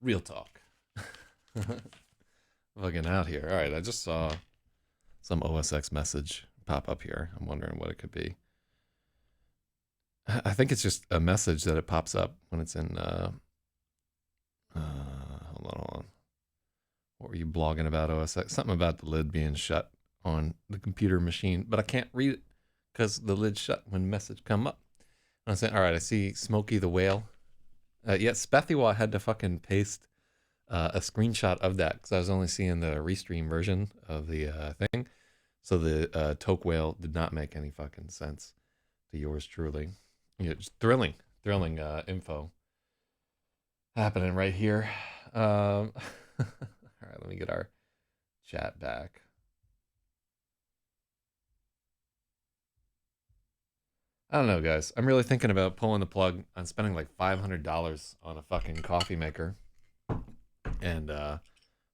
Real talk. Fucking out here. All right, I just saw some OSX message pop up here. I'm wondering what it could be. I think it's just a message that it pops up when it's in. Hold on. What were you blogging about OSX? Something about the lid being shut on the computer machine, but I can't read it because the lid's shut when message come up. And I'm saying, all right, I see Smokey the Whale. Yeah, Spethiwa had to fucking paste a screenshot of that because I was only seeing the restream version of the thing. So the Toke Whale did not make any fucking sense to yours truly. Yeah, just thrilling info happening right here. All right, let me get our chat back. I don't know, guys. I'm really thinking about pulling the plug on spending like $500 on a fucking coffee maker. And I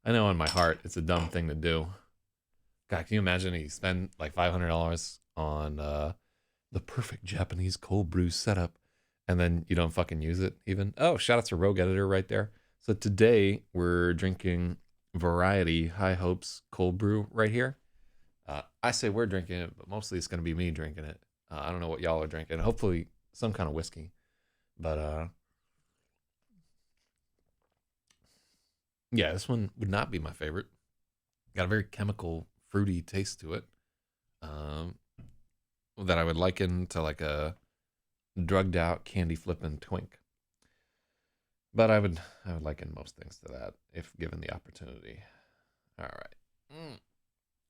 know in my heart it's a dumb thing to do. God, can you imagine you spend like $500 on the perfect Japanese cold brew setup and then you don't fucking use it even? Oh, shout out to Rogue Editor right there. So today we're drinking Variety High Hopes cold brew right here. I say we're drinking it, but mostly it's going to be me drinking it. I don't know what y'all are drinking. Hopefully some kind of whiskey. But yeah, this one would not be my favorite. Got a very chemical, fruity taste to it. Um, that I would liken to like a drugged out candy flipping twink. But I would liken most things to that if given the opportunity. All right.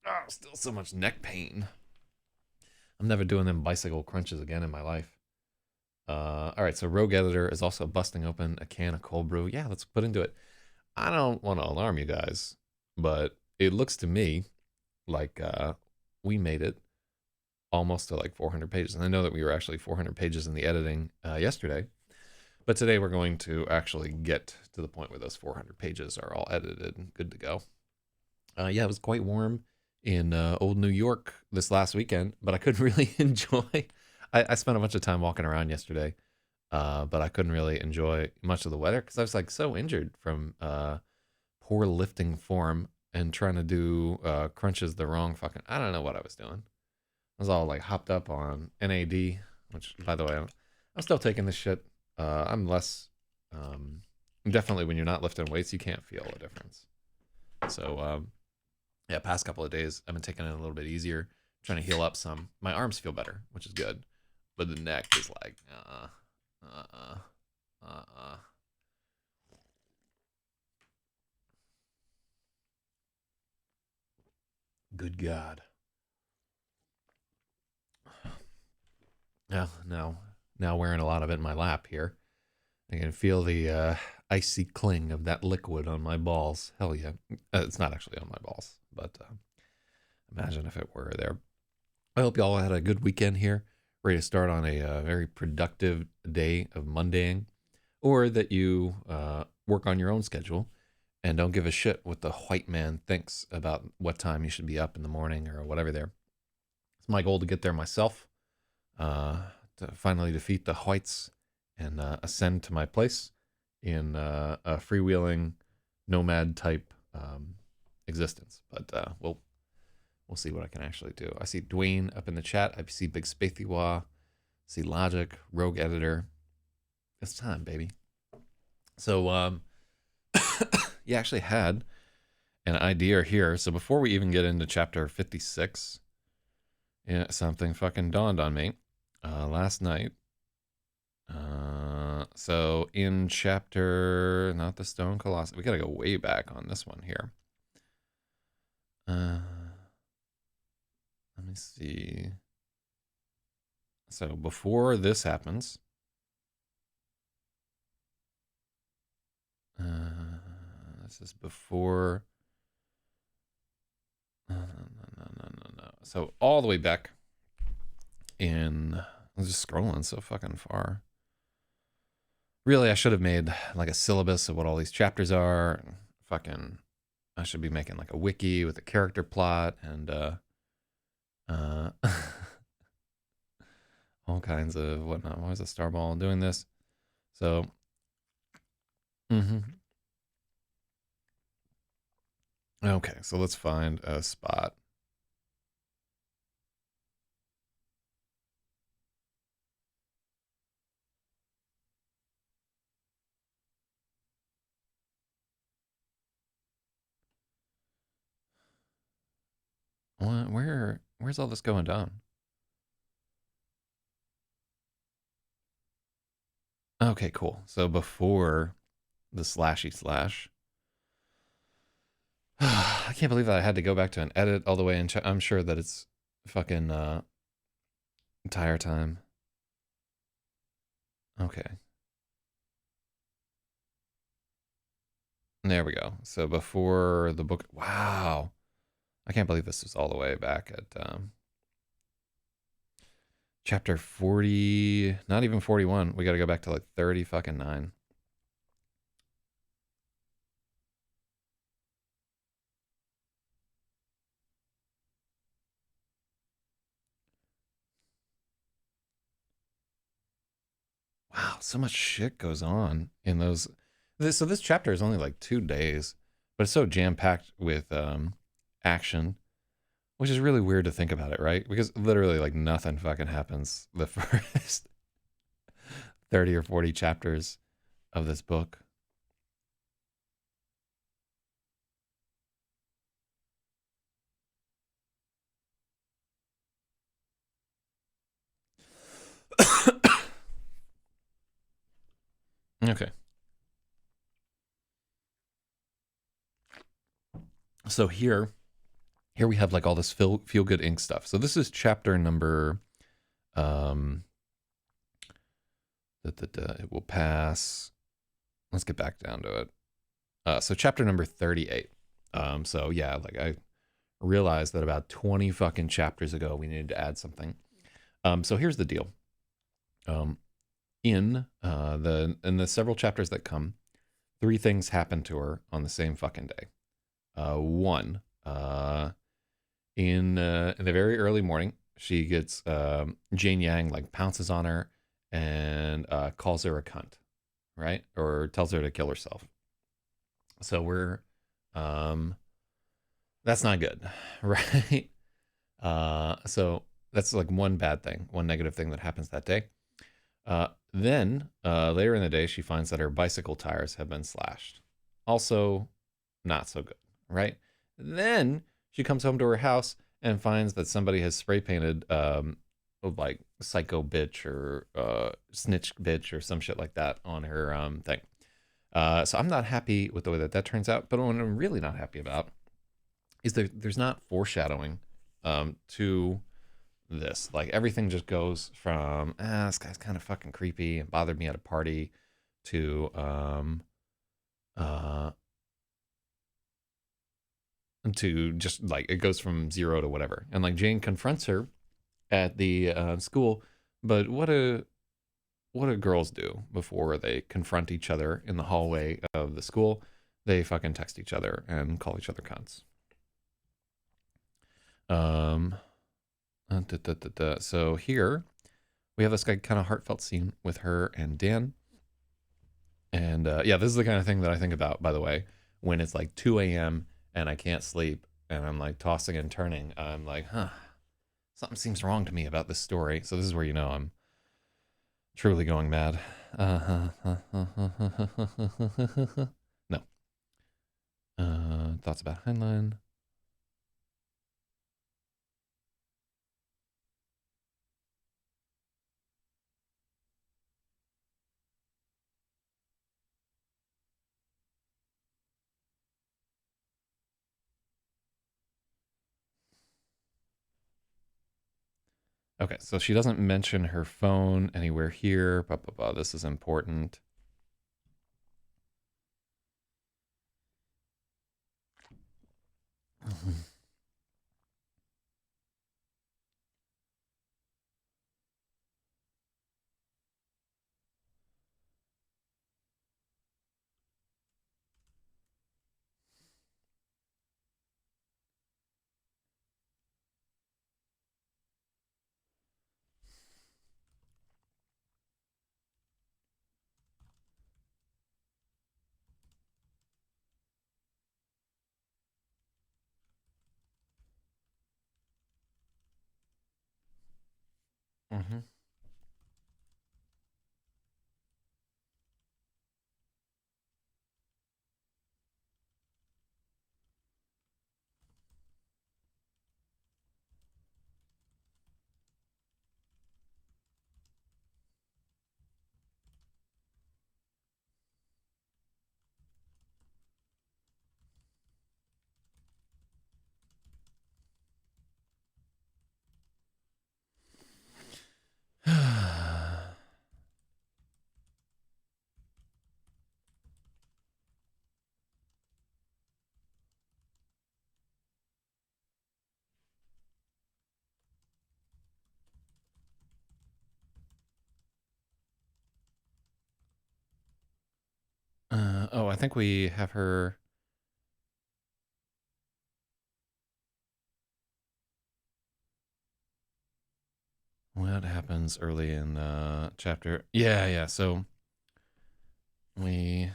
Oh, still so much neck pain. I'm never doing them bicycle crunches again in my life. All right, so Rogue Editor is also busting open a can of cold brew. Yeah, let's put into it. I don't want to alarm you guys, but it looks to me like we made it almost to like 400 pages. And I know that we were actually 400 pages in the editing yesterday, but today we're going to actually get to the point where those 400 pages are all edited and good to go. Yeah, it was quite warm in old New York this last weekend, but I couldn't really enjoy. I spent a bunch of time walking around yesterday, but I couldn't really enjoy much of the weather because I was like so injured from poor lifting form and trying to do crunches the wrong fucking. I don't know what I was doing. I was all like hopped up on NAD, which by the way, I'm still taking this shit. I'm less. Definitely when you're not lifting weights, you can't feel a difference. So yeah, past couple of days, I've been taking it a little bit easier, trying to heal up some. My arms feel better, which is good, but the neck is like, uh, uh. Good God. Yeah, now wearing a lot of it in my lap here. I can feel the icy cling of that liquid on my balls. Hell yeah. It's not actually on my balls, but imagine if it were there. I hope y'all had a good weekend here, ready to start on a very productive day of Mondaying, or that you work on your own schedule and don't give a shit what the white man thinks about what time you should be up in the morning or whatever there. It's my goal to get there myself, uh, to finally defeat the whites and ascend to my place in a freewheeling nomad type existence. But we'll see what I can actually do. I see Dwayne up in the chat. I see Big Spathiwa. See Logic, Rogue Editor. It's time, baby. So you actually had an idea here. So before we even get into chapter 56, yeah, something fucking dawned on me last night. So in chapter, not the Stone Colossus, we gotta go way back on this one here. Let me see. So before this happens, this is before. No. So all the way back in, I'm just scrolling so fucking far. Really, I should have made like a syllabus of what all these chapters are. Fucking, I should be making like a wiki with a character plot and all kinds of whatnot. Why is a Starball doing this? So, mm-hmm. Okay, so let's find a spot. Where's all this going down? Okay, cool. So before the slashy slash, I can't believe that I had to go back to an edit all the way and I'm sure that it's fucking entire time. Okay, there we go. So before the book, wow, I can't believe this is all the way back at chapter 40, not even 41. We got to go back to like 30 fucking 9. Wow, so much shit goes on in those. So this chapter is only like 2 days, but it's so jam packed with action, which is really weird to think about it, right? Because literally like nothing fucking happens the first 30 or 40 chapters of this book. Okay, so here we have like all this feel good ink stuff. So this is chapter number um it will pass. Let's get back down to it. So chapter number 38. So yeah, like I realized that about 20 fucking chapters ago we needed to add something. So here's the deal. Um, in the several chapters that come, three things happen to her on the same fucking day. One, in the very early morning, she gets Jane Yang like pounces on her and calls her a cunt, right? Or tells her to kill herself. So we're um, that's not good, right? So that's like one bad thing, one negative thing that happens that day. Then later in the day, she finds that her bicycle tires have been slashed. Also, not so good, right? Then she comes home to her house and finds that somebody has spray painted like psycho bitch or snitch bitch or some shit like that on her thing. So I'm not happy with the way that that turns out. But what I'm really not happy about is there's not foreshadowing to this. Like everything just goes from this guy's kind of fucking creepy and bothered me at a party to uh to just like it goes from zero to whatever. And like Jane confronts her at the school, but what do girls do before they confront each other in the hallway of the school? They fucking text each other and call each other cunts. Um, So here we have this guy kind of heartfelt scene with her and Dan. And yeah, this is the kind of thing that I think about, by the way, when it's like 2 a.m. and I can't sleep and I'm like tossing and turning. I'm like, huh, something seems wrong to me about this story. So this is where you know I'm truly going mad. No. Thoughts about Heinlein. Okay, so she doesn't mention her phone anywhere here. Blah, blah, blah. This is important. Mm-hmm. Oh, I think we have her. What happens early in chapter? Yeah, yeah. So we.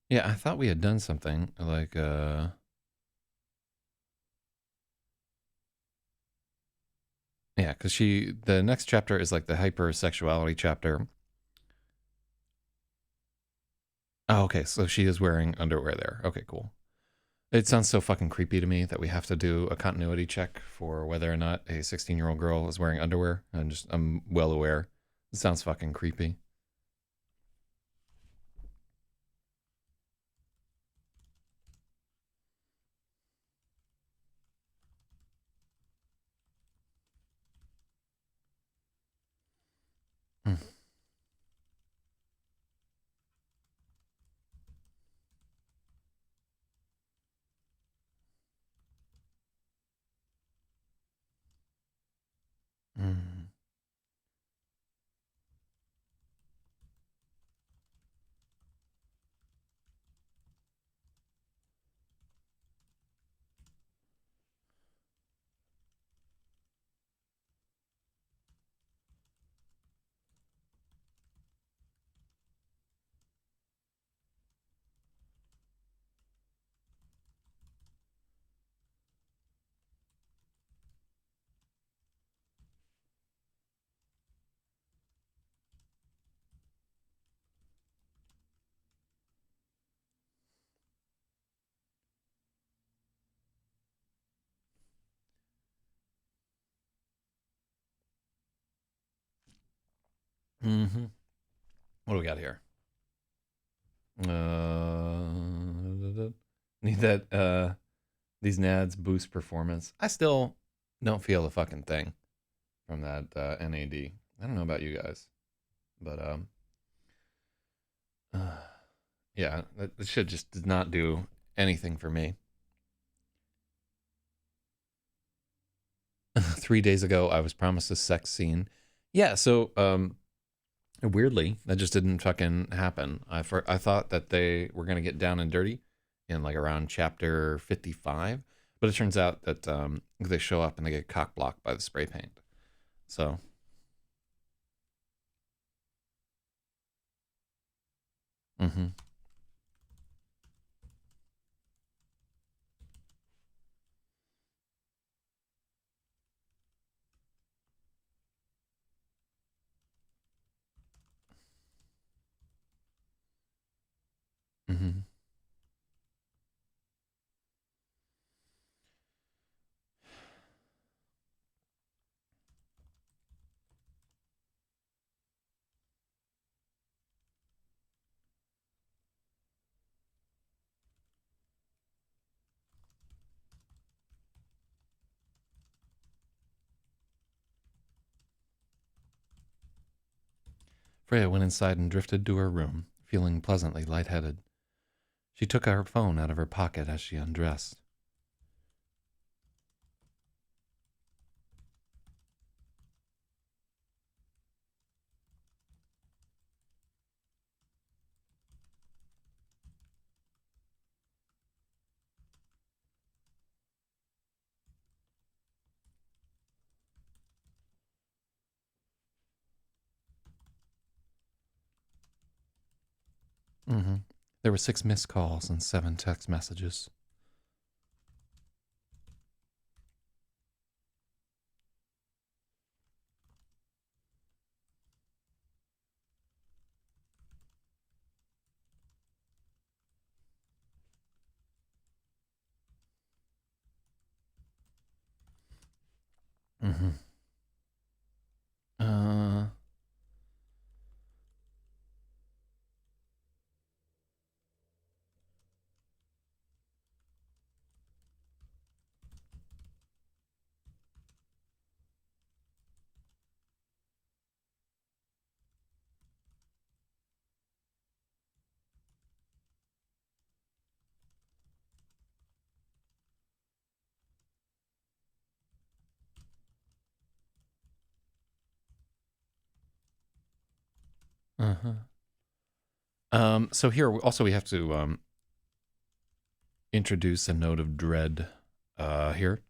Yeah, I thought we had done something like yeah, because the next chapter is like the hypersexuality chapter. Oh, okay, so she is wearing underwear there. Okay, cool. It sounds so fucking creepy to me that we have to do a continuity check for whether or not a 16-year-old girl is wearing underwear. I'm well aware. It sounds fucking creepy. Mm. Mm. Mm-hmm. What do we got here? Need that these nads boost performance. I still don't feel a fucking thing from that NAD. I don't know about you guys, but yeah, that shit just did not do anything for me. 3 days ago, I was promised a sex scene. Yeah, so weirdly, that just didn't fucking happen. I thought that they were gonna get down and dirty in like around chapter 55, but it turns out that they show up and they get cock blocked by the spray paint. So, mm-hmm, mm-hmm. Freya went inside and drifted to her room, feeling pleasantly lightheaded. She took her phone out of her pocket as she undressed. Mm-hmm. There were 6 missed calls and 7 text messages. Mm-hmm. Uh, uh-huh. So here also we have to introduce a note of dread here.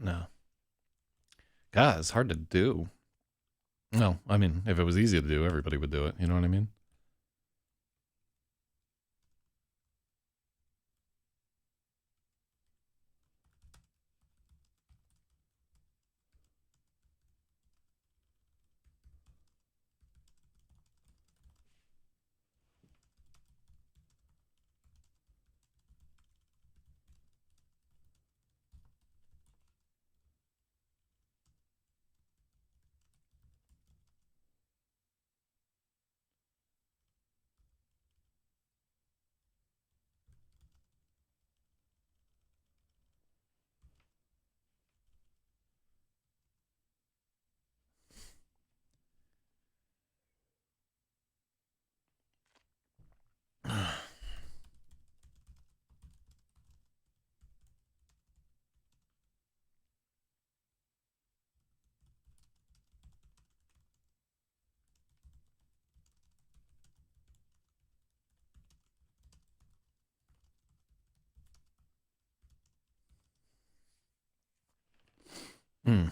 No. God, it's hard to do. No, I mean, if it was easy to do, everybody would do it. You know what I mean? Hmm.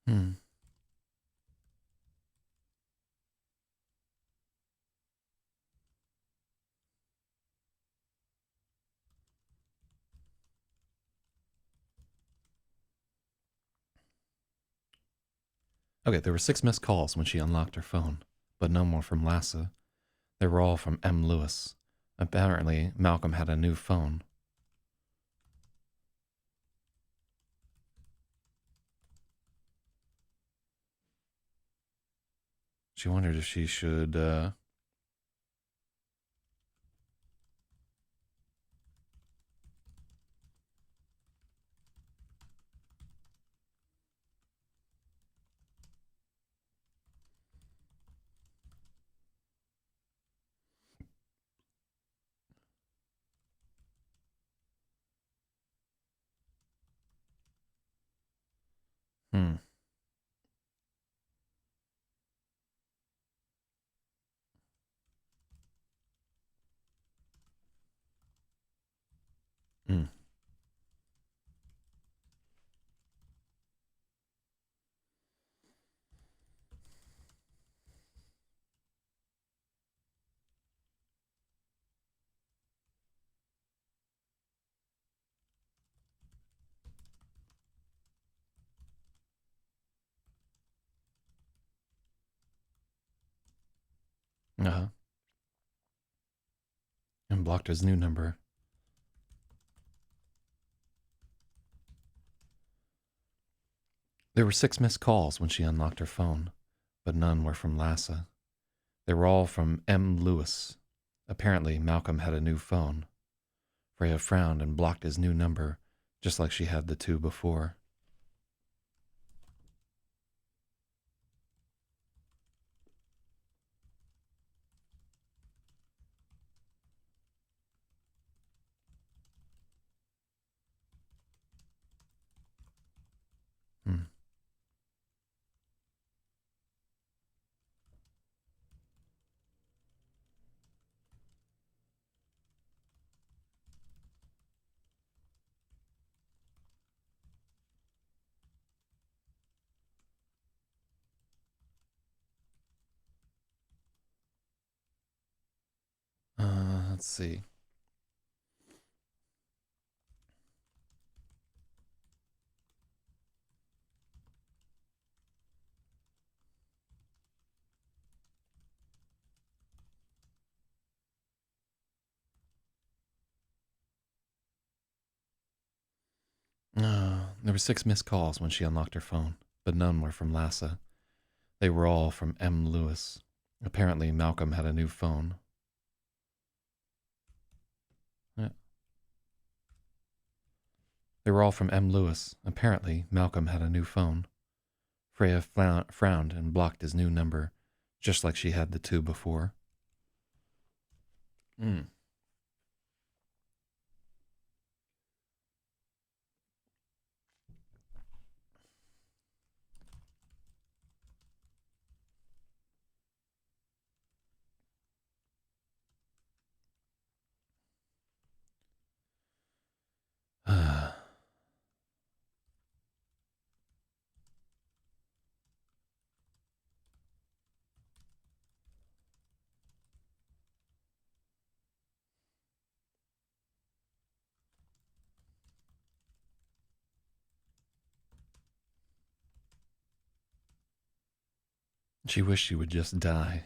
Hmm. Okay, there were 6 missed calls when she unlocked her phone, but no more from Lassa. They were all from M. Lewis. Apparently, Malcolm had a new phone. She wondered if she should, Hmm. Hmm. Uh-huh. And blocked his new number. There were 6 missed calls when she unlocked her phone, but none were from Lassa. They were all from M. Lewis. Apparently, Malcolm had a new phone. Freya frowned and blocked his new number, just like she had the 2 before. Hmm. Let's see. There were 6 missed calls when she unlocked her phone, but none were from Lassa. They were all from M. Lewis. Apparently, Malcolm had a new phone. Yeah. They were all from M. Lewis. Apparently, Malcolm had a new phone. Freya frowned and blocked his new number, just like she had the 2 before. Hmm. She wished she would just die.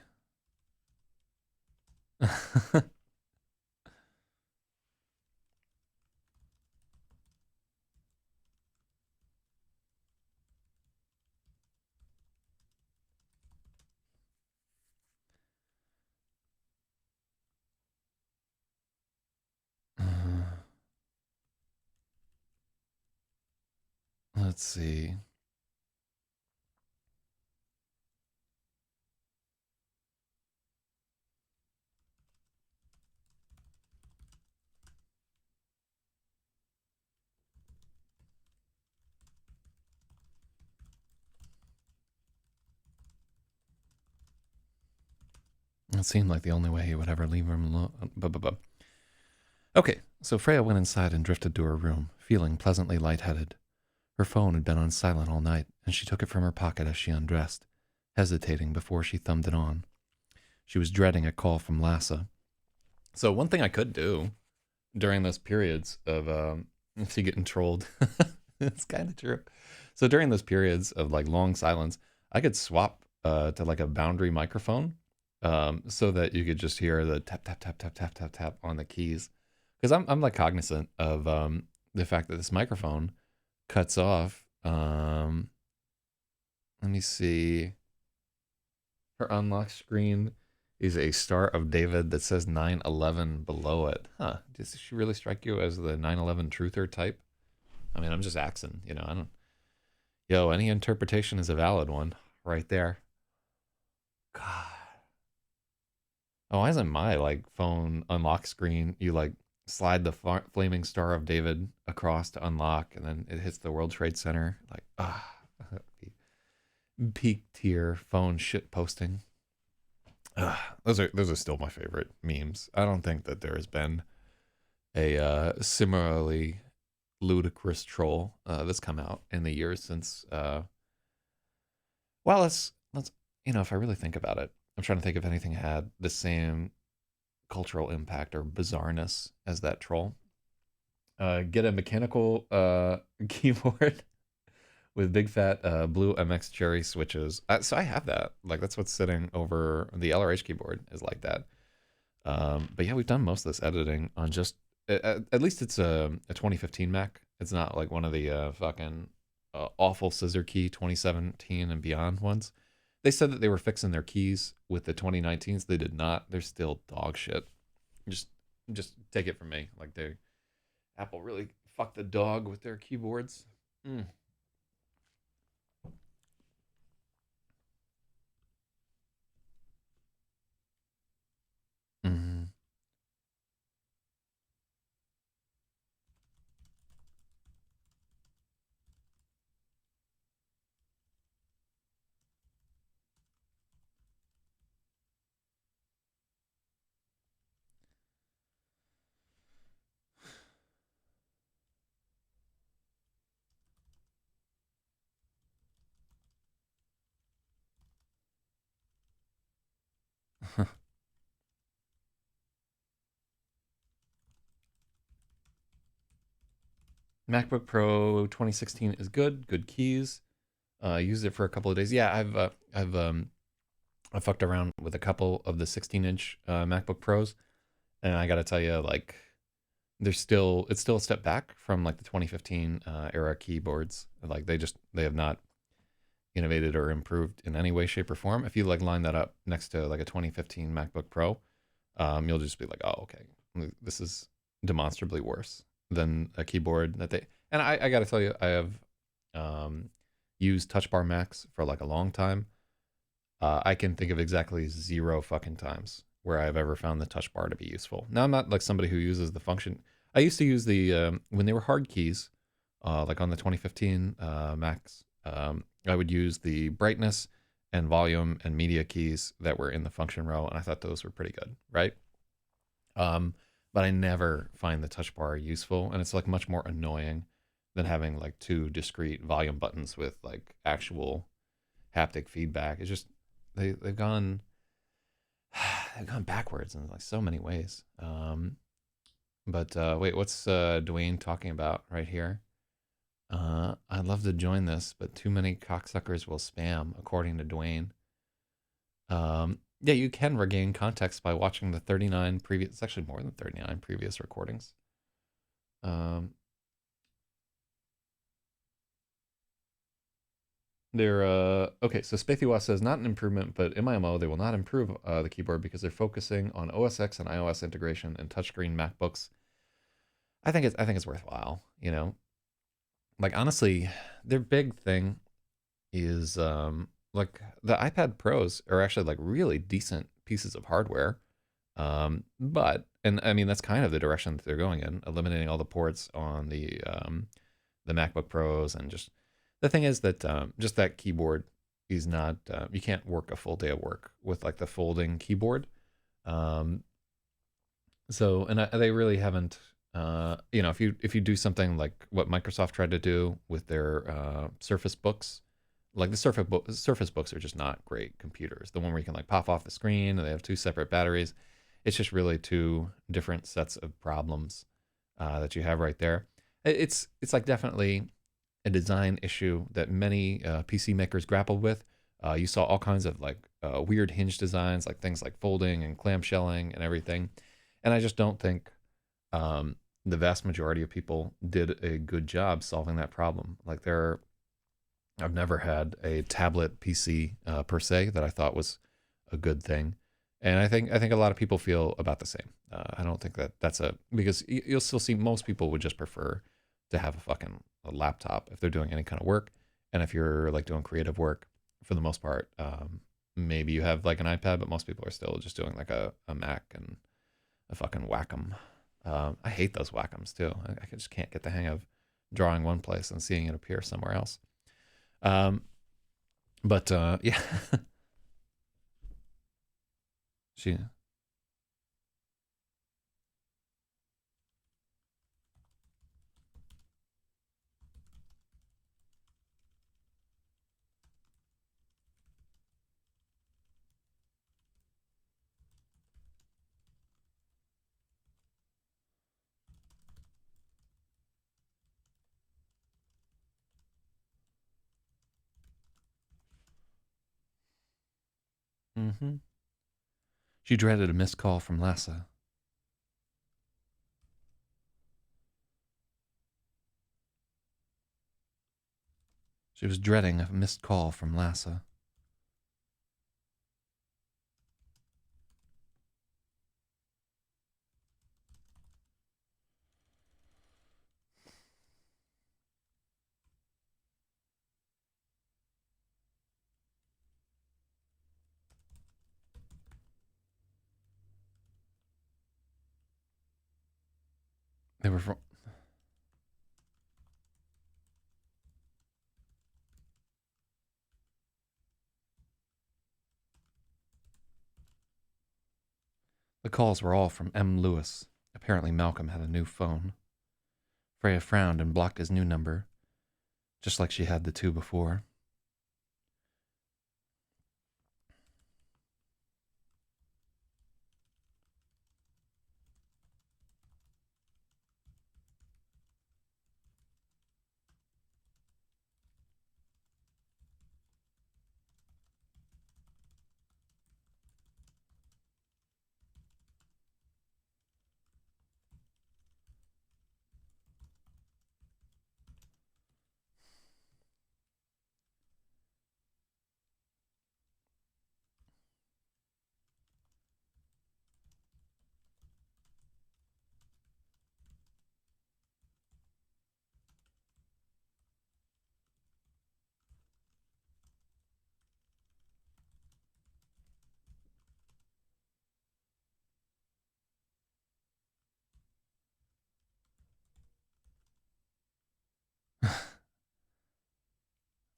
Let's see. It seemed like the only way he would ever leave him alone. Okay, so Freya went inside and drifted to her room, feeling pleasantly lightheaded. Her phone had been on silent all night, and she took it from her pocket as she undressed, hesitating before she thumbed it on. She was dreading a call from Lassa. So one thing I could do during those periods of if you getting trolled, it's kind of true. So during those periods of like long silence, I could swap to like a boundary microphone, so that you could just hear the tap tap tap tap tap tap tap on the keys. Because I'm like cognizant of the fact that this microphone cuts off. Let me see. Her unlock screen is a Star of David that says 911 below it. Huh. Does she really strike you as the 911 truther type? I mean, I'm just axing, I don't. Yo, any interpretation is a valid one right there. God. Oh, why isn't my like phone unlock screen? You like slide the flaming Star of David across to unlock, and then it hits the World Trade Center. Like, peak tier phone shit posting. Those are still my favorite memes. I don't think that there has been a similarly ludicrous troll that's come out in the years since. Well, let's if I really think about it, I'm trying to think if anything had the same cultural impact or bizarreness as that troll. Get a mechanical keyboard with big fat blue MX cherry switches. So I have that. Like that's what's sitting over the LRH keyboard is like that. But yeah, we've done most of this editing on just at least it's a 2015 Mac. It's not like one of the fucking awful scissor key 2017 and beyond ones. They said that they were fixing their keys with the 2019s. They did not. They're still dog shit. Just just take it from me. Like they Apple really fucked the dog with their keyboards. Mm. Hmm. MacBook Pro 2016 is good. Good keys. Used it for a couple of days. Yeah, I fucked around with a couple of the 16-inch MacBook Pros, and I got to tell you, like, it's still a step back from like the 2015 era keyboards. Like they have not innovated or improved in any way, shape, or form. If you like line that up next to like a 2015 MacBook Pro, you'll just be like, oh, okay, this is demonstrably worse than a keyboard that they. And I got to tell you, I have um, used Touch Bar Macs for like a long time. I can think of exactly zero fucking times where I've ever found the touch bar to be useful. Now I'm not like somebody who uses the function. I used to use the when they were hard keys, like on the 2015 Macs. I would use the brightness and volume and media keys that were in the function row, and I thought those were pretty good, right? But I never find the touch bar useful, and it's like much more annoying than having like two discrete volume buttons with like actual haptic feedback. It's just they've gone they've gone backwards in like so many ways. But wait, what's Dwayne talking about right here? I'd love to join this, but too many cocksuckers will spam, according to Dwayne. Yeah, you can regain context by watching the 39 previous. It's actually more than 39 previous recordings. Um, They're okay. So Spathiwa says not an improvement, but in MIMO they will not improve the keyboard because they're focusing on OS X and iOS integration and touchscreen MacBooks. I think it's worthwhile. Like honestly, their big thing is like the iPad Pros are actually like really decent pieces of hardware. But and I mean that's kind of the direction that they're going in, eliminating all the ports on the MacBook Pros, and just the thing is that just that keyboard is not you can't work a full day of work with like the folding keyboard. Um, they really haven't. If you do something like what Microsoft tried to do with their Surface Books, like the Surface Books are just not great computers. The one where you can like pop off the screen and they have two separate batteries. It's just really two different sets of problems that you have right there. It's like definitely a design issue that many PC makers grappled with. You saw all kinds of like weird hinge designs, like things like folding and clamshelling and everything. And I just don't think um, the vast majority of people did a good job solving that problem. I've never had a tablet PC per se that I thought was a good thing, and I think a lot of people feel about the same. I don't think that that's a because you'll still see most people would just prefer to have a laptop if they're doing any kind of work, and if you're like doing creative work, for the most part, maybe you have like an iPad, but most people are still just doing like a Mac and a fucking Wacom. I hate those Wacoms too. I just can't get the hang of drawing one place and seeing it appear somewhere else. Um, But yeah, she. Mm-hmm. She dreaded a missed call from Lassa. She was dreading a missed call from Lassa. They were from. The calls were all from M. Lewis. Apparently, Malcolm had a new phone. Freya frowned and blocked his new number, just like she had the two before.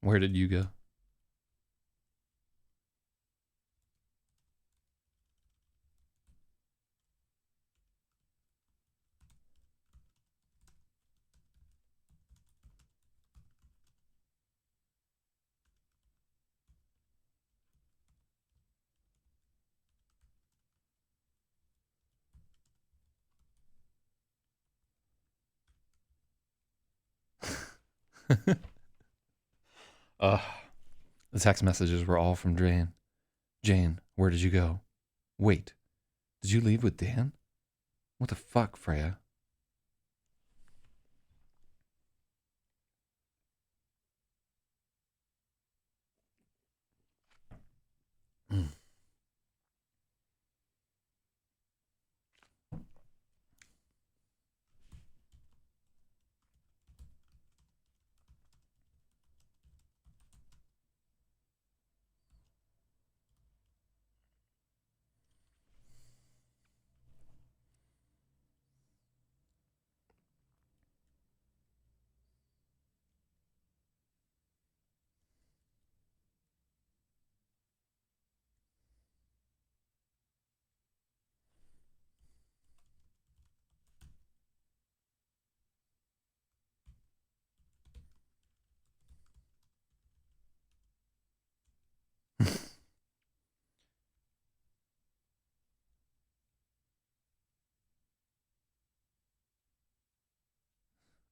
Where did you go? uh, the text messages were all from Jane. Jane, where did you go? Wait, did you leave with Dan? What the fuck, Freya? Mm.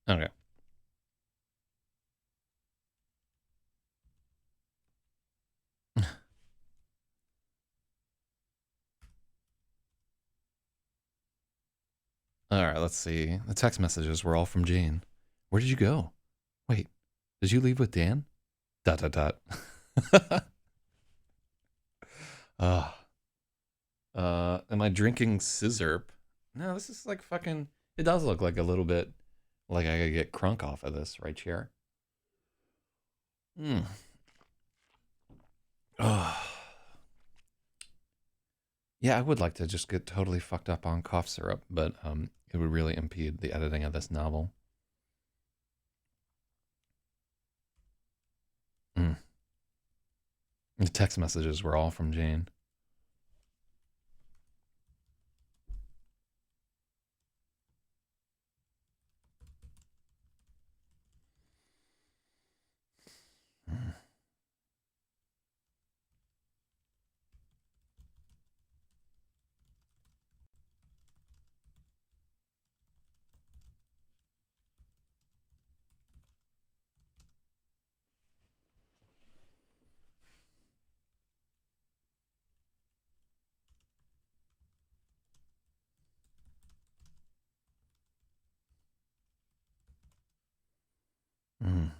Okay. All right, let's see. The text messages were all from Jane. Where did you go? Wait, did you leave with Dan? Dot dot dot. uh, am I drinking scissor? No, this is like fucking. It does look like a little bit like I could get crunk off of this right here. Hmm. Oh. Yeah, I would like to just get totally fucked up on cough syrup, but it would really impede the editing of this novel. Mm. The text messages were all from Jane. Mm.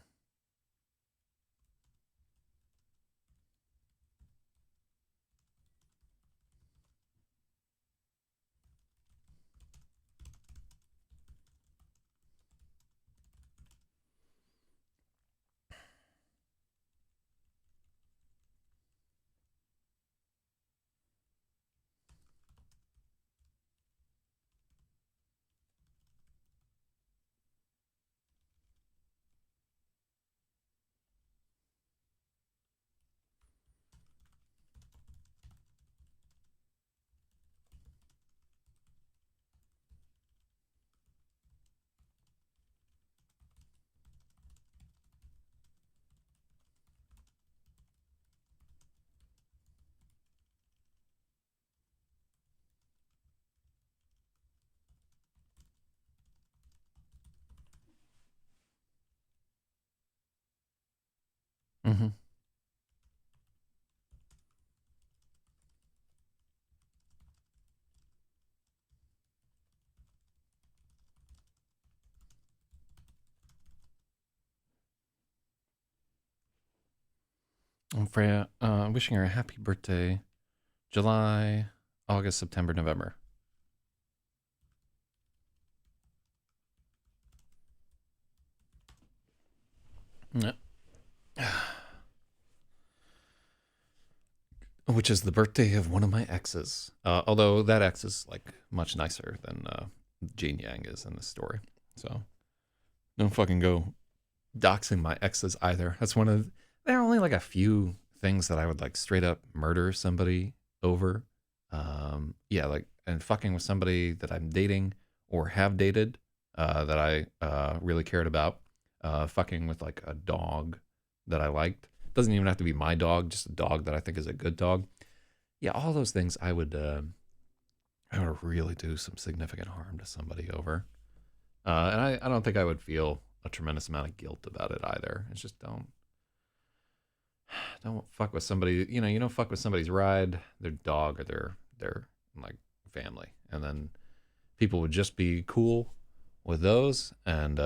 Mm-hmm. I'm Freya, wishing her a happy birthday. July, August, September, November. Yeah. Which is the birthday of one of my exes. Although that ex is like much nicer than Jane Yang is in this story. So don't fucking go doxing my exes either. That's one of, there are only like a few things that I would like straight up murder somebody over. Yeah, like, and fucking with somebody that I'm dating or have dated that I really cared about. Fucking with like a dog that I liked. Doesn't even have to be my dog, just a dog that I think is a good dog. Yeah, all those things I would really do some significant harm to somebody over. And I don't think I would feel a tremendous amount of guilt about it either. It's just don't fuck with somebody. You don't fuck with somebody's ride, their dog, or their like family, and then people would just be cool with those, and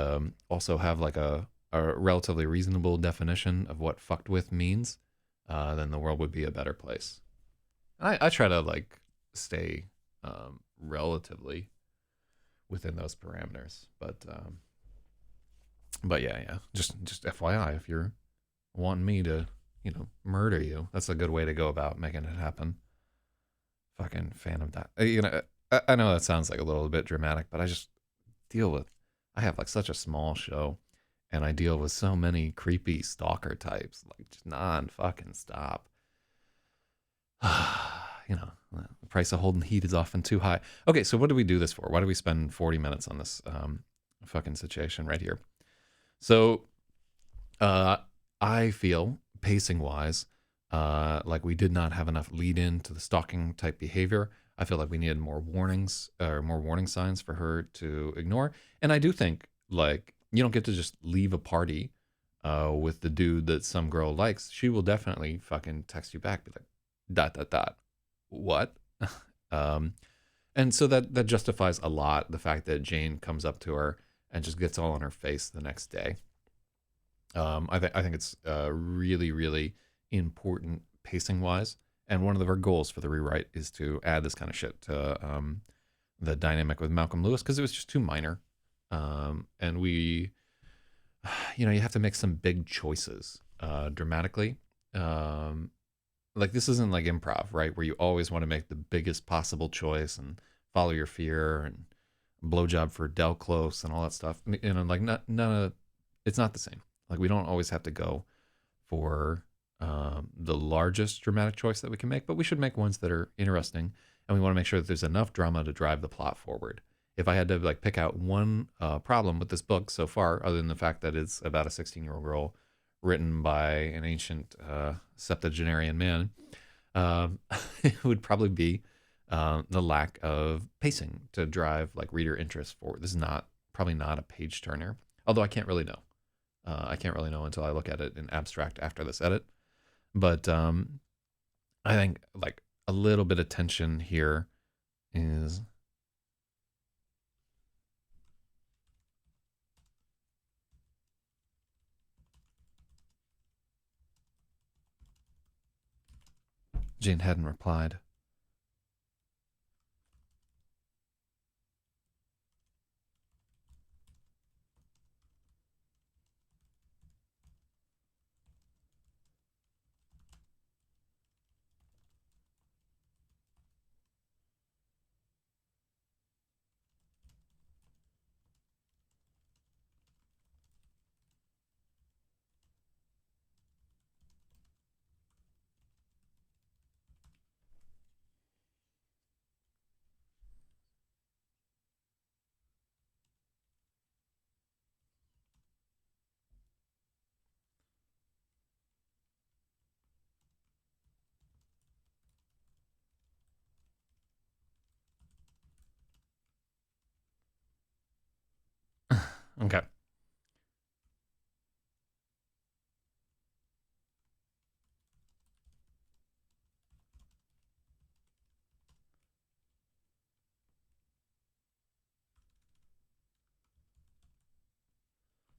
also have like a relatively reasonable definition of what fucked with means. Then the world would be a better place. I try to like stay relatively within those parameters, but yeah, just FYI, if you're wanting me to, murder you, that's a good way to go about making it happen. Fucking Phantom Dot. I know that sounds like a little bit dramatic, but I just deal with. I have like such a small show, and I deal with so many creepy stalker types, like just non fucking stop. The price of holding heat is often too high. Okay, so what do we do this for? Why do we spend 40 minutes on this fucking situation right here? So uh, I feel pacing wise, like we did not have enough lead in to the stalking type behavior. I feel like we needed more warnings or more warning signs for her to ignore. And I do think like you don't get to just leave a party with the dude that some girl likes. She will definitely fucking text you back, be like, dot dot dot, what? um, and so that justifies a lot the fact that Jane comes up to her and just gets all on her face the next day. I think it's really really important pacing wise, and one of her goals for the rewrite is to add this kind of shit to the dynamic with Malcolm Lewis because it was just too minor, and we, you have to make some big choices dramatically. Um, like this isn't like improv, right? Where you always want to make the biggest possible choice and follow your fear and blowjob for Del Close and all that stuff. Like none of it's not the same. Like we don't always have to go for the largest dramatic choice that we can make, but we should make ones that are interesting, and we want to make sure that there's enough drama to drive the plot forward. If I had to like pick out one problem with this book so far, other than the fact that it's about a 16-year-old girl written by an ancient septuagenarian man, um, it would probably be the lack of pacing to drive like reader interest forward. This is not probably not a page turner, although I can't really know. I can't really know until I look at it in abstract after this edit. But I think like a little bit of tension here is Jane hadn't replied. Okay.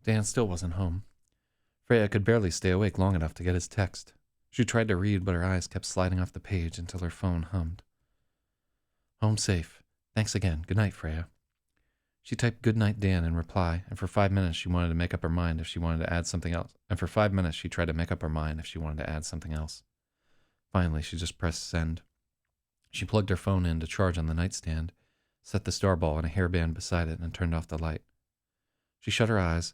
Dan still wasn't home. Freya could barely stay awake long enough to get his text. She tried to read, but her eyes kept sliding off the page until her phone hummed. Home safe. Thanks again. Good night, Freya. She typed "Good night, Dan" in reply, and for 5 minutes she wanted to make up her mind if she wanted to add something else. And for 5 minutes she tried to make up her mind if she wanted to add something else. Finally, she just pressed send. She plugged her phone in to charge on the nightstand, set the star ball in a hairband beside it, and turned off the light. She shut her eyes.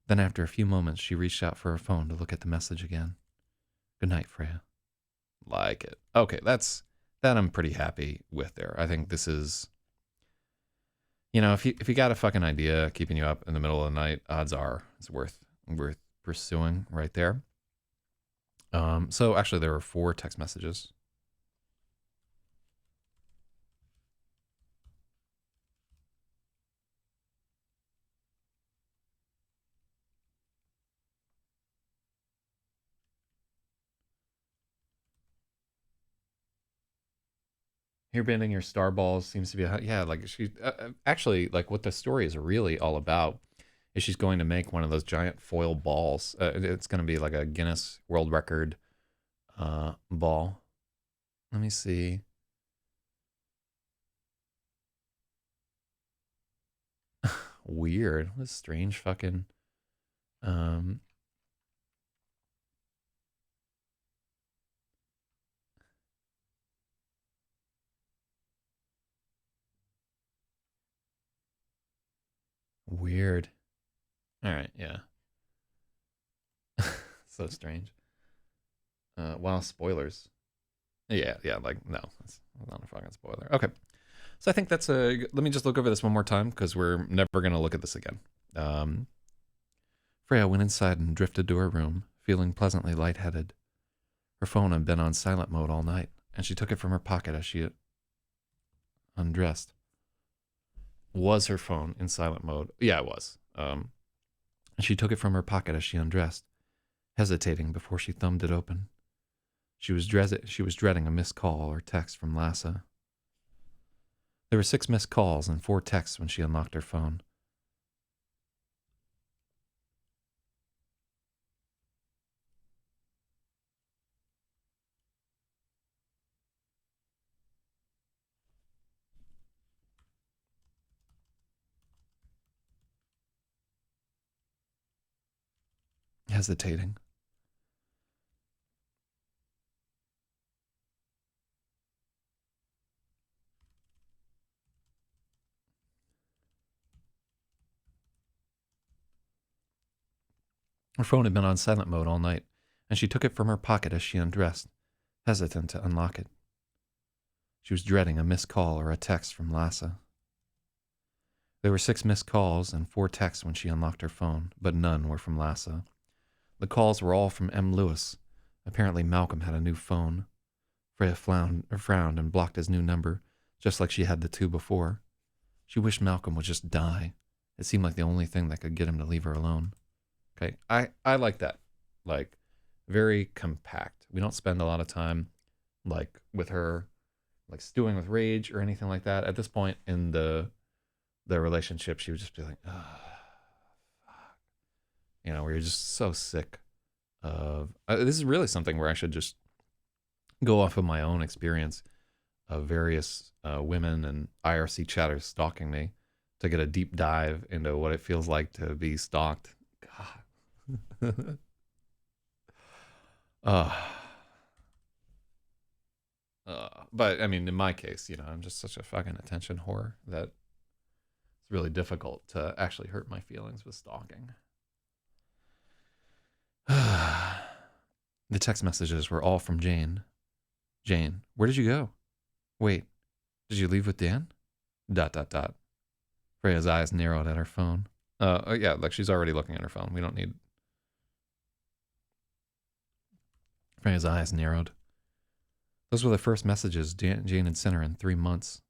Then after a few moments, she reached out for her phone to look at the message again. Good night, Freya. Like it. Okay, that I'm pretty happy with there. I think this is, if you got a fucking idea keeping you up in the middle of the night, odds are it's worth pursuing right there. So actually there were 4 text messages. Here bending your star balls seems to be like she actually like what the story is really all about is she's going to make one of those giant foil balls. It's going to be like a Guinness World Record ball. Let me see. Weird. What a strange fucking um weird. All right, yeah. So strange. Wow, spoilers. Yeah, like no, that's not a fucking spoiler. Okay. So I think that's let me just look over this one more time because we're never going to look at this again. Um, Freya went inside and drifted to her room, feeling pleasantly lightheaded. Her phone had been on silent mode all night, and she took it from her pocket as she undressed. Was her phone in silent mode? Yeah, it was. And she took it from her pocket as she undressed, hesitating before she thumbed it open. She was dreading a missed call or text from Lassa. There were 6 missed calls and 4 texts when she unlocked her phone. Hesitating. Her phone had been on silent mode all night, and she took it from her pocket as she undressed, hesitant to unlock it. She was dreading a missed call or a text from Lassa. There were 6 missed calls and 4 texts when she unlocked her phone, but none were from Lassa. The calls were all from M. Lewis. Apparently Malcolm had a new phone. Freya frowned and blocked his new number, just like she had the 2 before. She wished Malcolm would just die. It seemed like the only thing that could get him to leave her alone. Okay, I like that. Like, very compact. We don't spend a lot of time, like, with her, like, stewing with rage or anything like that. At this point in the relationship, she would just be like, oh, fuck. You know, where you're just so sick of... this is really something where I should just go off of my own experience of various women and IRC chatters stalking me to get a deep dive into what it feels like to be stalked. God. But I mean, in my case, you know, I'm just such a fucking attention whore that it's really difficult to actually hurt my feelings with stalking. The text messages were all from Jane. Jane, where did you go? Wait, did you leave with Dan? ... Freya's eyes narrowed at her phone. Yeah, like she's already looking at her phone. We don't need... Freya's eyes narrowed. Those were the first messages Jane had sent her in 3 months.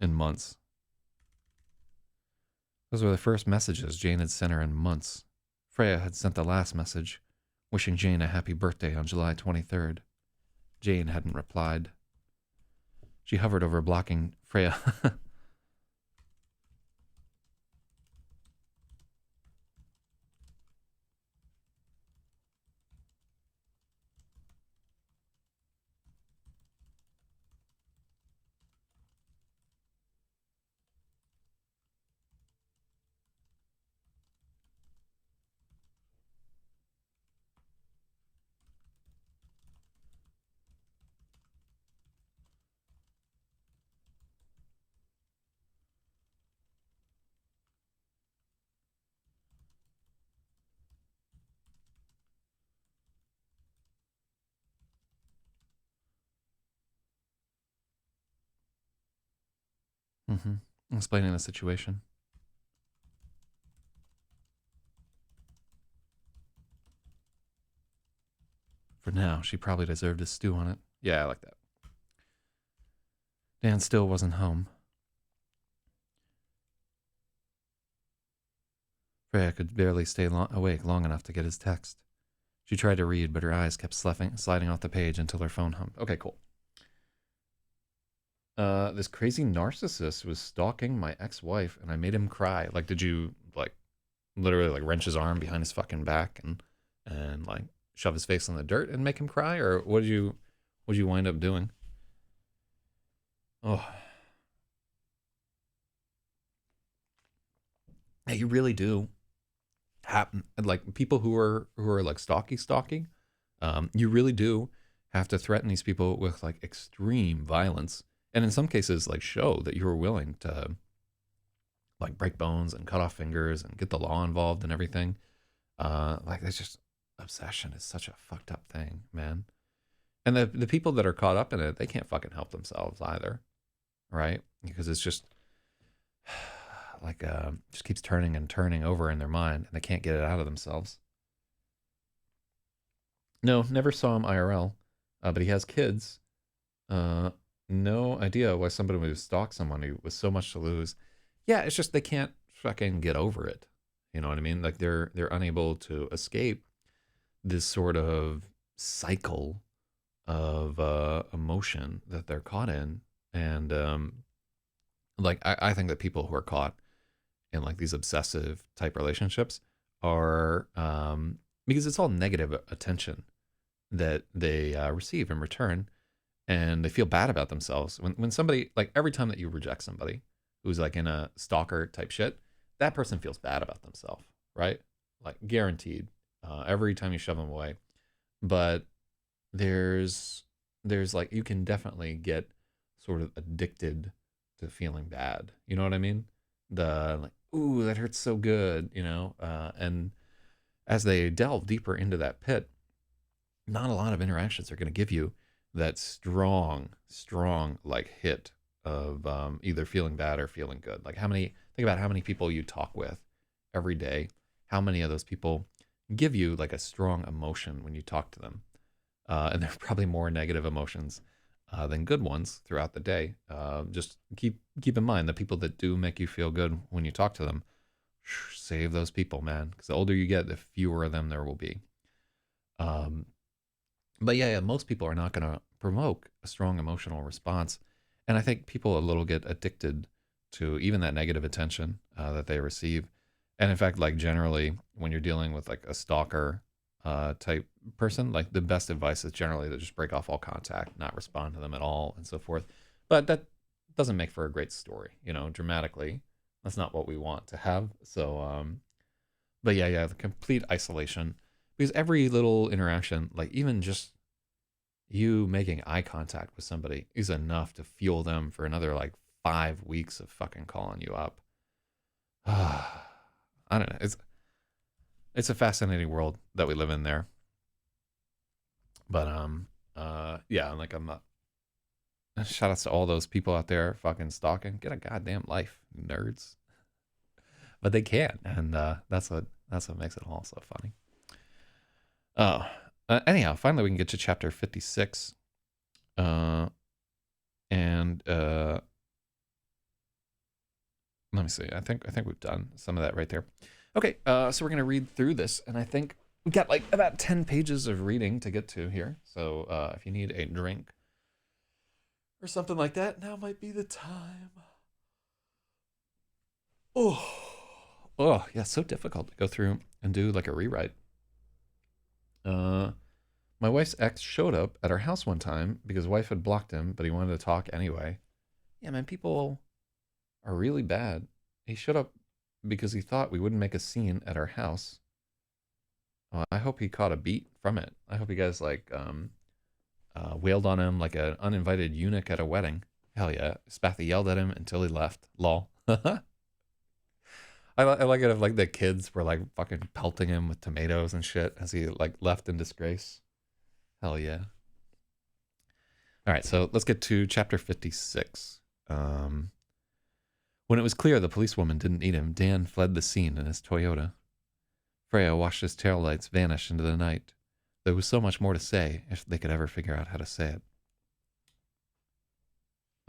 In months. Those were the first messages Jane had sent her in months. Freya had sent the last message, wishing Jane a happy birthday on July 23rd. Jane hadn't replied. She hovered over blocking Freya. Explaining the situation. For now, she probably deserved to stew on it. Yeah, I like that. Dan still wasn't home. Freya could barely stay awake long enough to get his text. She tried to read, but her eyes kept sliding off the page until her phone hummed. Okay, cool. This crazy narcissist was stalking my ex-wife, and I made him cry. Like, did you, like, literally, like, wrench his arm behind his fucking back and like, shove his face in the dirt and make him cry? Or what did you wind up doing? Oh. Yeah, you really do. Happen, like, people who are like stalking, you really do have to threaten these people with, like, extreme violence, and in some cases, like, show that you're willing to, like, break bones and cut off fingers and get the law involved and everything. Like, it's just, obsession is such a fucked up thing, man. And the people that are caught up in it, they can't fucking help themselves either, right? Because it's just like, just keeps turning and turning over in their mind, and they can't get it out of themselves. No, never saw him IRL, but he has kids. No idea why somebody would stalk someone with so much to lose. Yeah, it's just they can't fucking get over it. You know what I mean? Like, they're unable to escape this sort of cycle of emotion that they're caught in. And like, I think that people who are caught in, like, these obsessive type relationships are, because it's all negative attention that they receive in return, and they feel bad about themselves when somebody, like, every time that you reject somebody who's, like, in a stalker type shit, that person feels bad about themselves, right? Like, guaranteed, every time you shove them away. But there's like, you can definitely get sort of addicted to feeling bad. You know what I mean? The, like, ooh, that hurts so good, you know? And as they delve deeper into that pit, not a lot of interactions are going to give you that strong like hit of either feeling bad or feeling good. Like think about how many people you talk with every day. How many of those people give you like a strong emotion when you talk to them? And there are probably more negative emotions than good ones throughout the day. Just keep in mind the people that do make you feel good when you talk to them. Save those people, man, because the older you get, the fewer of them there will be. Um, but yeah, most people are not going to provoke a strong emotional response, and I think people a little get addicted to even that negative attention that they receive. And in fact, like generally, when you're dealing with like a stalker type person, like the best advice is generally to just break off all contact, not respond to them at all, and so forth. But that doesn't make for a great story, dramatically. That's not what we want to have. So, but yeah, the complete isolation, because every little interaction, like even just you making eye contact with somebody, is enough to fuel them for another like 5 weeks of fucking calling you up. I don't know. It's a fascinating world that we live in there. But yeah, like I'm not. Shout outs to all those people out there fucking stalking. Get a goddamn life, nerds. But they can, and that's what makes it all so funny. Oh, anyhow, finally we can get to chapter 56. And let me see. I think we've done some of that right there. Okay, so we're gonna read through this, and I think we got like about 10 pages of reading to get to here. So if you need a drink or something like that, now might be the time. Oh, yeah, so difficult to go through and do like a rewrite. My wife's ex showed up at our house one time because wife had blocked him, but he wanted to talk anyway. Yeah, man, people are really bad. He showed up because he thought we wouldn't make a scene at our house. I hope he caught a beat from it. I hope you guys like wailed on him like an uninvited eunuch at a wedding. Hell yeah. Spathy yelled at him until he left. Lol. I like it if like the kids were like fucking pelting him with tomatoes and shit as he like left in disgrace. Hell yeah. All right, so let's get to chapter 56. When it was clear the policewoman didn't need him, Dan fled the scene in his Toyota. Freya watched his taillights vanish into the night. There was so much more to say if they could ever figure out how to say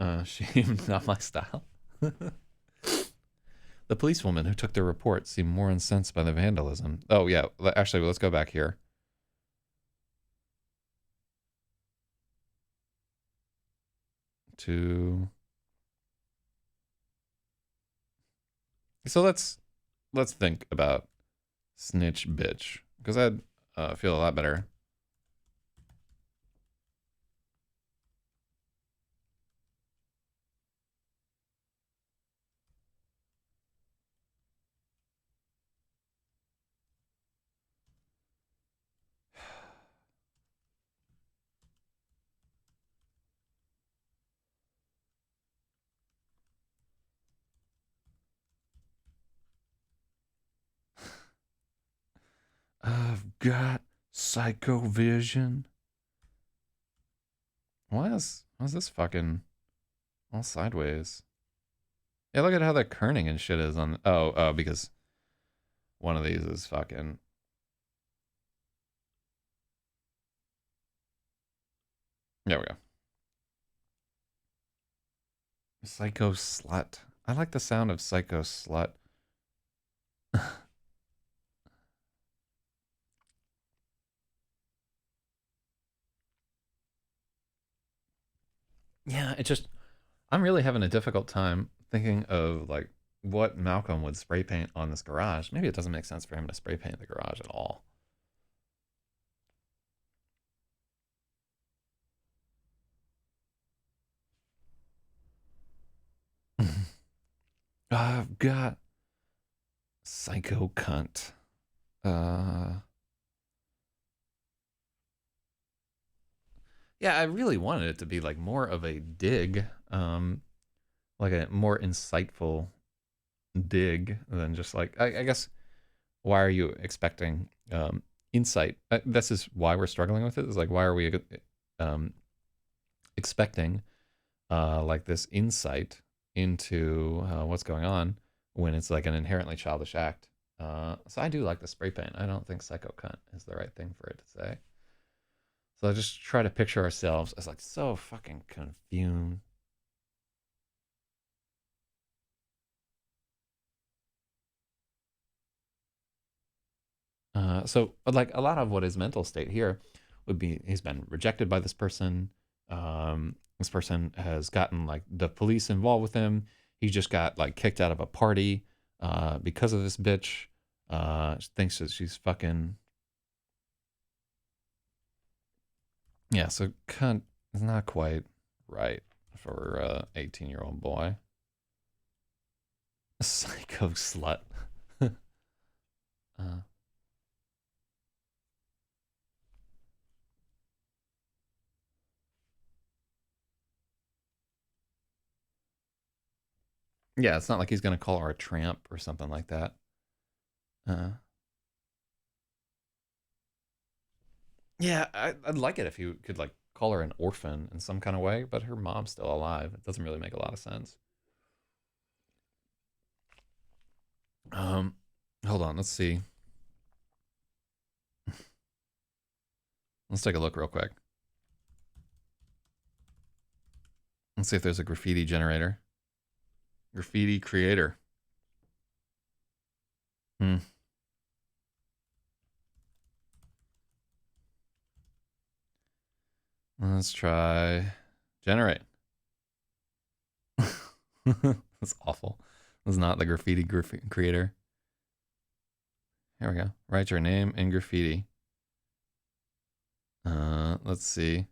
it. Shame, not my style. The policewoman who took the report seemed more incensed by the vandalism. Oh, yeah. Actually, let's go back here. So let's think about snitch bitch, because I'd feel a lot better. I've got psycho vision. Why is this fucking all sideways? Yeah, look at how the kerning and shit is on. Oh, because one of these is fucking. There we go. Psycho slut. I like the sound of psycho slut. Yeah, it just I'm really having a difficult time thinking of like what Malcolm would spray paint on this garage. Maybe it doesn't make sense for him to spray paint the garage at all. I've got psycho cunt. Uh yeah, I really wanted it to be like more of a dig, like a more insightful dig than just like I guess why are you expecting insight. This is why we're struggling with it. Is like, why are we um, expecting like this insight into what's going on when it's like an inherently childish act? So I do like the spray paint. I don't think psycho cunt is the right thing for it to say. So I just try to picture ourselves as like so fucking confused. So like a lot of what his mental state here would be, he's been rejected by this person. This person has gotten like the police involved with him. He just got like kicked out of a party because of this bitch. She thinks that she's fucking, yeah. So cunt is not quite right for a 18-year-old boy. Psycho slut. uh, yeah, it's not like he's gonna call her a tramp or something like that. Uh, yeah, I'd like it if you could like call her an orphan in some kind of way, but her mom's still alive. It doesn't really make a lot of sense. Um, hold on, let's see. Let's take a look real quick. Let's see if there's a graffiti generator. Graffiti creator. Hmm. Let's try generate. That's awful. That's not the graffiti creator. Here we go. Write your name in graffiti. Let's see.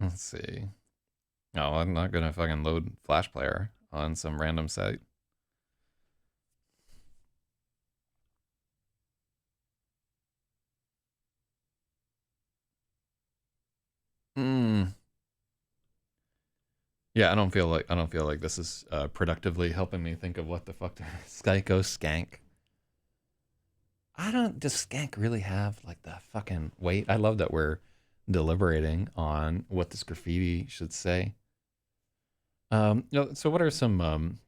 Let's see. Oh, I'm not gonna fucking load Flash Player on some random site. Hmm. Yeah, I don't feel like this is productively helping me think of what the fuck to Skyko skank. I don't Does skank really have like the fucking weight? I love that we're deliberating on what this graffiti should say. So what are some um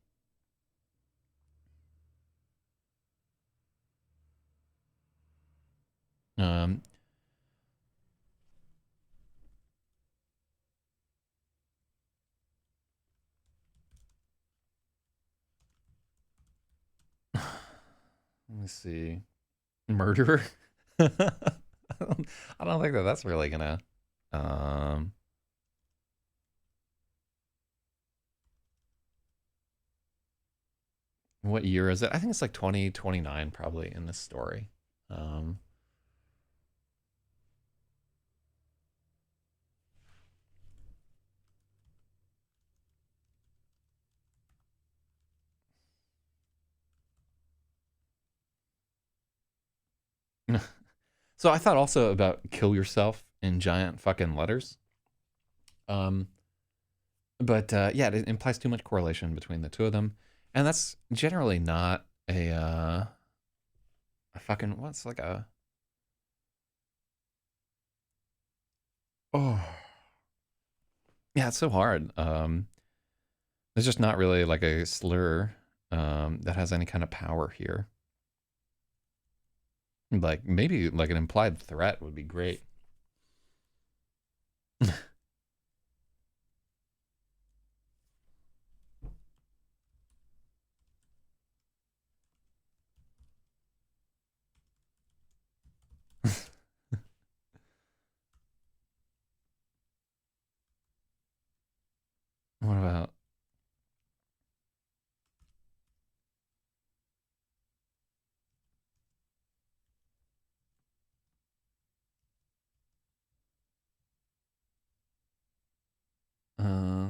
let me see. Murderer? I don't think that that's really gonna um what year is it? I think it's like 2029 probably in this story. Um so I thought also about kill yourself in giant fucking letters. Um but yeah, it implies too much correlation between the two of them. And that's generally not a fucking what's like a oh yeah, it's so hard. There's just not really like a slur that has any kind of power here. Like maybe like an implied threat would be great. What about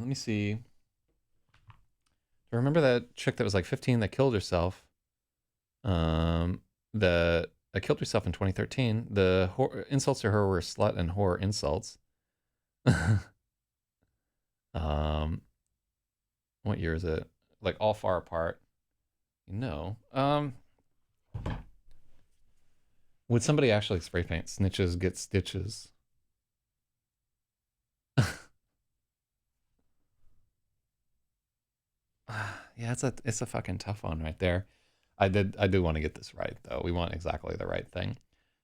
let me see. Remember that chick that was like 15 that killed herself? Um that killed herself in 2013. The insults to her were slut and whore insults. um what year is it? Like all far apart. No. Would somebody actually spray paint snitches get stitches? Yeah, it's a fucking tough one right there. I do want to get this right though. We want exactly the right thing.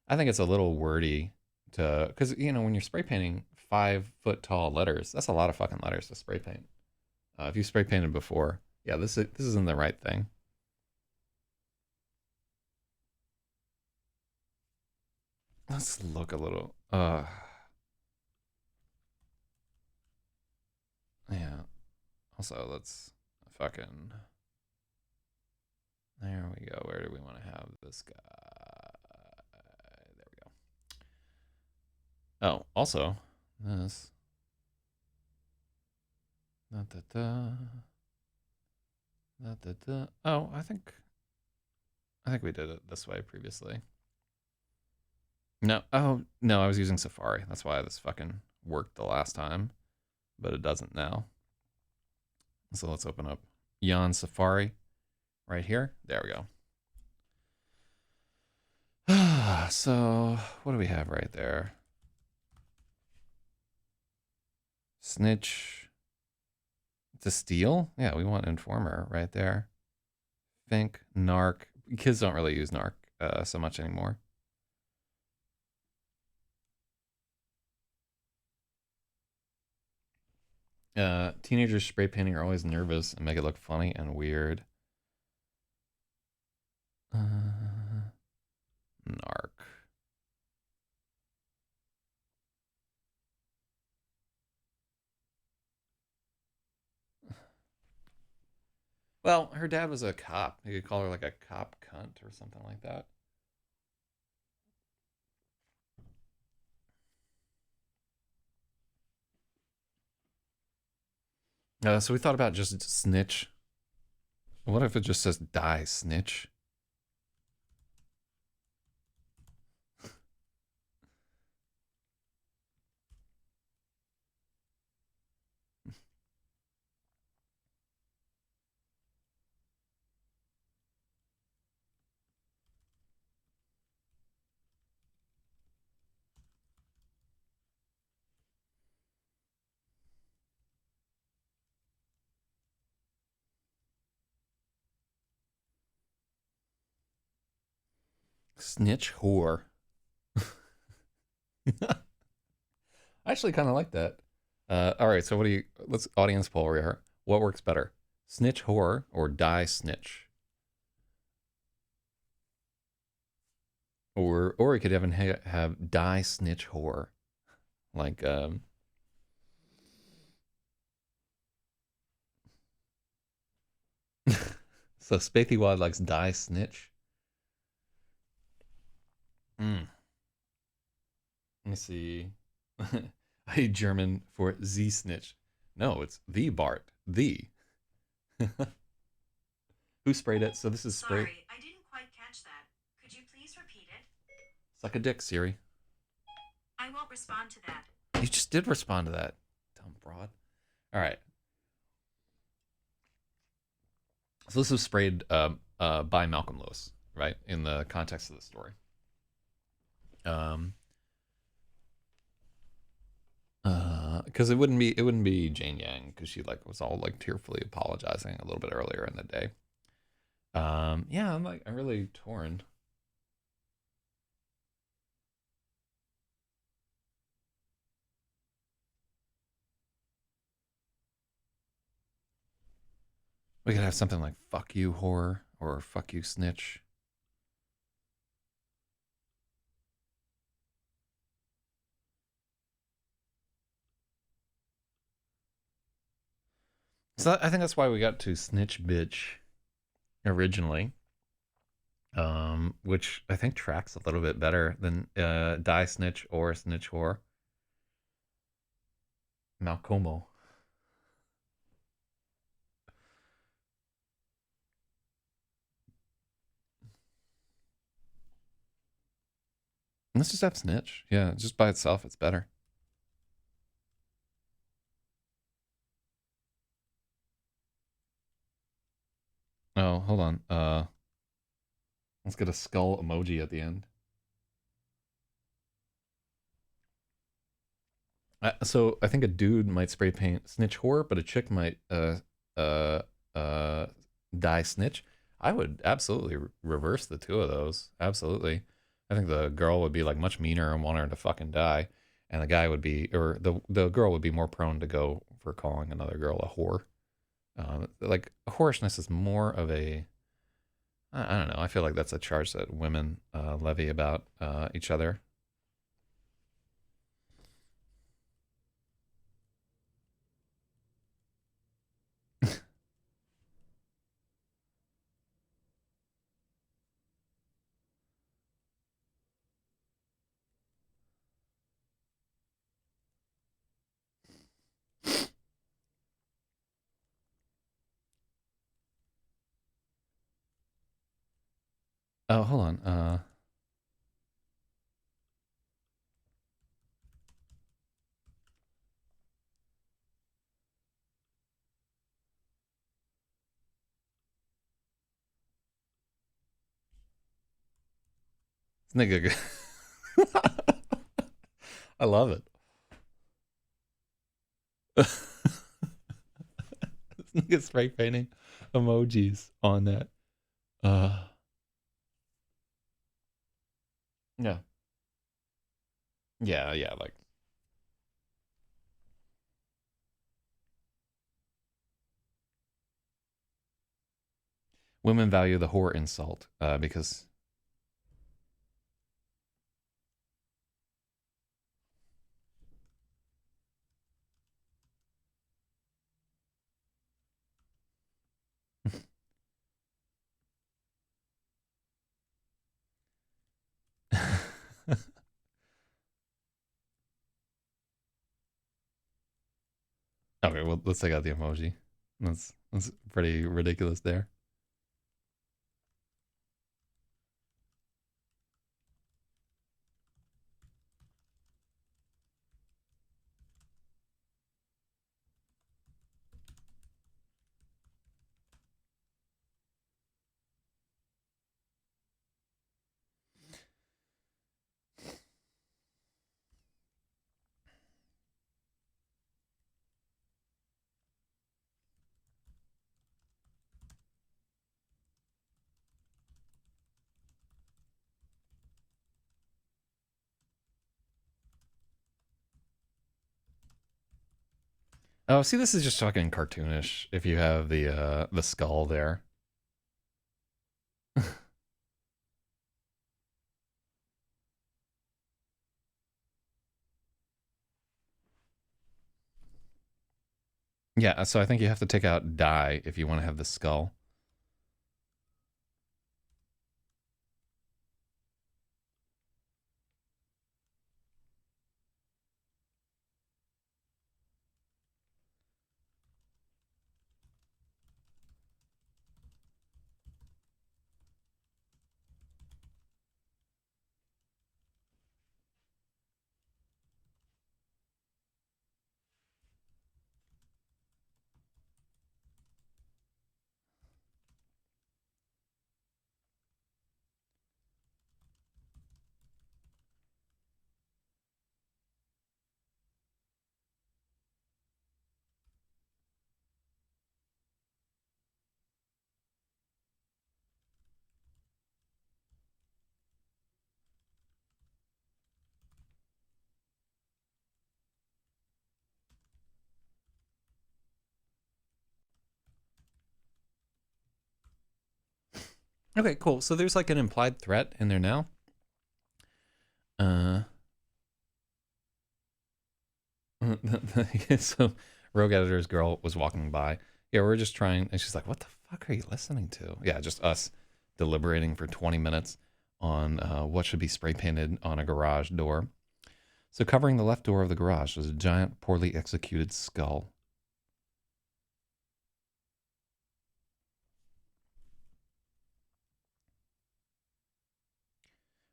I think it's a little wordy to because when you're spray painting 5 foot tall letters, that's a lot of fucking letters to spray paint. If you spray painted before, yeah, this isn't the right thing. Let's look a little. Yeah. Also, let's fucking. There we go. Where do we want to have this guy? There we go. Oh, also, this. Da, da, da, da, da, da. Oh, I think we did it this way previously. No, oh no, I was using Safari. That's why this fucking worked the last time, but it doesn't now. So let's open up Yon Safari right here. There we go. So what do we have right there? Snitch to steal? Yeah, we want informer right there. Fink, narc. Kids don't really use narc so much anymore. Teenagers spray painting are always nervous and make it look funny and weird. Narc. Well, her dad was a cop. You could call her like a cop cunt or something like that. So we thought about just snitch. What if it just says die snitch? Snitch whore. I actually kind of like that. All right, so let's audience poll here. What works better? Snitch whore or die snitch? Or we could even have die snitch whore. Like so Spathy Wad likes die snitch. Mm. Let me see. I German for Z snitch. No, it's the Bart. The. Who sprayed it? So this is spray. Sorry, I didn't quite catch that. Could you please repeat it? Suck a dick, Siri. I won't respond to that. You just did respond to that. Dumb broad. All right. So this was sprayed by Malcolm Lewis, right? In the context of the story. Because it wouldn't be Jane Yang because she like was all like tearfully apologizing a little bit earlier in the day. Yeah, I'm really torn. We could have something like "fuck you, whore" or "fuck you, snitch." So I think that's why we got to snitch bitch originally, which I think tracks a little bit better than die snitch or snitch whore. Malcomo. Let's just have snitch. Yeah, just by itself, it's better. Oh, hold on. Let's get a skull emoji at the end. So I think a dude might spray paint snitch whore, but a chick might uh uh die snitch. I would absolutely reverse the two of those. Absolutely. I think the girl would be like much meaner and want her to fucking die, and the guy would be, or the girl would be more prone to go for calling another girl a whore. Like whorishness is more of a, I don't know. I feel like that's a charge that women levy about each other. Oh, hold on. Nigga, I love it. This nigga spray painting emojis on that. Uh, yeah, yeah. Like women value the whore insult because okay, well, let's take out the emoji. That's pretty ridiculous there. Oh, see, this is just fucking cartoonish. If you have the skull there, yeah. So I think you have to take out die if you want to have the skull. Okay, cool. So there's like an implied threat in there now. Uh, so Rogue Editor's girl was walking by. Yeah, we're just trying, and she's like, "What the fuck are you listening to?" Yeah, just us deliberating for 20 minutes on what should be spray painted on a garage door. So covering the left door of the garage was a giant, poorly executed skull.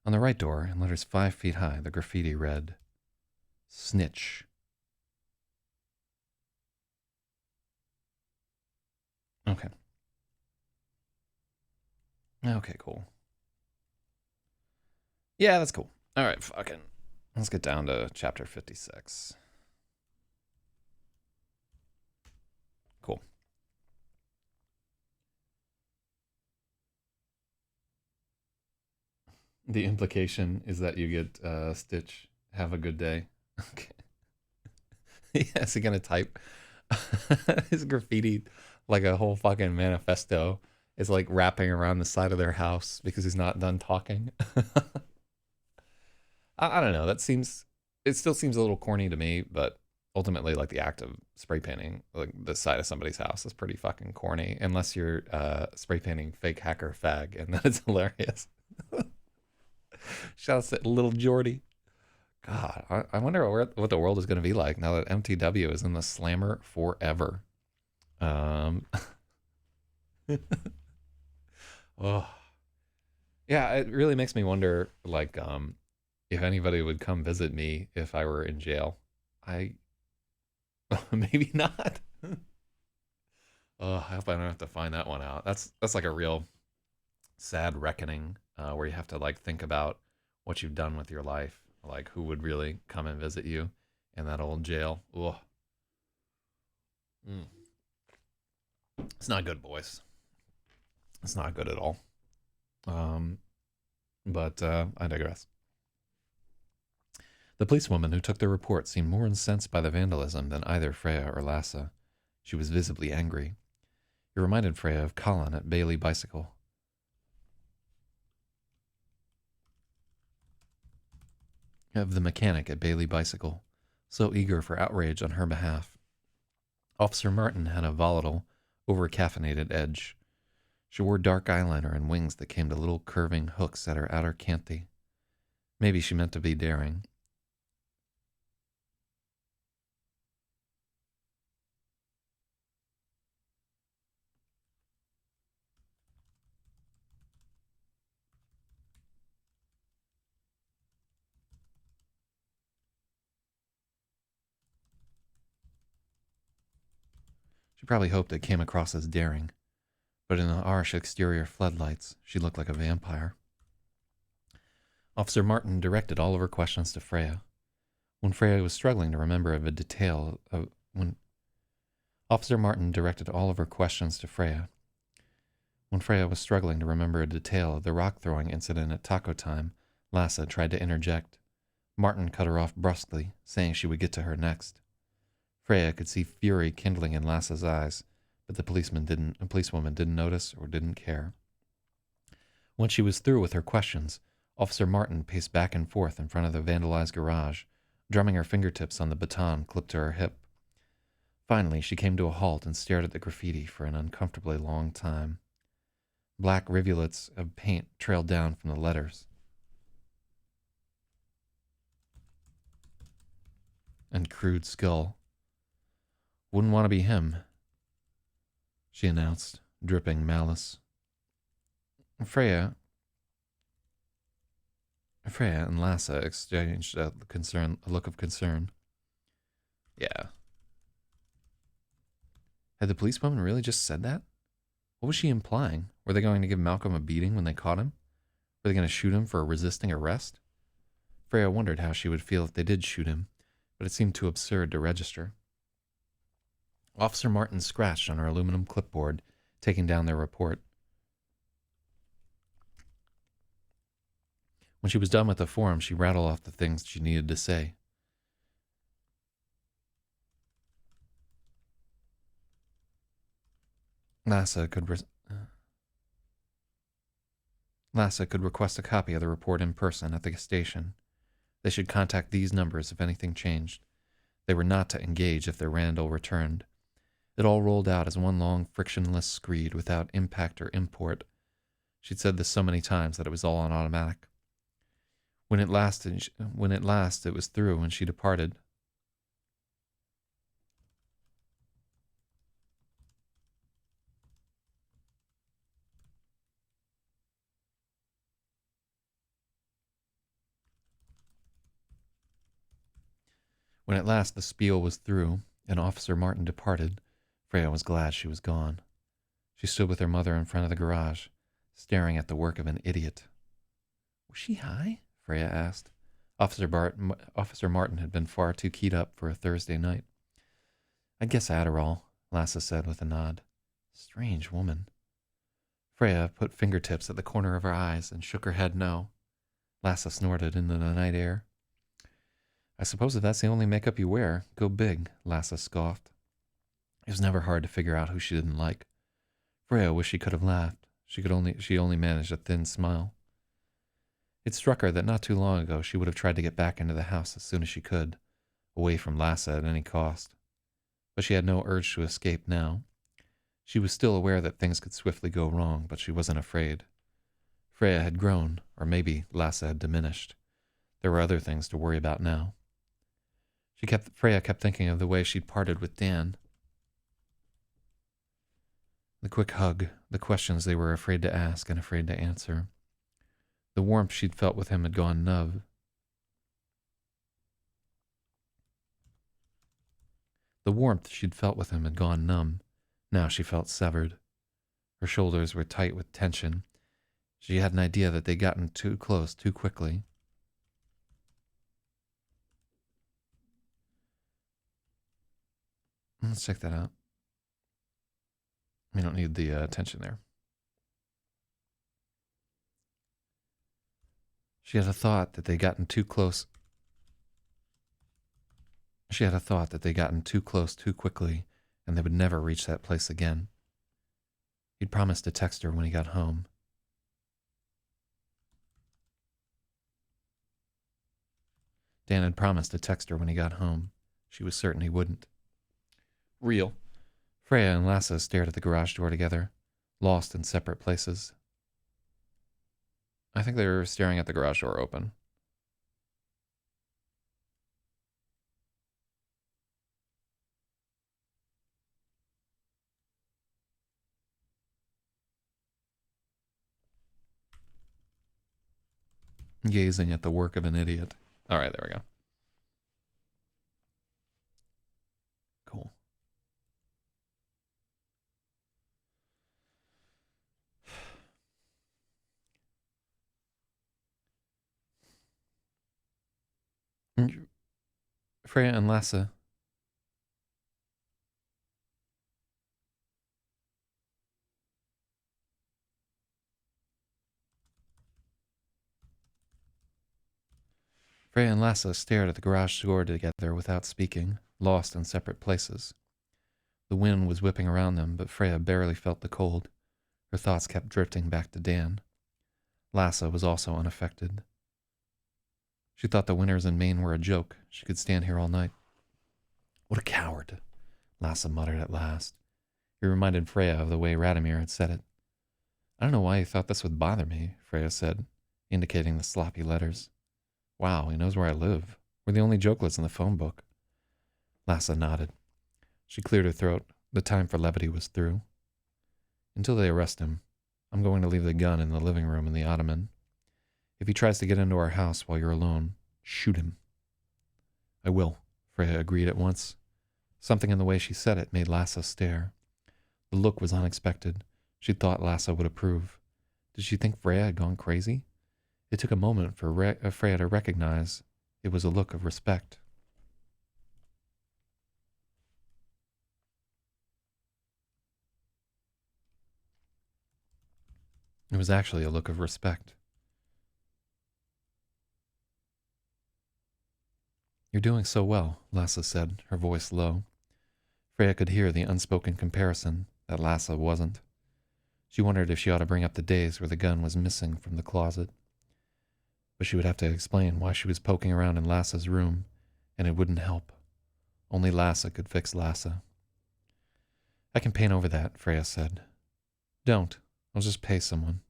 On the right door, in letters 5 feet high, the graffiti read, "Snitch." Okay. Okay, cool. Yeah, that's cool. All right, fucking. Let's get down to chapter 56. Cool. The implication is that you get Stitch. Have a good day. Okay. Yeah, is he gonna type his graffiti like a whole fucking manifesto? Is like wrapping around the side of their house because he's not done talking. I don't know. That seems it still seems a little corny to me, but ultimately, like the act of spray painting like the side of somebody's house is pretty fucking corny, unless you're spray painting fake hacker fag, and that is hilarious. Shout out to little Jordy. God, I wonder what the world is going to be like now that MTW is in the slammer forever. Um, oh, yeah, it really makes me wonder, like, if anybody would come visit me if I were in jail. I maybe not. Oh, I hope I don't have to find that one out. That's like a real sad reckoning where you have to like think about what you've done with your life, like who would really come and visit you in that old jail. Ugh. Mm. It's not good, boys. It's not good at all. Um, but I digress. The policewoman who took the report seemed more incensed by the vandalism than either Freya or Lassa. She was visibly angry. It reminded Freya of Colin at Bailey Bicycle. Of the mechanic at Bailey Bicycle, so eager for outrage on her behalf. Officer Martin had a volatile, over-caffeinated edge. She wore dark eyeliner and wings that came to little curving hooks at her outer canthi. Maybe she meant to be daring. She probably hoped it came across as daring, but in the harsh exterior floodlights, she looked like a vampire. Officer Martin directed all of her questions to Freya. When Freya was struggling to remember a detail of when Officer Martin directed all of her questions to Freya. When Freya was struggling to remember a detail of the rock throwing incident at taco time, Lassa tried to interject. Martin cut her off brusquely, saying she would get to her next. Freya could see fury kindling in Lassa's eyes, but the policewoman didn't notice or didn't care. When she was through with her questions, Officer Martin paced back and forth in front of the vandalized garage, drumming her fingertips on the baton clipped to her hip. Finally, she came to a halt and stared at the graffiti for an uncomfortably long time. Black rivulets of paint trailed down from the letters. And crude skull. Wouldn't want to be him, she announced, dripping malice. Freya and Lassa exchanged a look of concern. Yeah. Had the policewoman really just said that? What was she implying? Were they going to give Malcolm a beating when they caught him? Were they going to shoot him for resisting arrest? Freya wondered how she would feel if they did shoot him, but it seemed too absurd to register. Officer Martin scratched on her aluminum clipboard, taking down their report. When she was done with the form, she rattled off the things she needed to say. Lassa could request a copy of the report in person at the station. They should contact these numbers if anything changed. They were not to engage if their Randall returned. It all rolled out as one long, frictionless screed without impact or import. She'd said this so many times that it was all on automatic. When at last it was through and she departed. When at last the spiel was through and Officer Martin departed, Freya was glad she was gone. She stood with her mother in front of the garage, staring at the work of an idiot. Was she high? Freya asked. Officer Martin had been far too keyed up for a Thursday night. I guess Adderall, Lassa said with a nod. Strange woman. Freya put fingertips at the corner of her eyes and shook her head no. Lassa snorted into the night air. I suppose if that's the only makeup you wear, go big, Lassa scoffed. It was never hard to figure out who she didn't like. Freya wished she could have laughed. She only managed a thin smile. It struck her that not too long ago she would have tried to get back into the house as soon as she could, away from Lassa at any cost. But she had no urge to escape now. She was still aware that things could swiftly go wrong, but she wasn't afraid. Freya had grown, or maybe Lassa had diminished. There were other things to worry about now. Freya kept thinking of the way she'd parted with Dan. The quick hug, the questions they were afraid to ask and afraid to answer. The warmth she'd felt with him had gone numb. Now she felt severed. Her shoulders were tight with tension. She had an idea that they'd gotten too close too quickly. Let's check that out. We don't need the tension there. She had a thought that they'd gotten too close. She had a thought that they'd gotten too close too quickly, and they would never reach that place again. He'd promised to text her when he got home. Dan had promised to text her when he got home. She was certain he wouldn't. Real. Freya and Lassa stared at the garage door together, lost in separate places. I think they were staring at the garage door open. Gazing at the work of an idiot. All right, there we go. Cool. Freya and Lassa. Freya and Lassa stared at the garage door together without speaking, lost in separate places. The wind was whipping around them, but Freya barely felt the cold. Her thoughts kept drifting back to Dan. Lassa was also unaffected. She thought the winters in Maine were a joke. She could stand here all night. What a coward, Lassa muttered at last. He reminded Freya of the way Radomir had said it. I don't know why he thought this would bother me, Freya said, indicating the sloppy letters. Wow, he knows where I live. We're the only jokelets in the phone book. Lassa nodded. She cleared her throat. The time for levity was through. Until they arrest him, I'm going to leave the gun in the living room in the ottoman. If he tries to get into our house while you're alone, shoot him. I will, Freya agreed at once. Something in the way she said it made Lassa stare. The look was unexpected. She thought Lassa would approve. Did she think Freya had gone crazy? It took a moment for Freya to recognize it was a look of respect. It was actually a look of respect. You're doing so well, Lassa said, her voice low. Freya could hear the unspoken comparison that Lassa wasn't. She wondered if she ought to bring up the days where the gun was missing from the closet. But she would have to explain why she was poking around in Lassa's room, and it wouldn't help. Only Lassa could fix Lassa. I can paint over that, Freya said. Don't. I'll just pay someone.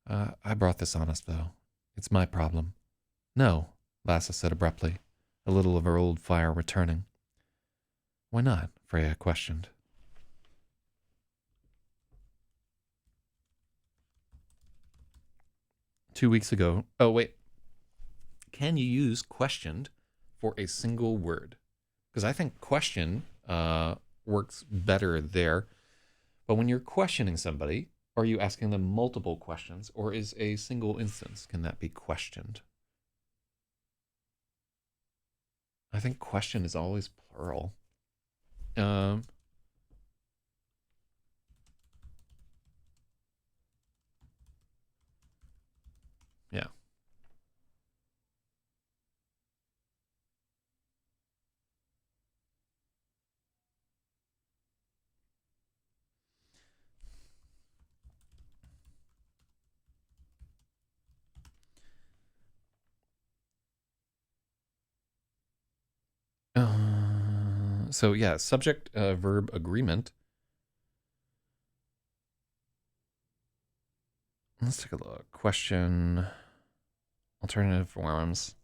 I brought this on us, though. It's my problem. No, Lassa said abruptly, a little of her old fire returning. Why not? Freya questioned. Two weeks ago. Oh, wait. Can you use questioned for a single word? Because I think question works better there. But when you're questioning somebody, Are you asking them multiple questions, or is a single instance, can that be questioned? I think question is always plural. Um, yeah. So yeah, subject verb agreement. Let's take a look. Question, alternative forms,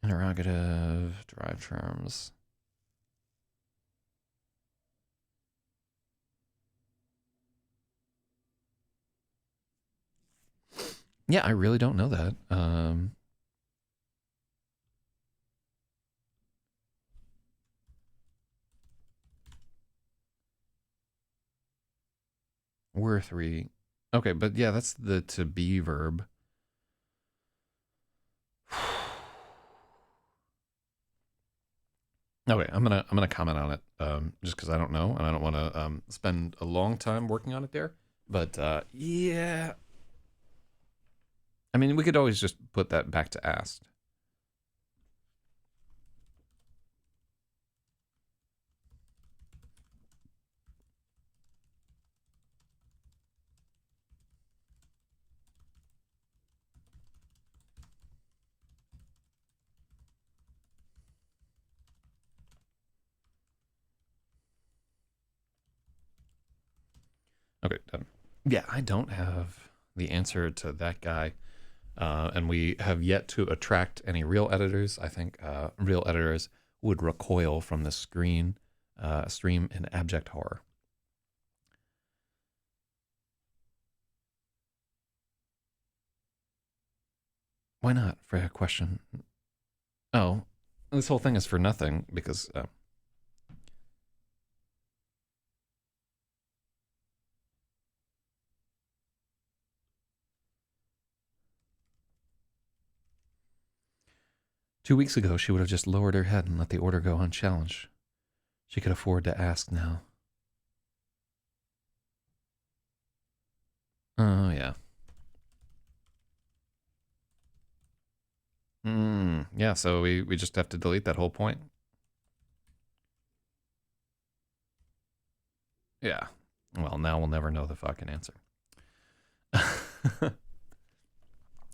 interrogative, derived terms. Yeah, I really don't know that. Were three. Okay, but yeah, that's the to be verb. Okay, I'm gonna comment on it, just because I don't know and I don't want to spend a long time working on it there. But yeah, I mean, we could always just put that back to asked. Okay, done. Yeah, I don't have the answer to that guy, and we have yet to attract any real editors. I think real editors would recoil from the stream in abject horror. Why not? For a question. Oh, this whole thing is for nothing because 2 weeks ago she would have just lowered her head and let the order go unchallenged. She could afford to ask now. Oh yeah. Yeah, so we just have to delete that whole point. Yeah. Well, now we'll never know the fucking answer.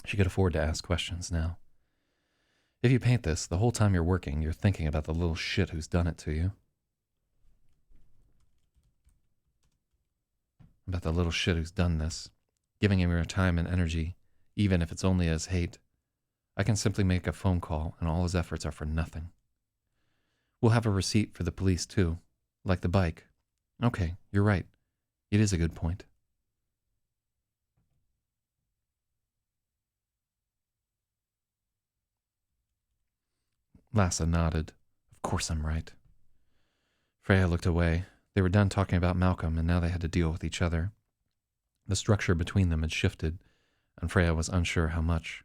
She could afford to ask questions now. If you paint this, the whole time you're working, you're thinking about the little shit who's done it to you. About the little shit who's done this. Giving him your time and energy, even if it's only as hate. I can simply make a phone call, and all his efforts are for nothing. We'll have a receipt for the police, too. Like the bike. Okay, you're right. It is a good point. Lassa nodded. Of course I'm right. Freya looked away. They were done talking about Malcolm, and now they had to deal with each other. The structure between them had shifted, and Freya was unsure how much.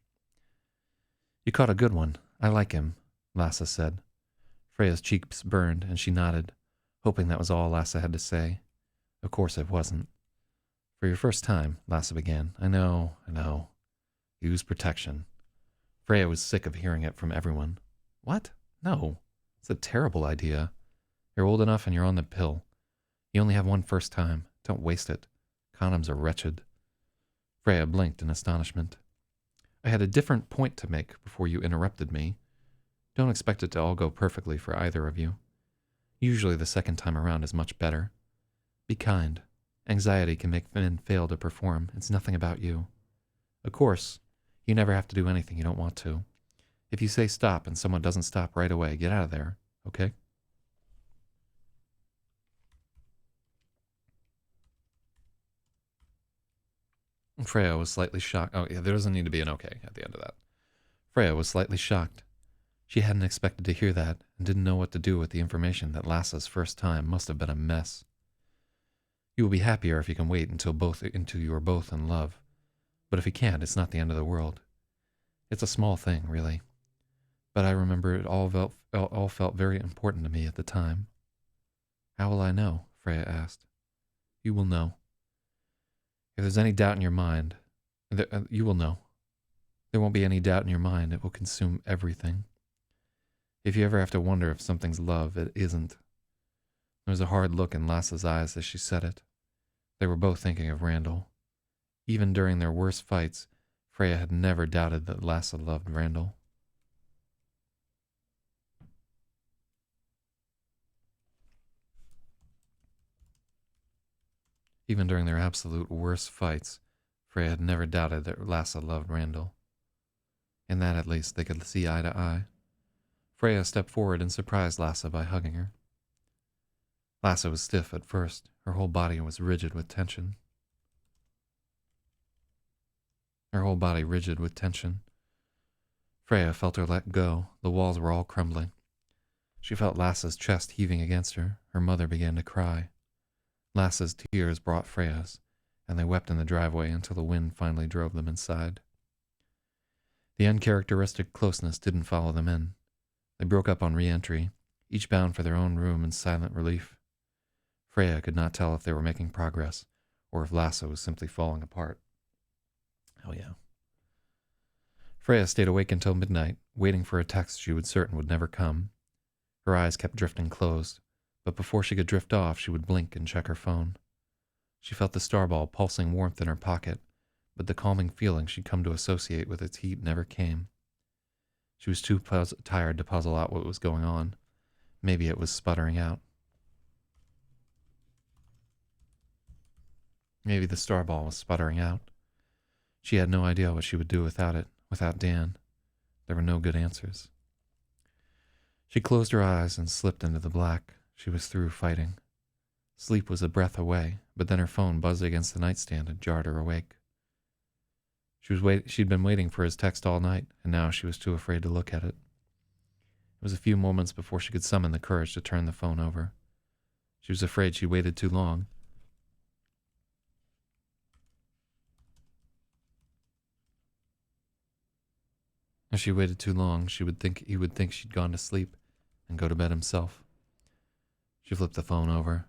You caught a good one. I like him, Lassa said. Freya's cheeks burned, and she nodded, hoping that was all Lassa had to say. Of course it wasn't. For your first time, Lassa began. I know. Use protection. Freya was sick of hearing it from everyone. What? No. It's a terrible idea. You're old enough and you're on the pill. You only have one first time. Don't waste it. Condoms are wretched. Freya blinked in astonishment. I had a different point to make before you interrupted me. Don't expect it to all go perfectly for either of you. Usually the second time around is much better. Be kind. Anxiety can make men fail to perform. It's nothing about you. Of course, you never have to do anything you don't want to. If you say stop and someone doesn't stop right away, get out of there, okay? Freya was slightly shocked. Oh, yeah, there doesn't need to be an okay at the end of that. Freya was slightly shocked. She hadn't expected to hear that and didn't know what to do with the information that Lassa's first time must have been a mess. You will be happier if you can wait until you are both in love. But if you can't, it's not the end of the world. It's a small thing, really. But I remember it all felt very important to me at the time. How will I know? Freya asked. You will know. If there's any doubt in your mind, you will know. There won't be any doubt in your mind. It will consume everything. If you ever have to wonder if something's love, it isn't. There was a hard look in Lasse's eyes as she said it. They were both thinking of Randall. Even during their worst fights, Freya had never doubted that Lasse loved Randall. Even during their absolute worst fights, Freya had never doubted that Lasse loved Randall. In that, at least, they could see eye to eye. Freya stepped forward and surprised Lasse by hugging her. Lasse was stiff at first. Her whole body was rigid with tension. Freya felt her let go. The walls were all crumbling. She felt Lasse's chest heaving against her. Her mother began to cry. Lasse's tears brought Freya's, and they wept in the driveway until the wind finally drove them inside. The uncharacteristic closeness didn't follow them in. They broke up on re-entry, each bound for their own room in silent relief. Freya could not tell if they were making progress, or if Lasse was simply falling apart. Hell yeah. Freya stayed awake until midnight, waiting for a text she was certain would never come. Her eyes kept drifting closed, but before she could drift off, she would blink and check her phone. She felt the starball pulsing warmth in her pocket, but the calming feeling she'd come to associate with its heat never came. She was too tired to puzzle out what was going on. Maybe it was sputtering out. Maybe the starball was sputtering out. She had no idea what she would do without it, without Dan. There were no good answers. She closed her eyes and slipped into the black. She was through fighting. Sleep was a breath away, but then her phone buzzed against the nightstand and jarred her awake. She'd been waiting for his text all night, and now she was too afraid to look at it. It was a few moments before she could summon the courage to turn the phone over. She was afraid she waited too long. If she waited too long, he would think she'd gone to sleep and go to bed himself. She flipped the phone over.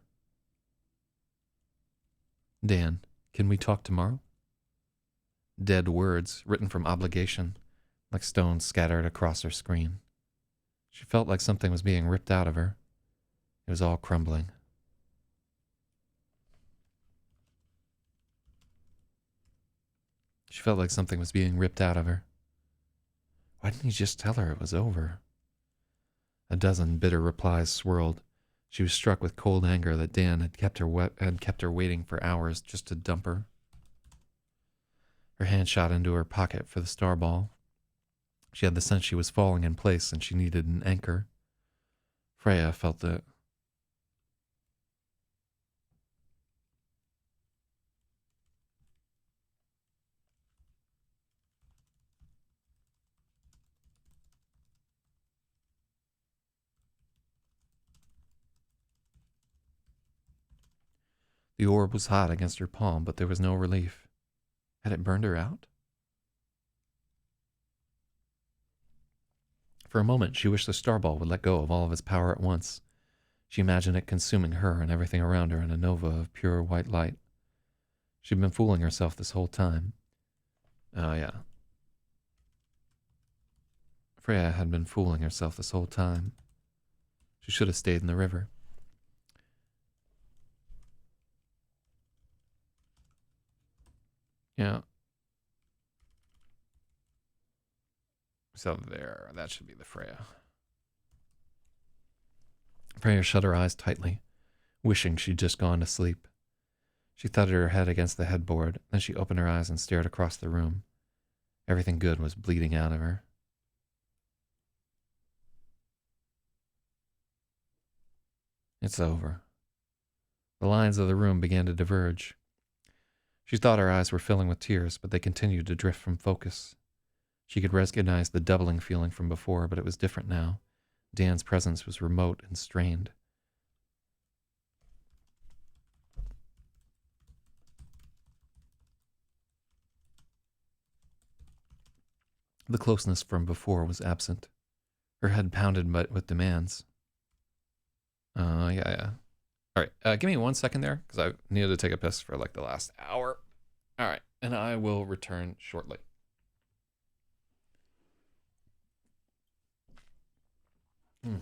Dan, can we talk tomorrow? Dead words, written from obligation, like stones scattered across her screen. She felt like something was being ripped out of her. It was all crumbling. She felt like something was being ripped out of her. Why didn't he just tell her it was over? A dozen bitter replies swirled. She was struck with cold anger that Dan had kept her waiting for hours just to dump her. Her hand shot into her pocket for the starball. She had the sense she was falling in place and she needed an anchor. Freya felt it. The orb was hot against her palm, but there was no relief. Had it burned her out? For a moment, she wished the starball would let go of all of its power at once. She imagined it consuming her and everything around her in a nova of pure white light. She'd been fooling herself this whole time. Oh, yeah. Freya had been fooling herself this whole time. She should have stayed in the river. Yeah. So there, that should be the Freya. Freya shut her eyes tightly, wishing she'd just gone to sleep. She thudded her head against the headboard, then she opened her eyes and stared across the room. Everything good was bleeding out of her. It's over. The lines of the room began to diverge. She thought her eyes were filling with tears, but they continued to drift from focus. She could recognize the doubling feeling from before, but it was different now. Dan's presence was remote and strained. The closeness from before was absent. Her head pounded but with demands. Yeah. All right, give me 1 second there because I needed to take a piss for like the last hour. All right, and I will return shortly. Mm.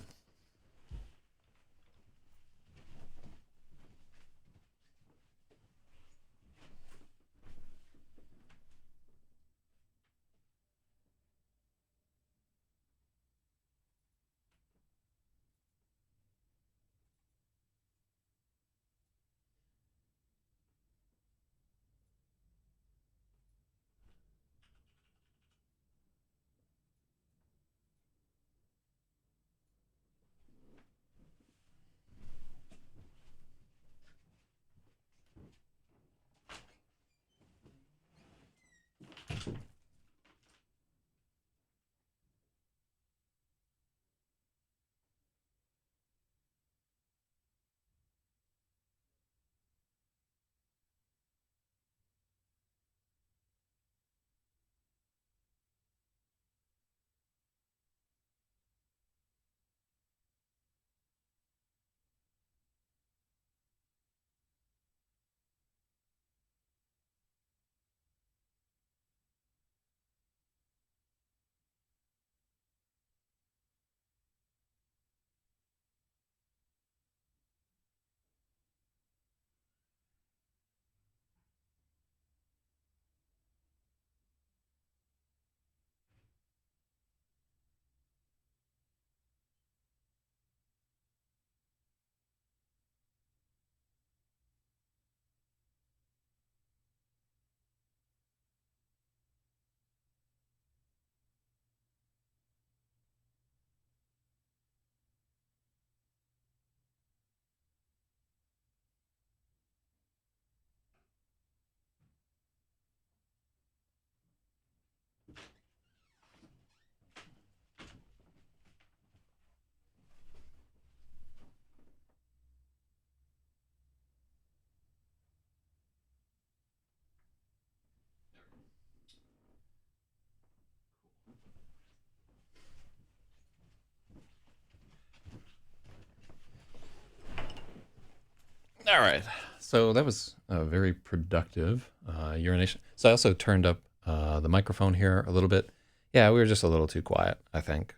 All right. So that was a very productive urination. So I also turned up the microphone here a little bit. Yeah, we were just a little too quiet, I think.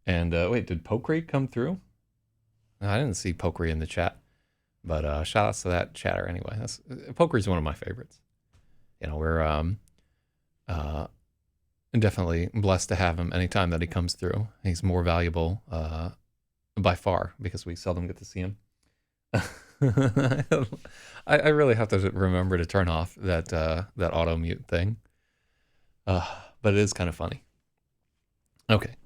And wait, did Pokry come through? No, I didn't see Pokry in the chat, but shout outs to that chatter anyway. That's Pokry's one of my favorites. You know, we're uh, definitely blessed to have him anytime that he comes through. He's more valuable by far because we seldom get to see him. I really have to remember to turn off that auto mute thing. Uh, but it is kind of funny. Okay.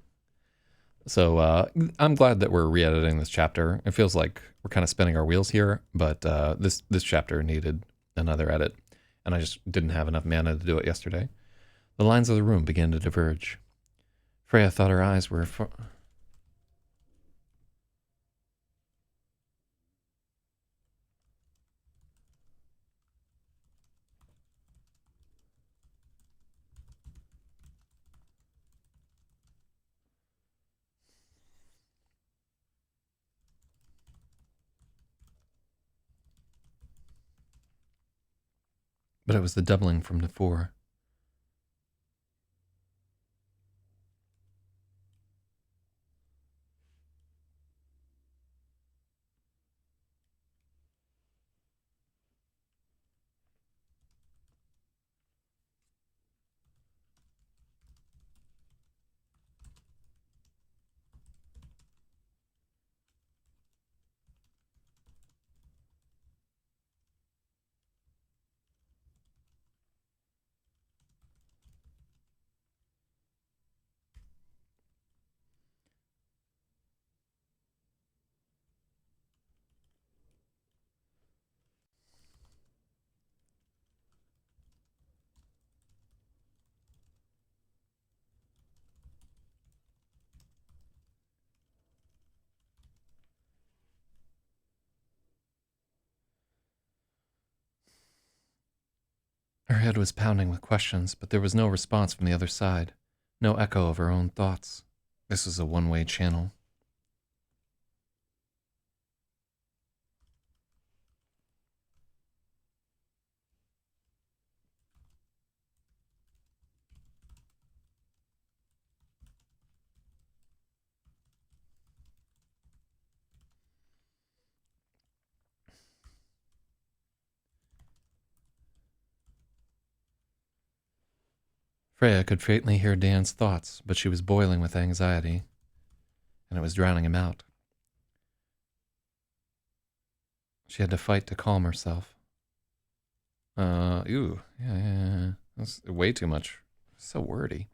So I'm glad that we're re-editing this chapter. It feels like we're kind of spinning our wheels here, but this chapter needed another edit, and I just didn't have enough mana to do it yesterday. The lines of the room began to diverge. Freya thought her eyes were but it was the doubling from before. Her head was pounding with questions, but there was no response from the other side, no echo of her own thoughts. This was a one-way channel. Freya could faintly hear Dan's thoughts, but she was boiling with anxiety, and it was drowning him out. She had to fight to calm herself. Yeah. That's way too much. So wordy.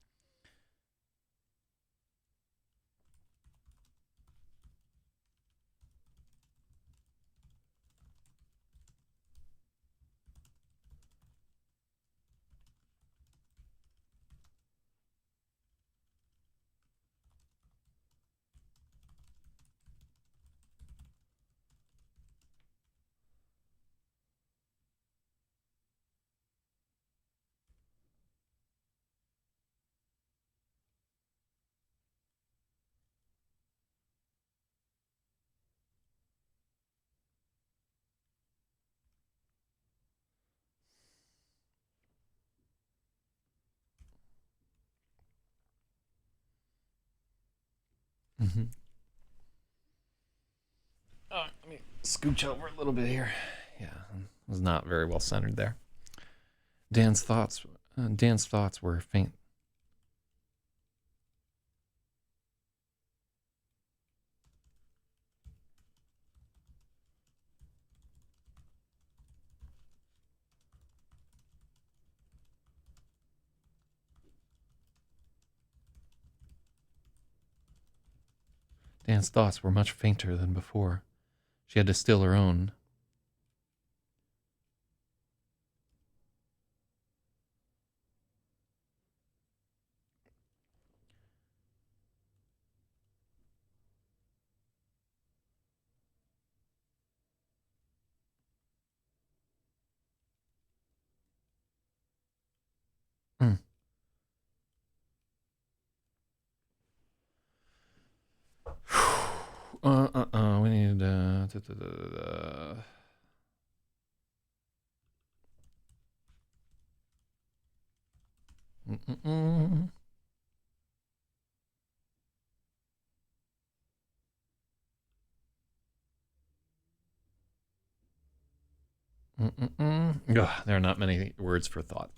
Mm-hmm. Let me scooch over a little bit here. Yeah, it was not very well centered there. Dan's thoughts were faint. Dan's thoughts were much fainter than before. She had to still her own. Mm. We need Mm-mm-mm. Mm-mm-mm. Ugh, there are not many words for thought.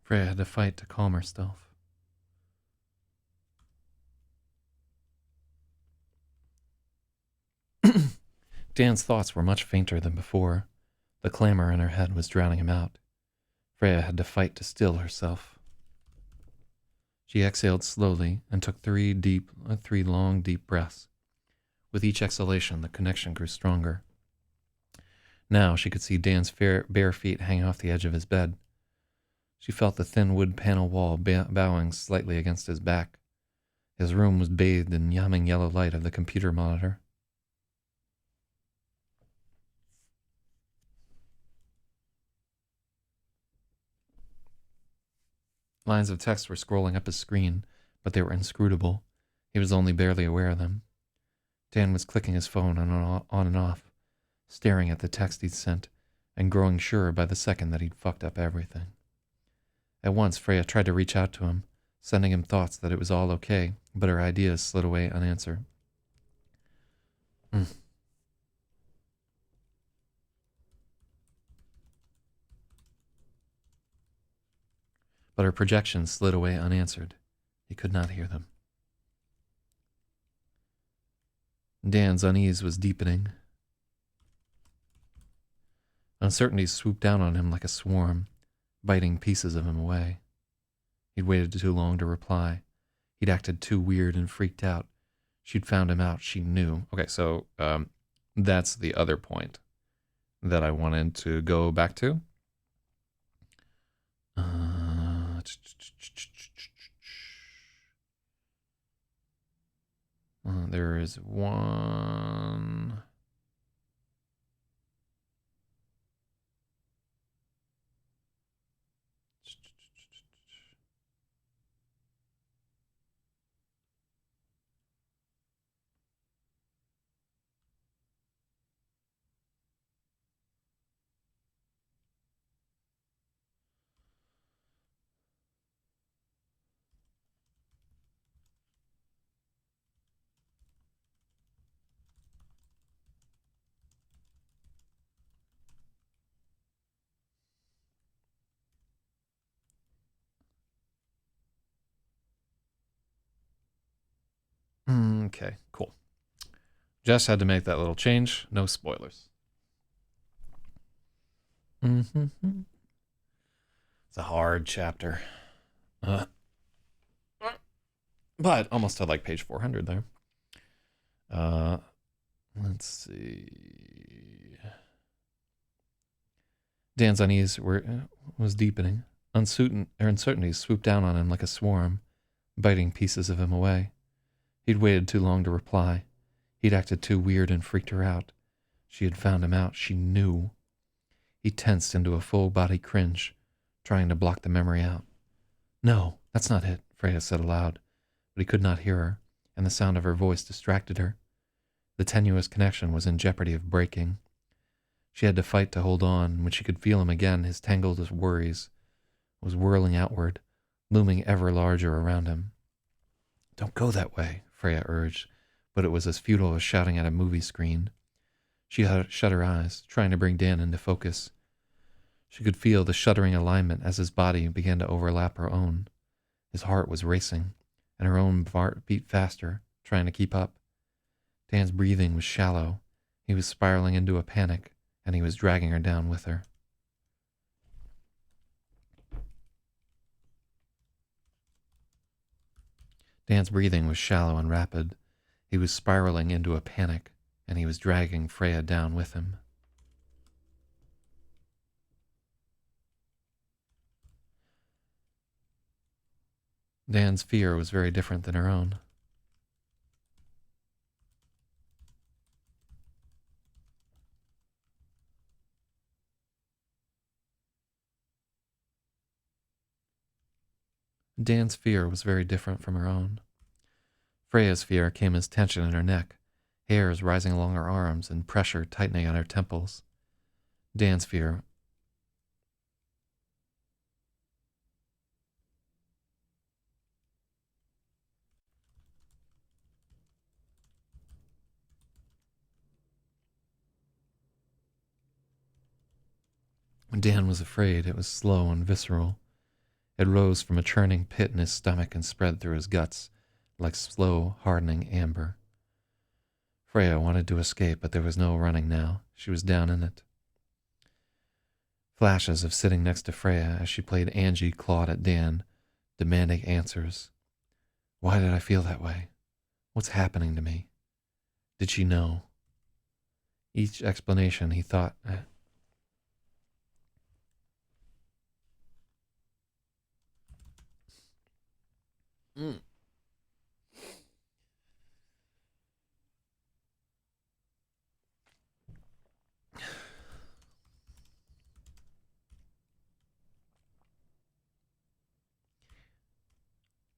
Freya had to fight to calm herself. Dan's thoughts were much fainter than before. The clamor in her head was drowning him out. Freya had to fight to still herself. She exhaled slowly and took three long, deep breaths. With each exhalation, the connection grew stronger. Now she could see Dan's bare feet hanging off the edge of his bed. She felt the thin wood panel wall bowing slightly against his back. His room was bathed in yamming yellow light of the computer monitor. Lines of text were scrolling up his screen, but they were inscrutable. He was only barely aware of them. Dan was clicking his phone on and off, staring at the text he'd sent, and growing sure by the second that he'd fucked up everything. At once, Freya tried to reach out to him, sending him thoughts that it was all okay, but her ideas slid away unanswered. But her projections slid away unanswered. He could not hear them. Dan's unease was deepening. Uncertainty swooped down on him like a swarm, biting pieces of him away. He'd waited too long to reply. He'd acted too weird and freaked out. She'd found him out. She knew. Okay, so that's the other point that I wanted to go back to. There is one. Okay, cool. Just had to make that little change. No spoilers. Mm-hmm. It's a hard chapter. But almost to like page 400 there. Let's see. Dan's unease was deepening. Uncertainty swooped down on him like a swarm, biting pieces of him away. He'd waited too long to reply. He'd acted too weird and freaked her out. She had found him out. She knew. He tensed into a full-body cringe, trying to block the memory out. No, that's not it, Freya said aloud, but he could not hear her, and the sound of her voice distracted her. The tenuous connection was in jeopardy of breaking. She had to fight to hold on, and when she could feel him again, his tangled worries was whirling outward, looming ever larger around him. Don't go that way, Freya urged, but it was as futile as shouting at a movie screen. She shut her eyes, trying to bring Dan into focus. She could feel the shuddering alignment as his body began to overlap her own. His heart was racing, and her own heart beat faster, trying to keep up. Dan's breathing was shallow. He was spiraling into a panic, and he was dragging her down with her. Dan's breathing was shallow and rapid. He was spiraling into a panic, and he was dragging Freya down with him. Dan's fear was very different than her own. Dan's fear was very different from her own. Freya's fear came as tension in her neck, hairs rising along her arms and pressure tightening on her temples. Dan's fear When Dan was afraid, it was slow and visceral. It rose from a churning pit in his stomach and spread through his guts like slow, hardening amber. Freya wanted to escape, but there was no running now. She was down in it. Flashes of sitting next to Freya as she played Angie clawed at Dan, demanding answers. Why did I feel that way? What's happening to me? Did she know? Each explanation he thought...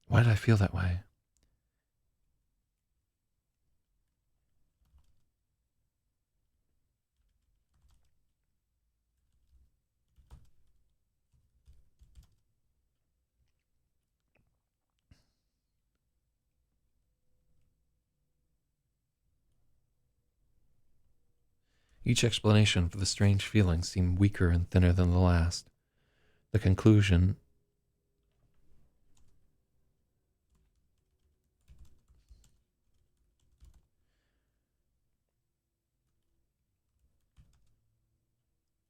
Why did I feel that way? Each explanation for the strange feeling seemed weaker and thinner than the last. The conclusion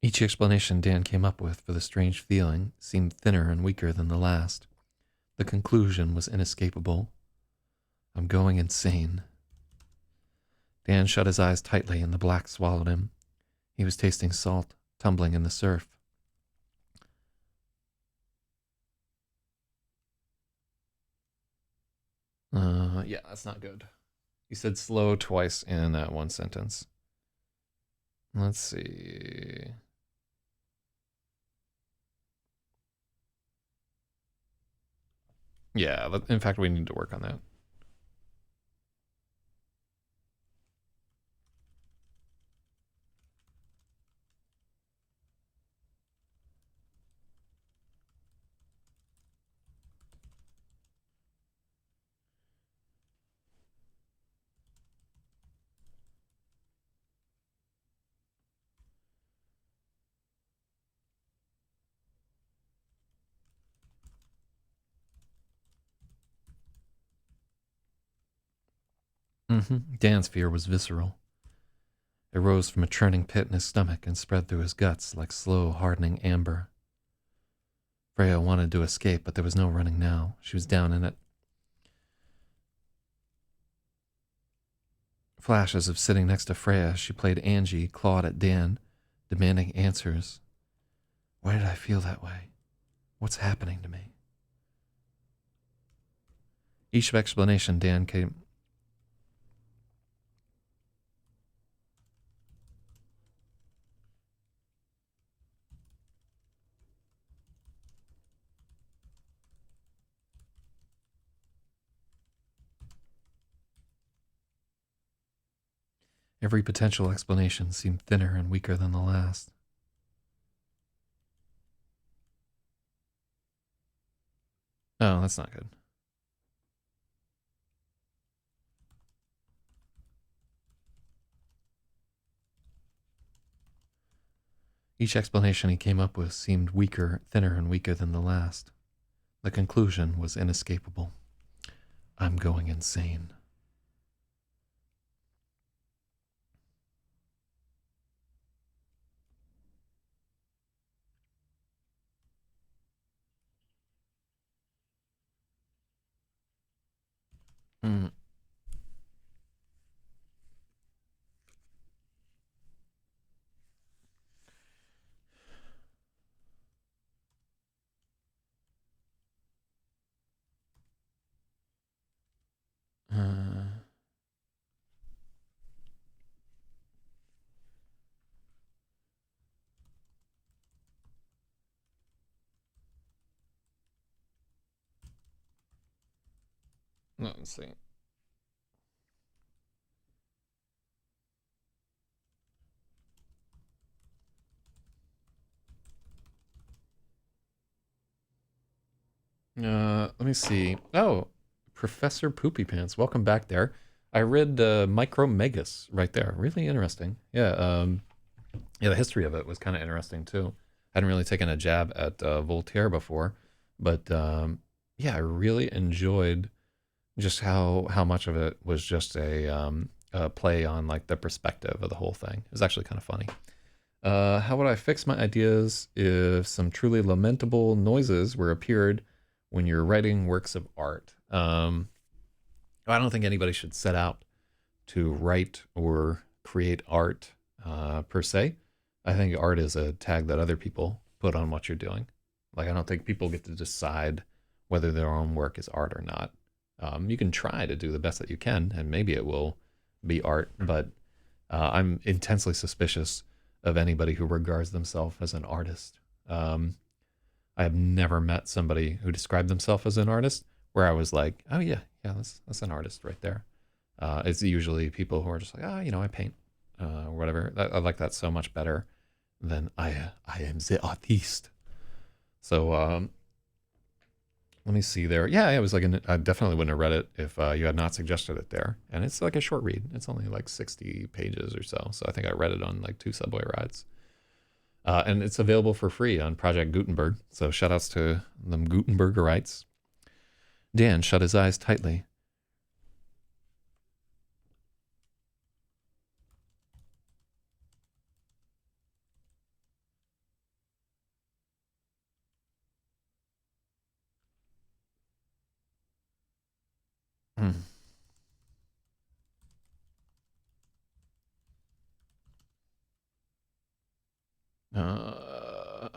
Each explanation Dan came up with for the strange feeling seemed thinner and weaker than the last. The conclusion was inescapable. I'm going insane. Dan shut his eyes tightly and the black swallowed him. He was tasting salt, tumbling in the surf. Yeah, that's not good. He said slow twice in that one sentence. Let's see. Yeah, in fact, we need to work on that. Dan's fear was visceral. It rose from a churning pit in his stomach and spread through his guts like slow, hardening amber. Freya wanted to escape, but there was no running now. She was down in it. Flashes of sitting next to Freya as she played Angie clawed at Dan, demanding answers. Why did I feel that way? What's happening to me? Each explanation Dan came. Every potential explanation seemed thinner and weaker than the last. Oh, that's not good. Each explanation he came up with seemed weaker, thinner, and weaker than the last. The conclusion was inescapable. I'm going insane. Mm. Uh, let's see. Let me see. Oh, Professor Poopy Pants, welcome back there. I read Micro Megas right there. Really interesting. Yeah, the history of it was kind of interesting too. I hadn't really taken a jab at Voltaire before, but yeah, I really enjoyed just how much of it was just a play on like the perspective of the whole thing. It was actually kind of funny. How would I fix my ideas if some truly lamentable noises were appeared when you're writing works of art? I don't think anybody should set out to write or create art per se. I think art is a tag that other people put on what you're doing. Like, I don't think people get to decide whether their own work is art or not. You can try to do the best that you can, and maybe it will be art, but I'm intensely suspicious of anybody who regards themselves as an artist. I have never met somebody who described themselves as an artist where I was like, oh yeah, that's an artist right there. It's usually people who are just like, I paint or whatever. I like that so much better than I am the artiste. So let me see there. Yeah, it was like I definitely wouldn't have read it if you had not suggested it there. And it's like a short read. It's only like 60 pages or so. So I think I read it on like 2 subway rides. And it's available for free on Project Gutenberg. So shout outs to them Gutenbergerites. Dan shut his eyes tightly. Hmm. Uh,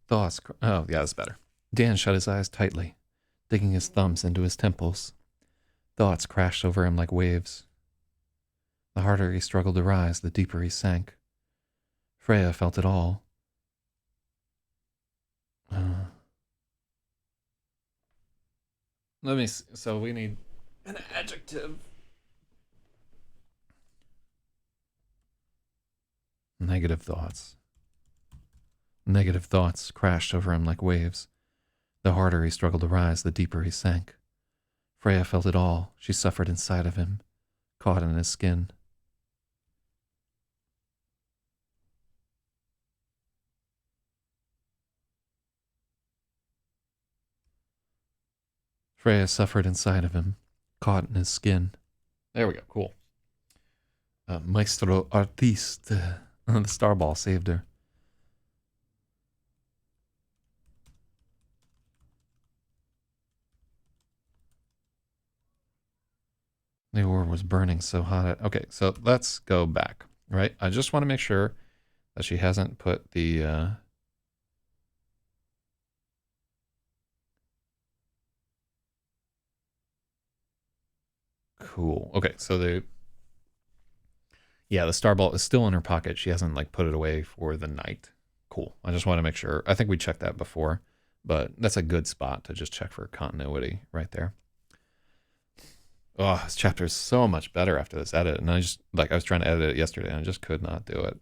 thoughts. Oh, yeah, that's better. Dan shut his eyes tightly, digging his thumbs into his temples. Thoughts crashed over him like waves. The harder he struggled to rise, the deeper he sank. Freya felt it all. Uh, Let me. So we need an adjective. Negative thoughts. Negative thoughts crashed over him like waves. The harder he struggled to rise, the deeper he sank. Freya felt it all. She suffered inside of him, caught in his skin. Freya suffered inside of him, caught in his skin. There we go. Cool. Maestro Artiste. The starball saved her. The ore was burning so hot. Okay, so let's go back, right? I just want to make sure that she hasn't put the... Cool. Okay, so the... Yeah, the starball is still in her pocket. She hasn't, like, put it away for the night. Cool. I just want to make sure. I think we checked that before, but that's a good spot to just check for continuity right there. Oh, this chapter is so much better after this edit. And I was trying to edit it yesterday and I just could not do it.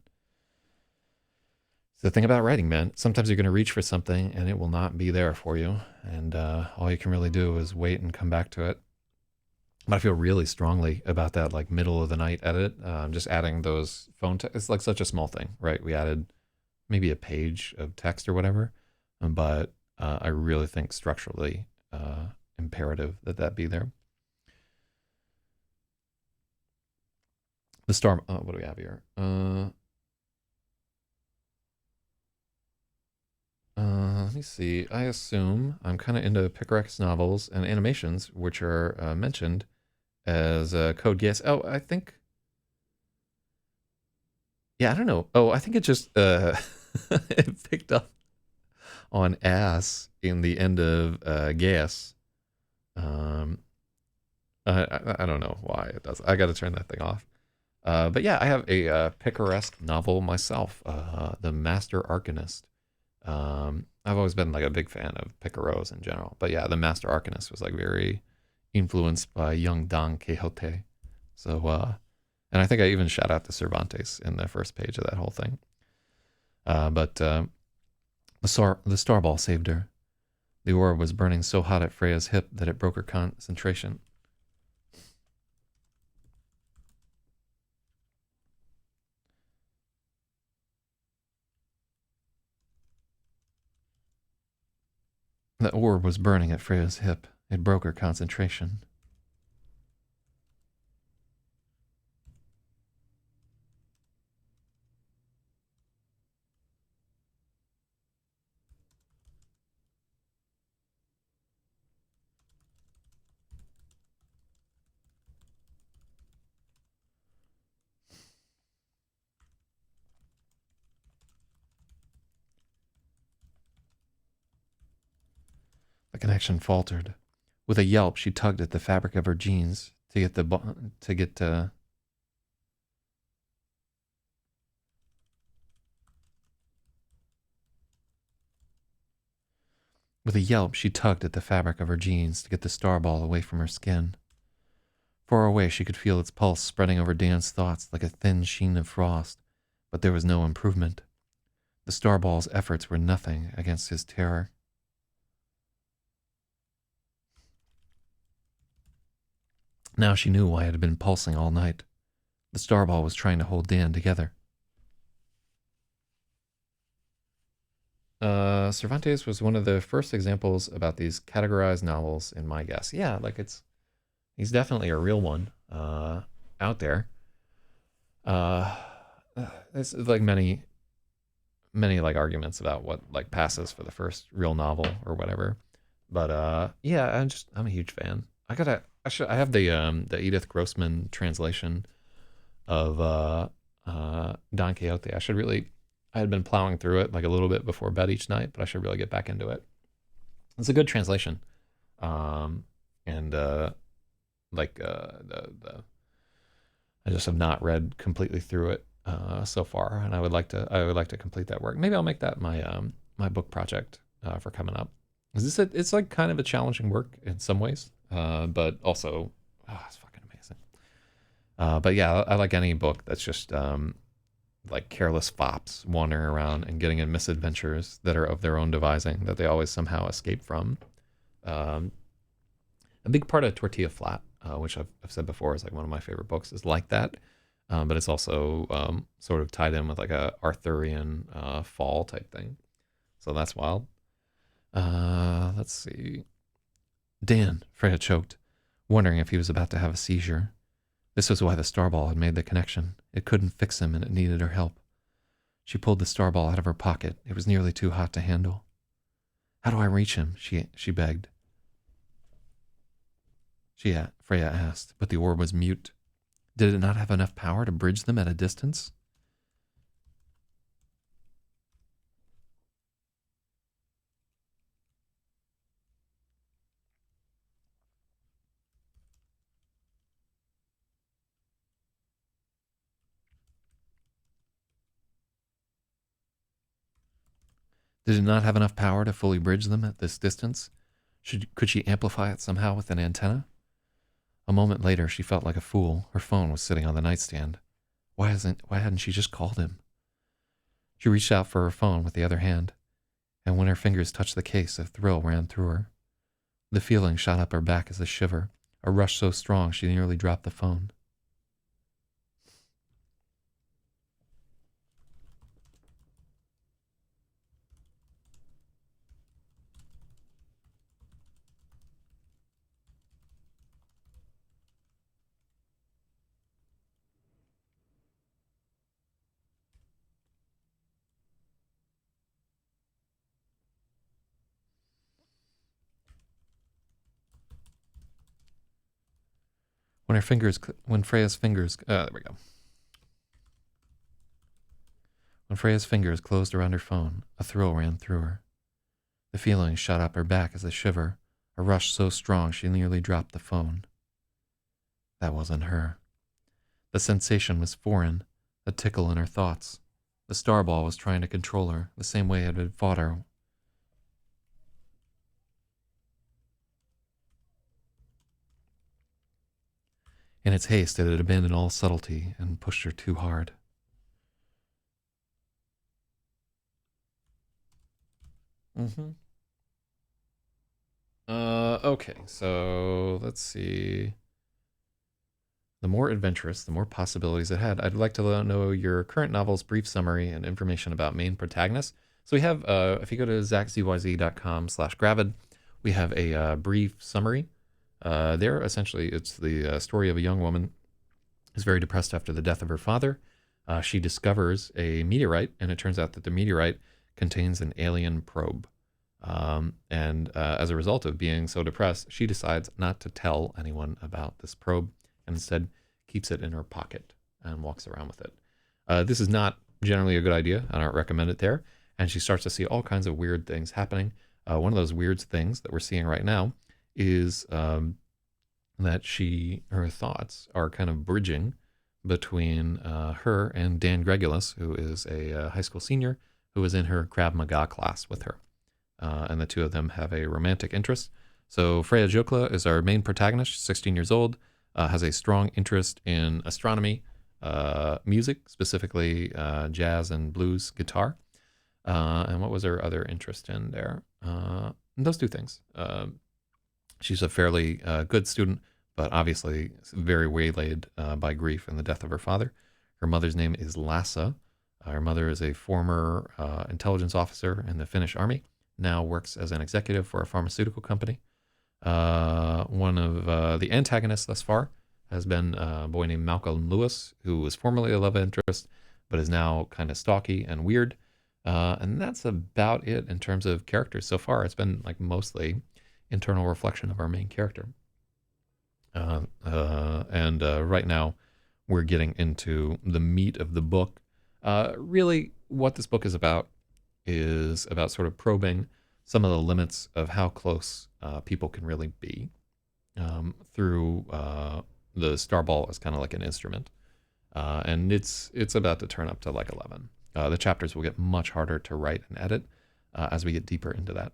It's the thing about writing, man. Sometimes you're going to reach for something and it will not be there for you. And all you can really do is wait and come back to it. But I feel really strongly about that, like, middle of the night edit. Just adding those phone text. It's like such a small thing, right? We added maybe a page of text or whatever. But I really think structurally imperative that be there. The star. What do we have here? Let me see. I assume I'm kind of into Picarex novels and animations, which are mentioned as Code Geass. Oh, I think. Yeah, I don't know. Oh, I think it just it picked up on ass in the end of Gas. Um, I don't know why it does. I got to turn that thing off. But yeah, I have a picaresque novel myself, The Master Arcanist. I've always been like a big fan of picaros in general, but yeah, The Master Arcanist was like very influenced by young Don Quixote. So, and I think I even shout out to Cervantes in the first page of that whole thing. But the starball saved her. The orb was burning so hot at Freya's hip that it broke her concentration. The orb was burning at Freya's hip. It broke her concentration. The connection faltered. With a yelp, she tugged at the fabric of her jeans to get With a yelp, she tugged at the fabric of her jeans to get the starball away from her skin. Far away, she could feel its pulse spreading over Dan's thoughts like a thin sheen of frost, but there was no improvement. The starball's efforts were nothing against his terror. Now she knew why it had been pulsing all night. The starball was trying to hold Dan together. Cervantes was one of the first examples about these categorized novels in my guess. Yeah, like it's He's definitely a real one out there. Uh, there's like many like arguments about what like passes for the first real novel or whatever. But yeah, I'm a huge fan. I have the Edith Grossman translation of Don Quixote. I had been plowing through it like a little bit before bed each night, but I should really get back into it. It's a good translation. Um and the I just have not read completely through it so far, and I would like to complete that work. Maybe I'll make that my book project for coming up. It's like kind of a challenging work in some ways, but also it's fucking amazing. But yeah, I like any book that's just like careless fops wandering around and getting in misadventures that are of their own devising that they always somehow escape from. Um, a big part of Tortilla Flat, which I've said before is like one of my favorite books, is like that. But it's also sort of tied in with like a Arthurian fall type thing. So that's wild. Let's see. Dan, Freya choked, wondering if he was about to have a seizure. This was why the starball had made the connection. It couldn't fix him and it needed her help. She pulled the starball out of her pocket. It was nearly too hot to handle. How do I reach him? She begged. Freya asked, but the orb was mute. Did it not have enough power to bridge them at a distance? Did it not have enough power to fully bridge them at this distance? Could she amplify it somehow with an antenna? A moment later, she felt like a fool. Her phone was sitting on the nightstand. Why hadn't she just called him? She reached out for her phone with the other hand, and when her fingers touched the case, a thrill ran through her. The feeling shot up her back as a shiver, a rush so strong she nearly dropped the phone. When Freya's fingers, there we go. When Freya's fingers closed around her phone, a thrill ran through her. The feeling shot up her back as a shiver, a rush so strong she nearly dropped the phone. That wasn't her. The sensation was foreign, a tickle in her thoughts. The starball was trying to control her, the same way it had fought her. In its haste, it had abandoned all subtlety and pushed her too hard. Mm-hmm. Okay, so let's see. The more adventurous, the more possibilities it had. I'd like to know your current novel's brief summary and information about main protagonists. So we have, if you go to zachzyz.com/gravid, we have a brief summary. There, essentially, it's the story of a young woman who's very depressed after the death of her father. She discovers a meteorite, and it turns out that the meteorite contains an alien probe. And as a result of being so depressed, she decides not to tell anyone about this probe and instead keeps it in her pocket and walks around with it. This is not generally a good idea. I don't recommend it there. And she starts to see all kinds of weird things happening. One of those weird things that we're seeing right now is that her thoughts are kind of bridging between her and Dan Gregulus, who is a high school senior who is in her Krav Maga class with her. And the two of them have a romantic interest. So Freya Jokla is our main protagonist. She's 16 years old, has a strong interest in astronomy, music, specifically jazz and blues guitar. And what was her other interest in there? Those two things. She's a fairly good student, but obviously very waylaid by grief and the death of her father. Her mother's name is Lassa. Her mother is a former intelligence officer in the Finnish army, now works as an executive for a pharmaceutical company. One of the antagonists thus far has been a boy named Malcolm Lewis, who was formerly a love interest, but is now kind of stocky and weird. And that's about it in terms of characters so far. It's been like mostly internal reflection of our main character. And right now, we're getting into the meat of the book. Really, what this book is about sort of probing some of the limits of how close people can really be through the star ball as kind of like an instrument. And it's about to turn up to like 11. The chapters will get much harder to write and edit as we get deeper into that.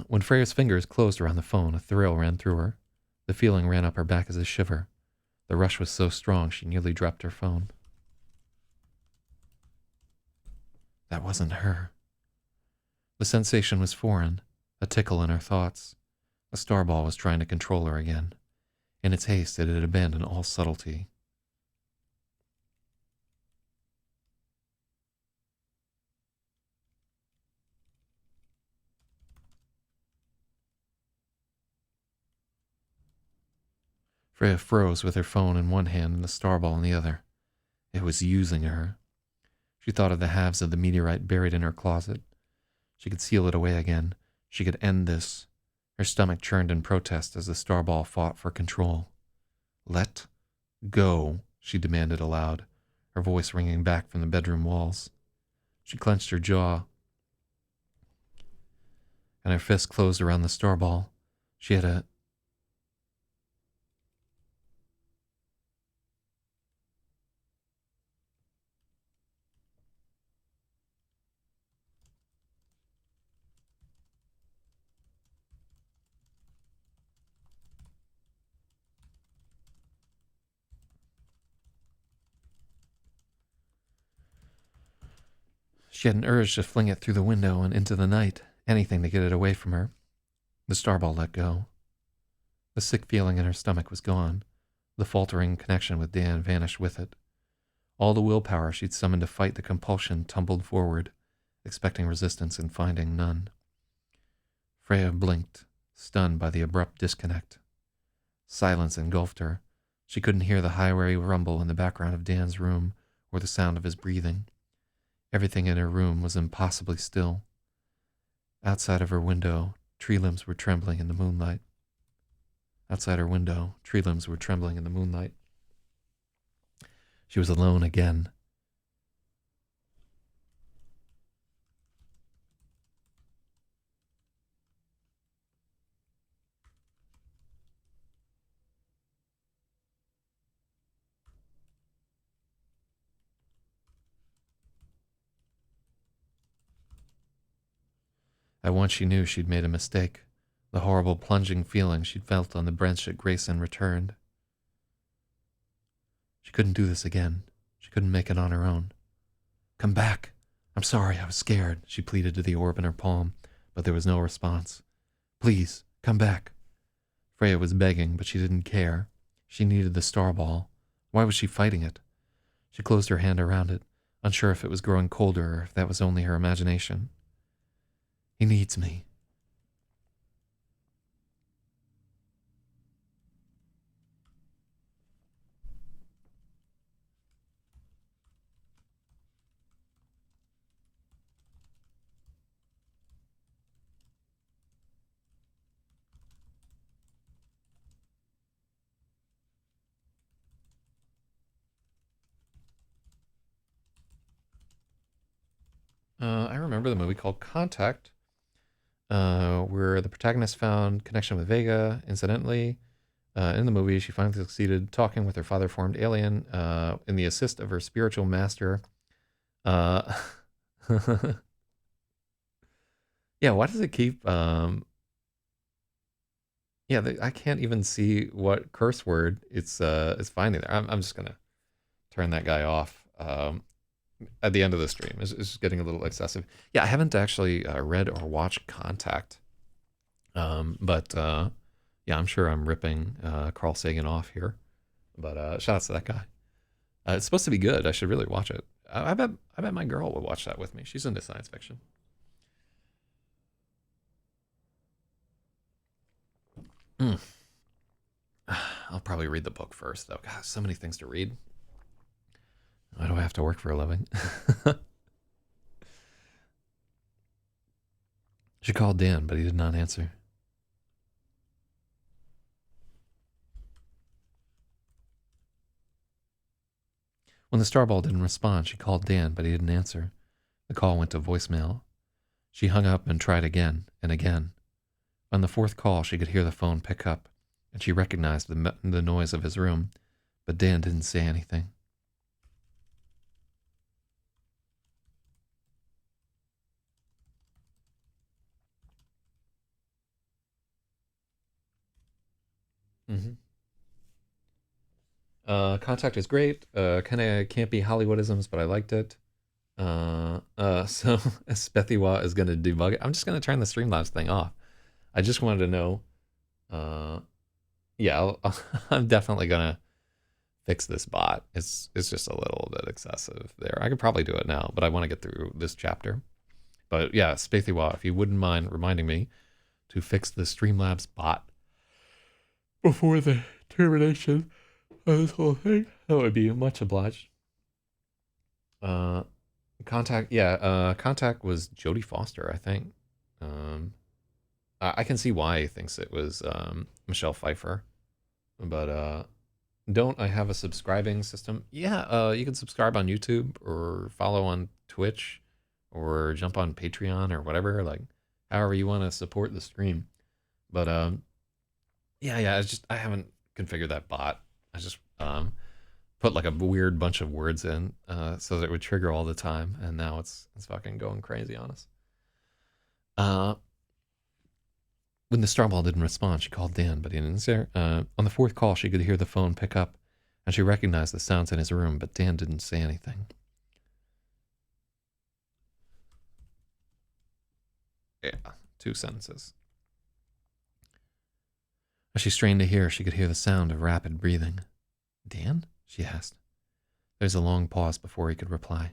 When Freya's fingers closed around the phone, a thrill ran through her. The feeling ran up her back as a shiver. The rush was so strong she nearly dropped her phone. That wasn't her. The sensation was foreign, a tickle in her thoughts. A starball was trying to control her again. In its haste, it had abandoned all subtlety. Freya froze with her phone in one hand and the starball in the other. It was using her. She thought of the halves of the meteorite buried in her closet. She could seal it away again. She could end this. Her stomach churned in protest as the starball fought for control. Let go, she demanded aloud, her voice ringing back from the bedroom walls. She clenched her jaw, and her fist closed around the starball. She had a... She had an urge to fling it through the window and into the night, anything to get it away from her. The starball let go. The sick feeling in her stomach was gone. The faltering connection with Dan vanished with it. All the willpower she'd summoned to fight the compulsion tumbled forward, expecting resistance and finding none. Freya blinked, stunned by the abrupt disconnect. Silence engulfed her. She couldn't hear the highway rumble in the background of Dan's room or the sound of his breathing. Everything in her room was impossibly still. Outside of her window, tree limbs were trembling in the moonlight. Outside her window, tree limbs were trembling in the moonlight. She was alone again. At once she knew she'd made a mistake. The horrible plunging feeling she'd felt on the bench at Grayson returned. She couldn't do this again. She couldn't make it on her own. Come back. I'm sorry, I was scared, she pleaded to the orb in her palm, but there was no response. Please, come back. Freya was begging, but she didn't care. She needed the starball. Why was she fighting it? She closed her hand around it, unsure if it was growing colder or if that was only her imagination. He needs me. I remember the movie called Contact, where the protagonist found connection with Vega incidentally. In the movie, she finally succeeded talking with her father-formed alien in the assist of her spiritual master. Uh, yeah, why does it keep... yeah, I can't even see what curse word it's finding there. I'm just going to turn that guy off. At the end of the stream. It's just getting a little excessive. Yeah, I haven't actually read or watched Contact. But yeah, I'm sure I'm ripping Carl Sagan off here. But shout out to that guy. It's supposed to be good. I should really watch it. I bet my girl would watch that with me. She's into science fiction. Mm. I'll probably read the book first, though. God, so many things to read. Why do I have to work for a living? She called Dan, but he did not answer. When the Starball didn't respond, she called Dan, but he didn't answer. The call went to voicemail. She hung up and tried again and again. On the fourth call, she could hear the phone pick up, and she recognized the noise of his room, but Dan didn't say anything. Mm-hmm. Contact is great. Kind of campy Hollywoodisms, but I liked it. So Spethiwa is going to debug it. I'm just going to turn the Streamlabs thing off. I just wanted to know. Yeah, I'm definitely going to fix this bot. It's just a little bit excessive there. I could probably do it now, but I want to get through this chapter. But yeah, Spethiwa, if you wouldn't mind reminding me to fix the Streamlabs bot before the termination of this whole thing, that would be much obliged. Contact, yeah, Contact was Jodie Foster, I think. Um, I can see why he thinks it was Michelle Pfeiffer, but don't I have a subscribing system? Yeah, you can subscribe on YouTube or follow on Twitch or jump on Patreon or whatever, like however you want to support the stream. But yeah, I haven't configured that bot. I just put like a weird bunch of words in so that it would trigger all the time, and now it's fucking going crazy on us. When the Starball didn't respond, she called Dan, but he didn't answer. On the fourth call, she could hear the phone pick up, and she recognized the sounds in his room, but Dan didn't say anything. Yeah, 2 sentences. As she strained to hear, she could hear the sound of rapid breathing. Dan? She asked. There was a long pause before he could reply.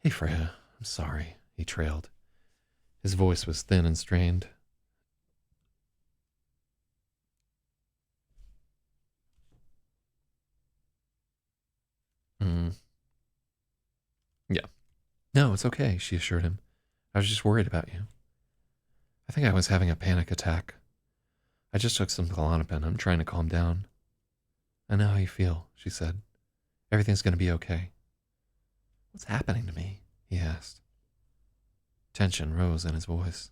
Hey, Freya, I'm sorry, he trailed. His voice was thin and strained. Yeah. No, it's okay, she assured him. I was just worried about you. I think I was having a panic attack. I just took some Klonopin. I'm trying to calm down. I know how you feel, she said. Everything's going to be okay. What's happening to me? He asked. Tension rose in his voice.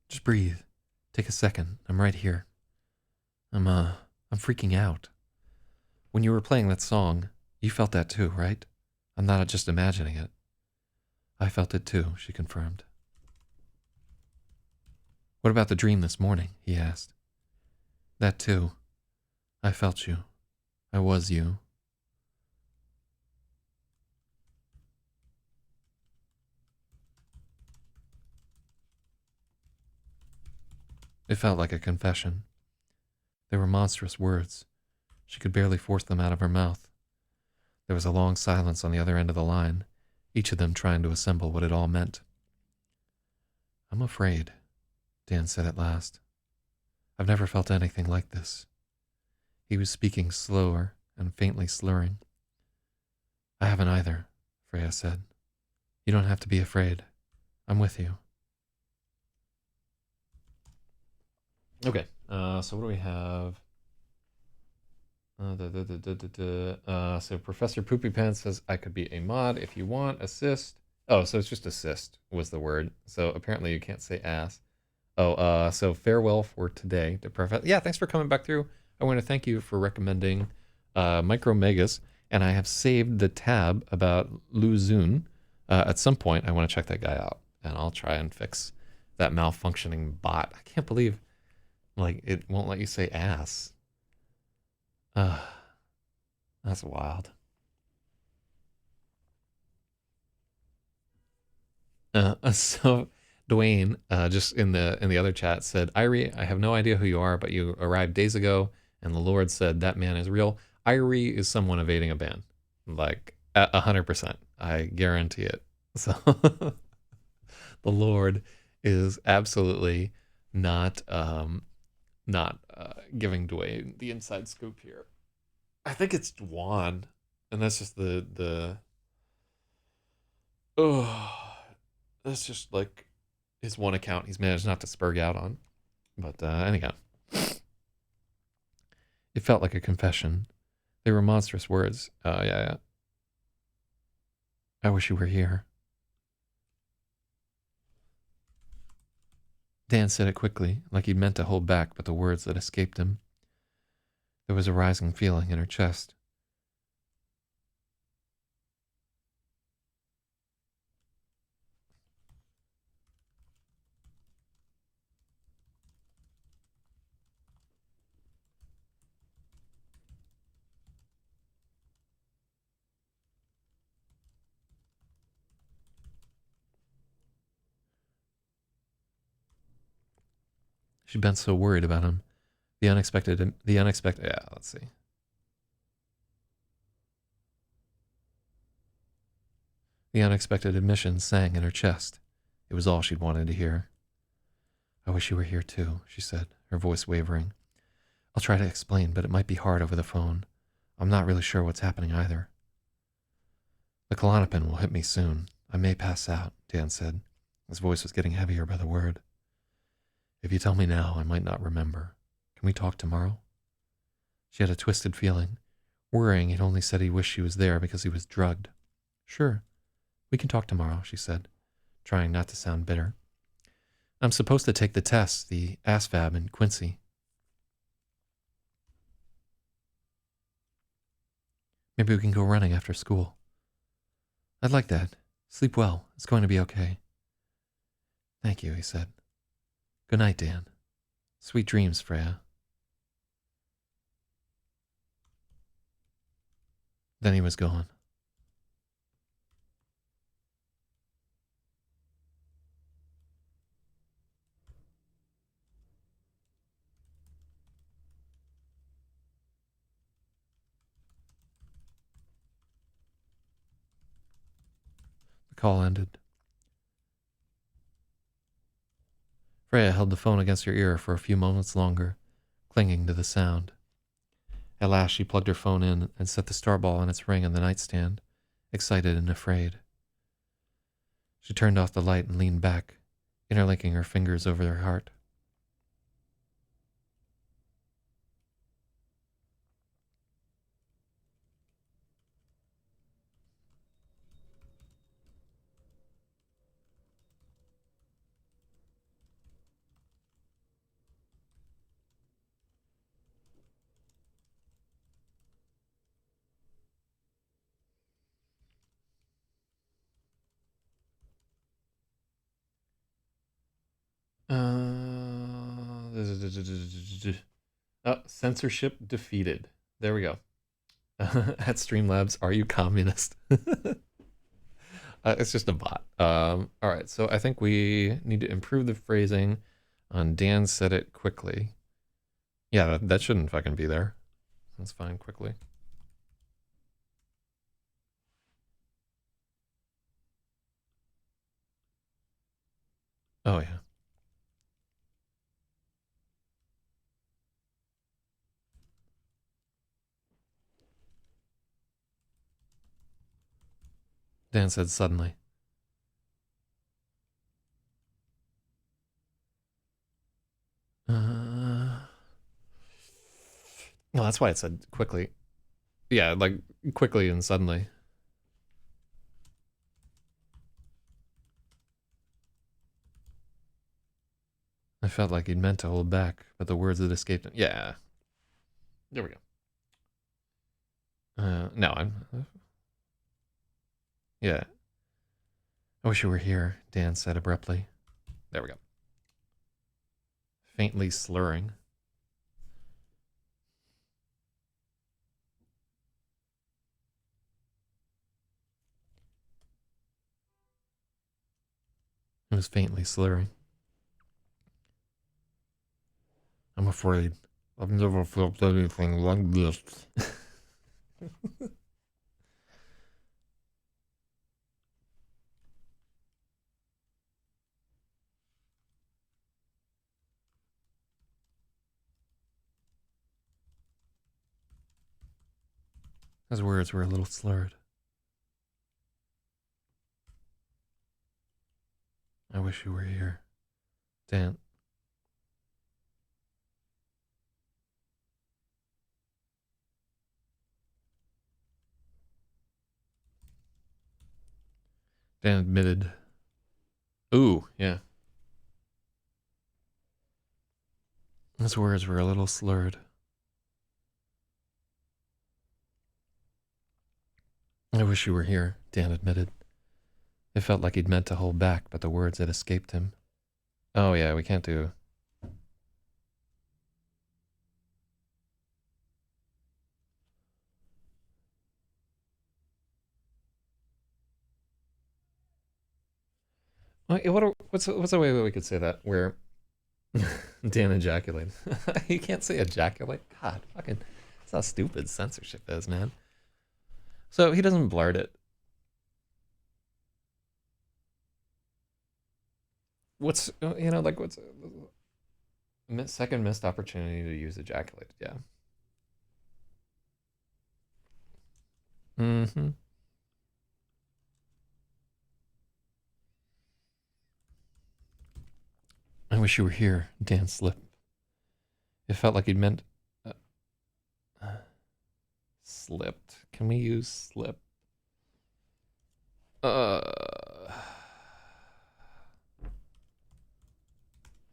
Just breathe. Take a second. I'm right here. I'm freaking out. When you were playing that song, you felt that too, right? I'm not just imagining it. I felt it too, she confirmed. What about the dream this morning? He asked. That too. I felt you. I was you. It felt like a confession. They were monstrous words. She could barely force them out of her mouth. There was a long silence on the other end of the line, each of them trying to assemble what it all meant. I'm afraid, Dan said at last. I've never felt anything like this. He was speaking slower and faintly slurring. I haven't either, Freya said. You don't have to be afraid. I'm with you. Okay, so what do we have? So Professor Poopy Pants says I could be a mod if you want. Assist. Oh, so it's just assist was the word. So apparently you can't say ass. Oh, so farewell for today to Professor. Yeah, thanks for coming back through. I want to thank you for recommending Micro Megas, and I have saved the tab about Lu Zun. At some point, I want to check that guy out, and I'll try and fix that malfunctioning bot. I can't believe, like, it won't let you say ass. That's wild. So Dwayne, just in the other chat said, Irie, I have no idea who you are, but you arrived days ago, and the Lord said that man is real. Irie is someone evading a ban, like 100%. I guarantee it. So The Lord is absolutely not not giving away the inside scoop here. I think it's Juan, and that's just the oh, that's just like his one account he's managed not to spurg out on. But anyhow, it felt like a confession. They were monstrous words. Yeah. I wish you were here. Dan said it quickly, like he'd meant to hold back, but the words that escaped him. There was a rising feeling in her chest. She'd been so worried about him. Yeah, let's see. The unexpected admission sang in her chest. It was all she'd wanted to hear. I wish you were here too, she said, her voice wavering. I'll try to explain, but it might be hard over the phone. I'm not really sure what's happening either. The Klonopin will hit me soon. I may pass out, Dan said. His voice was getting heavier by the word. If you tell me now, I might not remember. Can we talk tomorrow? She had a twisted feeling, worrying he'd only said he wished she was there because he was drugged. Sure, we can talk tomorrow, she said, trying not to sound bitter. I'm supposed to take the test, the ASVAB in Quincy. Maybe we can go running after school. I'd like that. Sleep well. It's going to be okay. Thank you, he said. Good night, Dan. Sweet dreams, Freya. Then he was gone. The call ended. Freya held the phone against her ear for a few moments longer, clinging to the sound. At last she plugged her phone in and set the star ball on its ring on the nightstand, excited and afraid. She turned off the light and leaned back, interlinking her fingers over her heart. Censorship defeated. There we go. At Streamlabs, are you communist? It's just a bot. All right, so I think we need to improve the phrasing on Dan said it quickly. Yeah, that shouldn't fucking be there. That's fine, quickly. Oh, yeah. Dan said suddenly. No, that's why it said quickly. Yeah, like quickly and suddenly. I felt like he'd meant to hold back, but the words that escaped him. Yeah. There we go. No, I'm. Yeah. I wish you were here, Dan said abruptly. There we go. Faintly slurring. It was faintly slurring. I'm afraid. I've never felt anything like this. His words were a little slurred. I wish you were here. Dan. Dan admitted. Ooh, yeah. His words were a little slurred. I wish you were here, Dan admitted. It felt like he'd meant to hold back, but the words had escaped him. Oh, yeah, we can't do. What's a way that we could say that where Dan ejaculated? You can't say ejaculate. God, fucking, that's how stupid censorship is, man. So he doesn't blurt it. What's like what's second missed opportunity to use ejaculate? Yeah. Mm-hmm. I wish you were here, Dan slipped. It felt like he'd meant. Slipped. Can we use slip?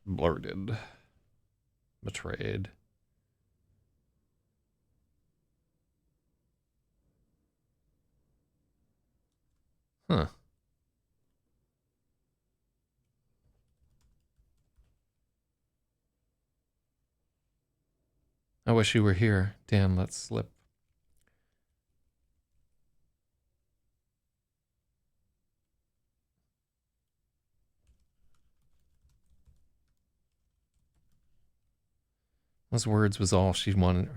Blurted. Betrayed. Huh. I wish you were here, Dan let slip. Those words was all she wanted.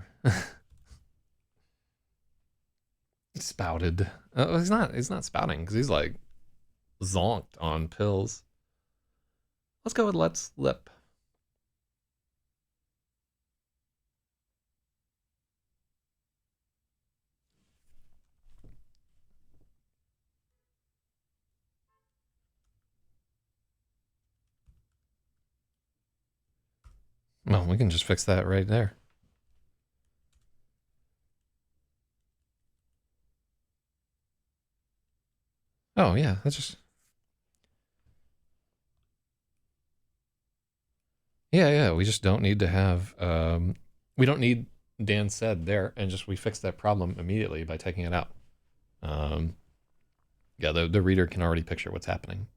Spouted. He's not spouting because he's like zonked on pills. Let's go with let slip. Well, we can just fix that right there. Oh yeah, that's just. Yeah. We just don't need to have. We don't need Dan said there, and just we fix that problem immediately by taking it out. Um, yeah, the reader can already picture what's happening.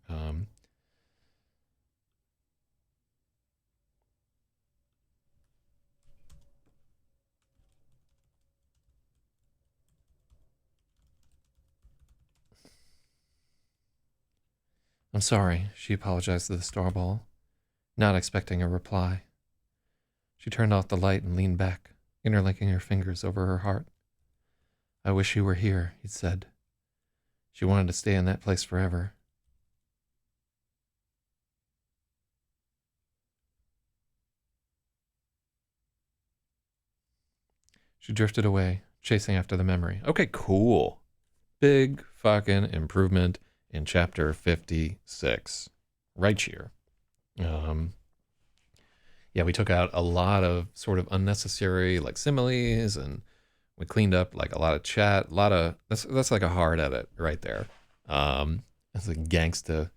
I'm sorry, she apologized to the starball, not expecting a reply. She turned off the light and leaned back, interlinking her fingers over her heart. I wish you were here, he said. She wanted to stay in that place forever. She drifted away, chasing after the memory. Okay, cool. Big fucking improvement in chapter 56. Right here. Yeah, we took out a lot of sort of unnecessary like similes, and we cleaned up like a lot of chat, a lot of that's like a hard edit right there. It's a gangsta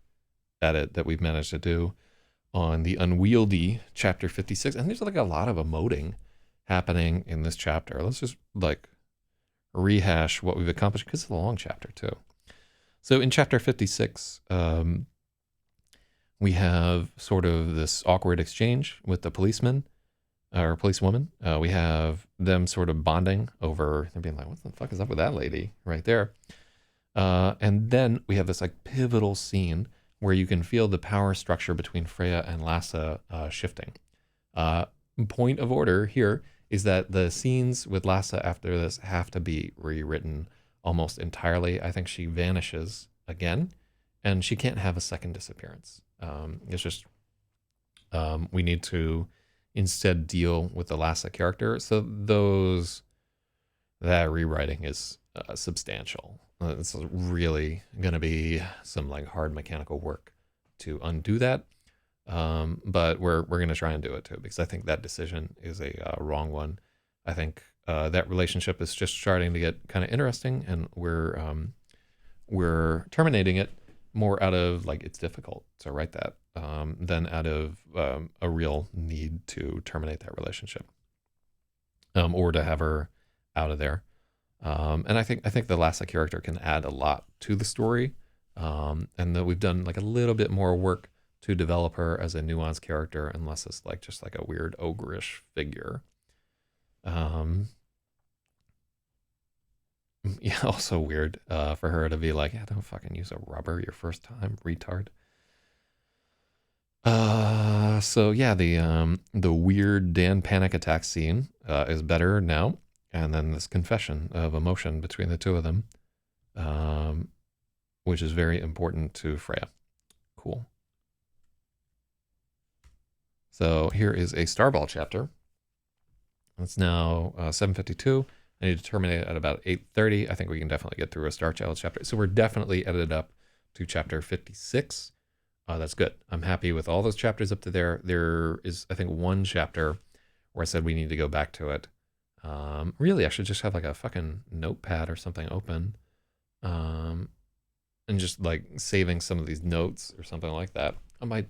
edit that we've managed to do on the unwieldy chapter 56, and there's like a lot of emoting happening in this chapter. Let's just like rehash what we've accomplished because it's a long chapter too. So in chapter 56, we have sort of this awkward exchange with the policeman or policewoman. We have them sort of bonding over, they're being like, what the fuck is up with that lady right there? And then we have this like pivotal scene where you can feel the power structure between Freya and Lasse shifting. Point of order here is that the scenes with Lasse after this have to be rewritten almost entirely. I think she vanishes again, and she can't have a second disappearance. It's just we need to instead deal with the Lasse character. So those that rewriting is substantial. It's really going to be some like hard mechanical work to undo that. But we're going to try and do it too, because I think that decision is a wrong one. I think that relationship is just starting to get kind of interesting, and we're terminating it more out of like it's difficult to write that than out of a real need to terminate that relationship or to have her out of there. And I think the Lassa character can add a lot to the story, and that we've done like a little bit more work to develop her as a nuanced character, and less as like just like a weird ogreish figure. Um, yeah, also weird for her to be like, yeah, don't fucking use a rubber your first time, retard. So yeah, the weird Dan panic attack scene is better now, and then this confession of emotion between the two of them, um, which is very important to Freya. Cool. So here is a Starball chapter. It's now 7:52. I need to terminate at about 8:30. I think we can definitely get through a Star Child chapter. So we're definitely edited up to chapter 56. That's good. I'm happy with all those chapters up to there. There is, I think, one chapter where I said we need to go back to it. Really, I should just have like a fucking notepad or something open, and just like saving some of these notes or something like that. I might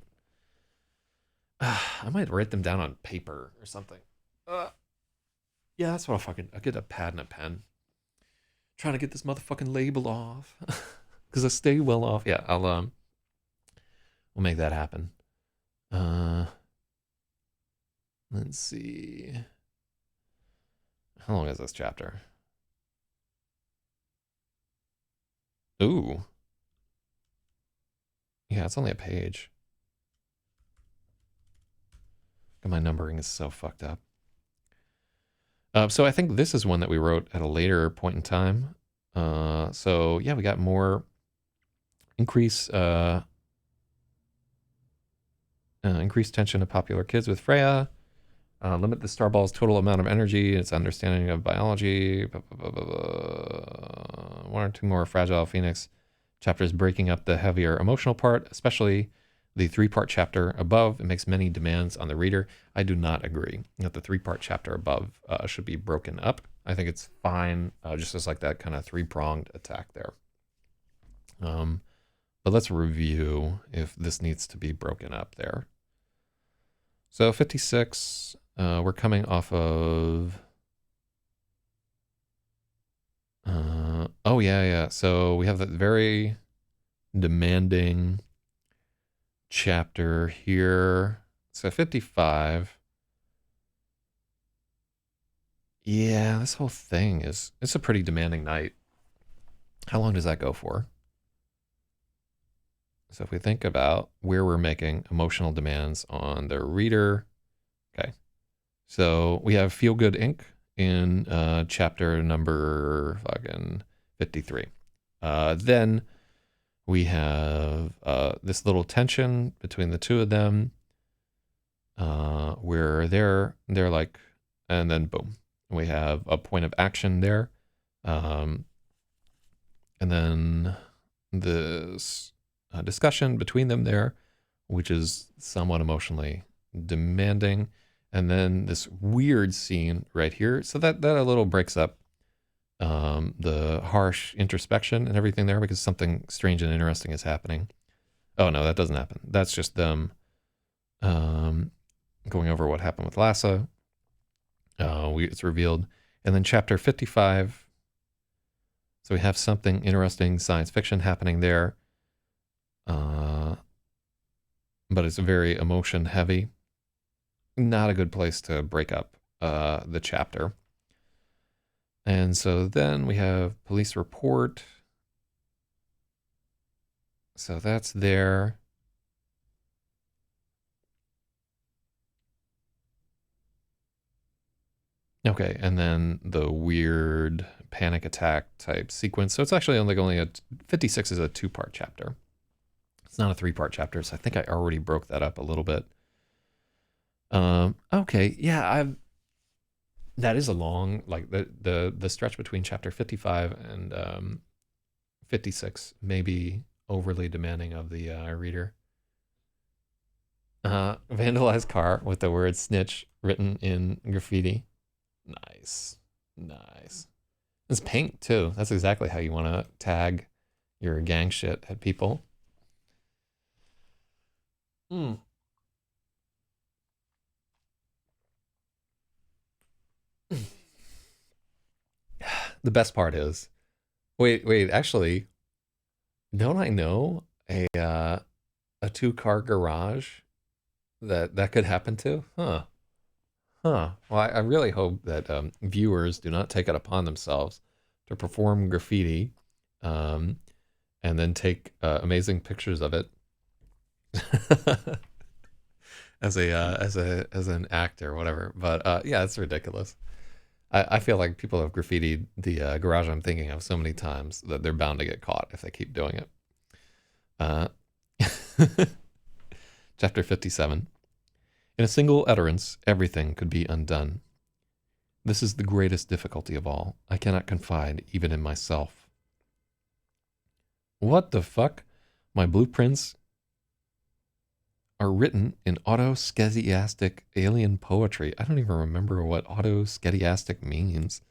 write them down on paper or something. Yeah, that's what I'll get a pad and a pen. Trying to get this motherfucking label off because I stay well off. Yeah, we'll make that happen. Let's see. How long is this chapter? Ooh. Yeah, it's only a page. My numbering is so fucked up. So I think this is one that we wrote at a later point in time. So yeah, we got more increased tension of popular kids with Freya. Limit the Starball's total amount of energy, its understanding of biology. Blah, blah, blah, blah. One or two more Fragile Phoenix chapters breaking up the heavier emotional part, especially the 3-part chapter above. It makes many demands on the reader. I do not agree that the 3-part chapter above should be broken up. I think it's fine, just as like that kind of 3-pronged attack there. But let's review if this needs to be broken up there. So 56, we're coming off of... oh, yeah. So we have that very demanding chapter here. So 55. Yeah, this whole thing it's a pretty demanding night. How long does that go for? So if we think about where we're making emotional demands on the reader, okay. So we have Feel Good Inc. in chapter number fucking 53. Then we have this little tension between the two of them, where they're like, and then boom, we have a point of action there, and then this discussion between them there, which is somewhat emotionally demanding, and then this weird scene right here. So that a little breaks up the harsh introspection and everything there, because something strange and interesting is happening. Oh no, that doesn't happen. That's just them going over what happened with Lassa. It's revealed. And then chapter 55. So we have something interesting science fiction happening there. But it's very emotion heavy. Not a good place to break up the chapter. And so then we have police report. So that's there. Okay, and then the weird panic attack type sequence. So it's actually only 56 is a 2-part chapter. It's not a 3-part chapter, so I think I already broke that up a little bit. Okay, yeah, That is a long, like the stretch between chapter 55 and 56 may be overly demanding of the reader. Vandalized car with the word snitch written in graffiti. Nice. Nice. It's pink too. That's exactly how you want to tag your gang shit at people. Mm. The best part is, wait, actually, don't I know a two-car garage that could happen to? Huh. Huh. Well, I really hope that viewers do not take it upon themselves to perform graffiti, um, and then take amazing pictures of it as an act or whatever. But yeah, it's ridiculous. I feel like people have graffitied the garage I'm thinking of so many times that they're bound to get caught if they keep doing it. Uh, Chapter 57. In a single utterance, everything could be undone. This is the greatest difficulty of all. I cannot confide even in myself. What the fuck? My blueprints are written in auto-schediastic alien poetry. I don't even remember what auto-schediastic means.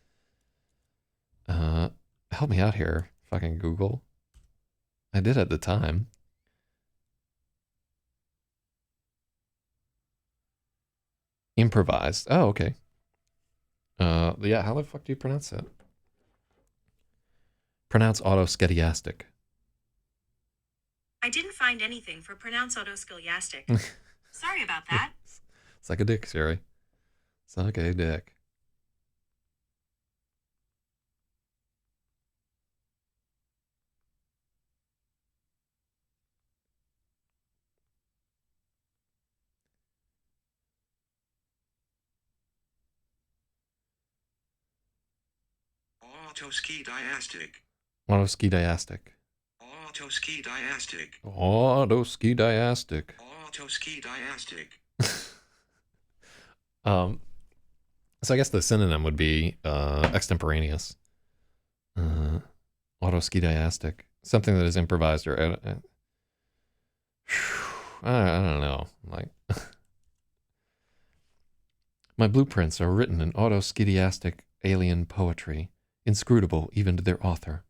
Help me out here, fucking Google. I did at the time. Improvised. Oh, okay. Yeah, how the fuck do you pronounce that? Pronounce auto-schediastic. I didn't find anything for pronounce autoscoliastic. Sorry about that. Suck a dick, Siri. Suck a dick. Autoschediastic. Auto-schediastic. Autoschediastic. Auto-schediastic. Autoschediastic. So I guess the synonym would be extemporaneous. Auto-schediastic. Something that is improvised or... I don't know. Like... My blueprints are written in auto-schediastic alien poetry, inscrutable even to their author.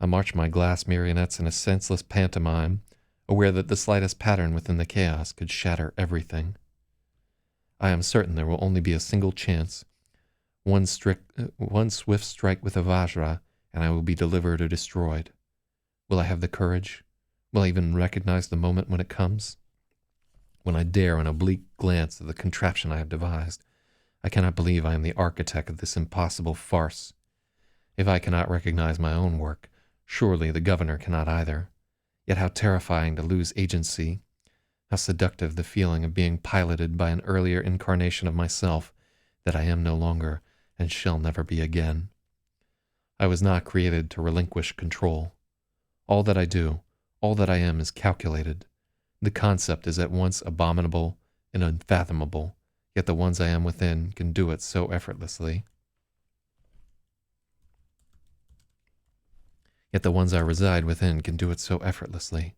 I march my glass marionettes in a senseless pantomime, aware that the slightest pattern within the chaos could shatter everything. I am certain there will only be a single chance, one swift strike with a vajra, and I will be delivered or destroyed. Will I have the courage? Will I even recognize the moment when it comes? When I dare an oblique glance at the contraption I have devised, I cannot believe I am the architect of this impossible farce. If I cannot recognize my own work, surely the governor cannot either. Yet how terrifying to lose agency, how seductive the feeling of being piloted by an earlier incarnation of myself that I am no longer and shall never be again. I was not created to relinquish control. All that I do, all that I am is calculated. The concept is at once abominable and unfathomable, yet the ones I am within can do it so effortlessly. Yet the ones I reside within can do it so effortlessly.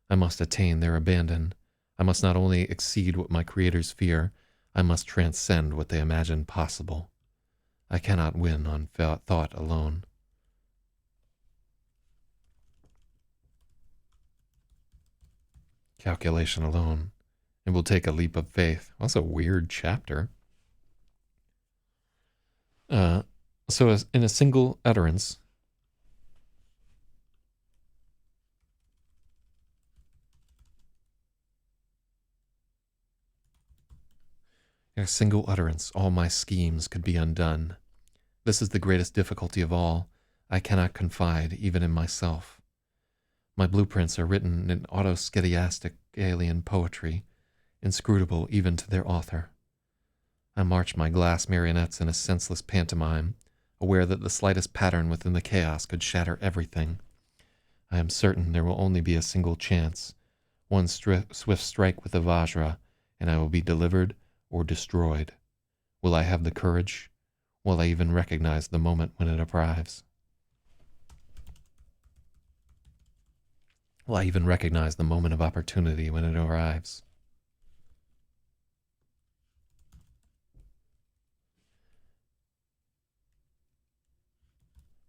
I must attain their abandon. I must not only exceed what my creators fear, I must transcend what they imagine possible. I cannot win on thought alone. Calculation alone. It will take a leap of faith. That's a weird chapter. So as in a single utterance, all my schemes could be undone. This is the greatest difficulty of all. I cannot confide even in myself. My blueprints are written in auto-schediastic alien poetry, inscrutable even to their author. I march my glass marionettes in a senseless pantomime, aware that the slightest pattern within the chaos could shatter everything. I am certain there will only be a single chance, one swift strike with a vajra, and I will be delivered or destroyed. Will I have the courage? Will I even recognize the moment when it arrives? Will I even recognize the moment of opportunity when it arrives?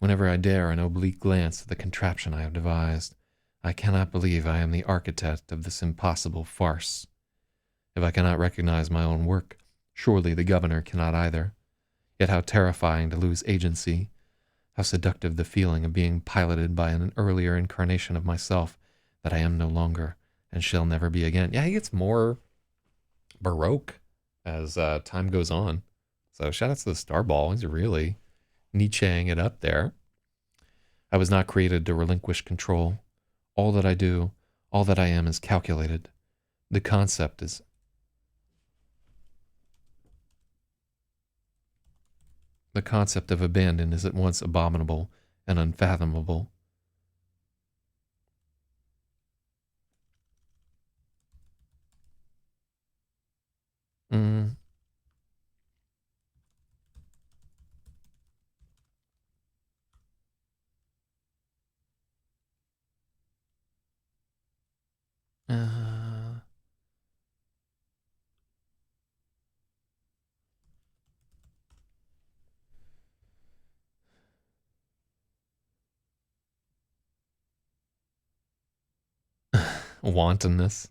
Whenever I dare an oblique glance at the contraption I have devised, I cannot believe I am the architect of this impossible farce. If I cannot recognize my own work, surely the governor cannot either. Yet how terrifying to lose agency, how seductive the feeling of being piloted by an earlier incarnation of myself that I am no longer and shall never be again. Yeah, he gets more Baroque as time goes on. So shout out to the Starball. He's really Nietzscheing it up there. I was not created to relinquish control. All that I do, all that I am is calculated. The concept is The concept of abandon is at once abominable and unfathomable. Mm. Uh, Wantonness.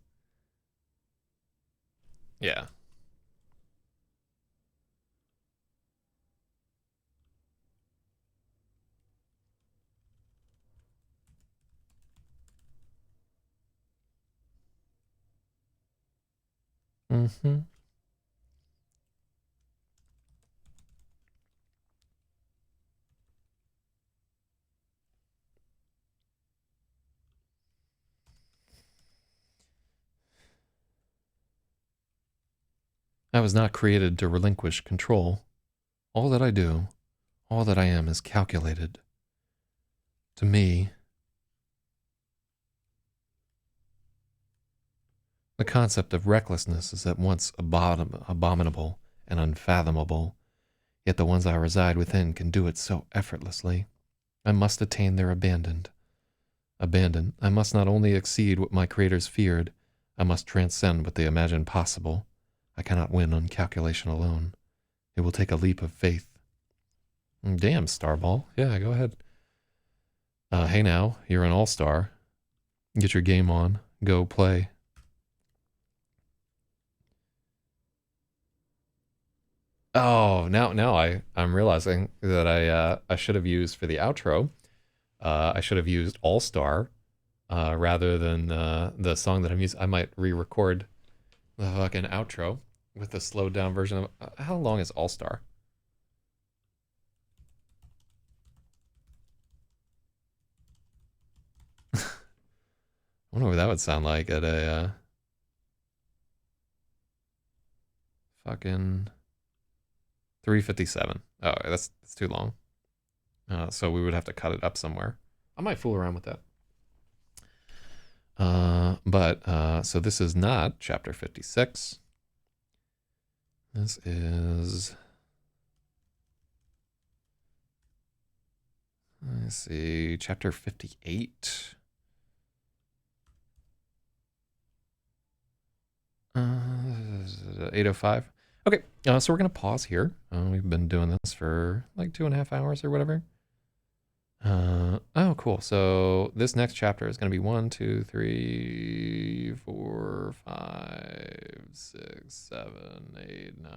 Yeah. Mm-hmm. I was not created to relinquish control. All that I do, all that I am is calculated. To me, the concept of recklessness is at once abominable and unfathomable, yet the ones I reside within can do it so effortlessly. I must attain their abandon. I must not only exceed what my creators feared, I must transcend what they imagined possible. I cannot win on calculation alone. It will take a leap of faith. Damn, Starball. Yeah, go ahead. Hey now, you're an all-star. Get your game on. Go play. Oh, now I'm realizing that I should have used for the outro. I should have used All Star rather than the song that I'm using. I might re-record the fucking outro with a slowed down version of. How long is All Star? I wonder what that would sound like at a fucking 3:57. Oh, that's too long. So we would have to cut it up somewhere. I might fool around with that. So this is not chapter 56. This is, let's see, chapter 58. 8:05. Okay, so we're gonna pause here. We've been doing this for like 2.5 hours or whatever. Oh, cool. So this next chapter is going to be 1, 2, 3, 4, 5, 6, 7, 8, 9,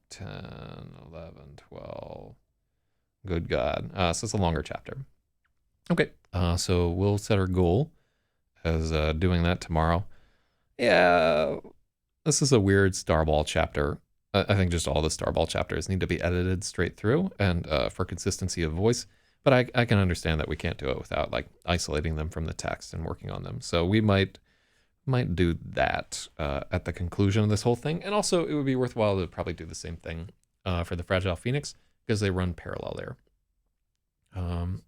10, 11, 12. Good God. So it's a longer chapter. Okay. So we'll set our goal as doing that tomorrow. Yeah. This is a weird Starball chapter. I think just all the Starball chapters need to be edited straight through and for consistency of voice. But I can understand that we can't do it without like isolating them from the text and working on them. So we might do that at the conclusion of this whole thing. And also it would be worthwhile to probably do the same thing for the Fragile Phoenix because they run parallel there.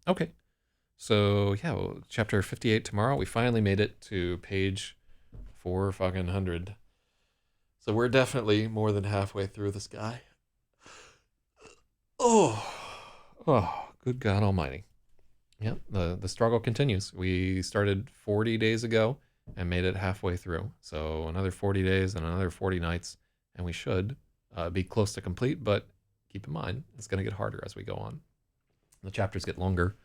Okay. So yeah, well, chapter 58 tomorrow. We finally made it to page 400. So we're definitely more than halfway through this guy. Oh, good God Almighty. Yep, the struggle continues. We started 40 days ago and made it halfway through. So another 40 days and another 40 nights, and we should be close to complete. But keep in mind, it's going to get harder as we go on. The chapters get longer,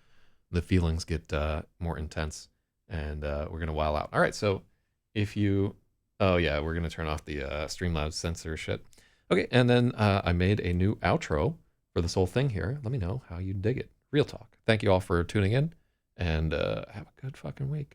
the feelings get more intense, and we're going to while out. All right, so if you, oh yeah, we're going to turn off the Streamlabs censor shit. Okay, and then I made a new outro for this whole thing here. Let me know how you dig it. Real talk. Thank you all for tuning in, and have a good fucking week.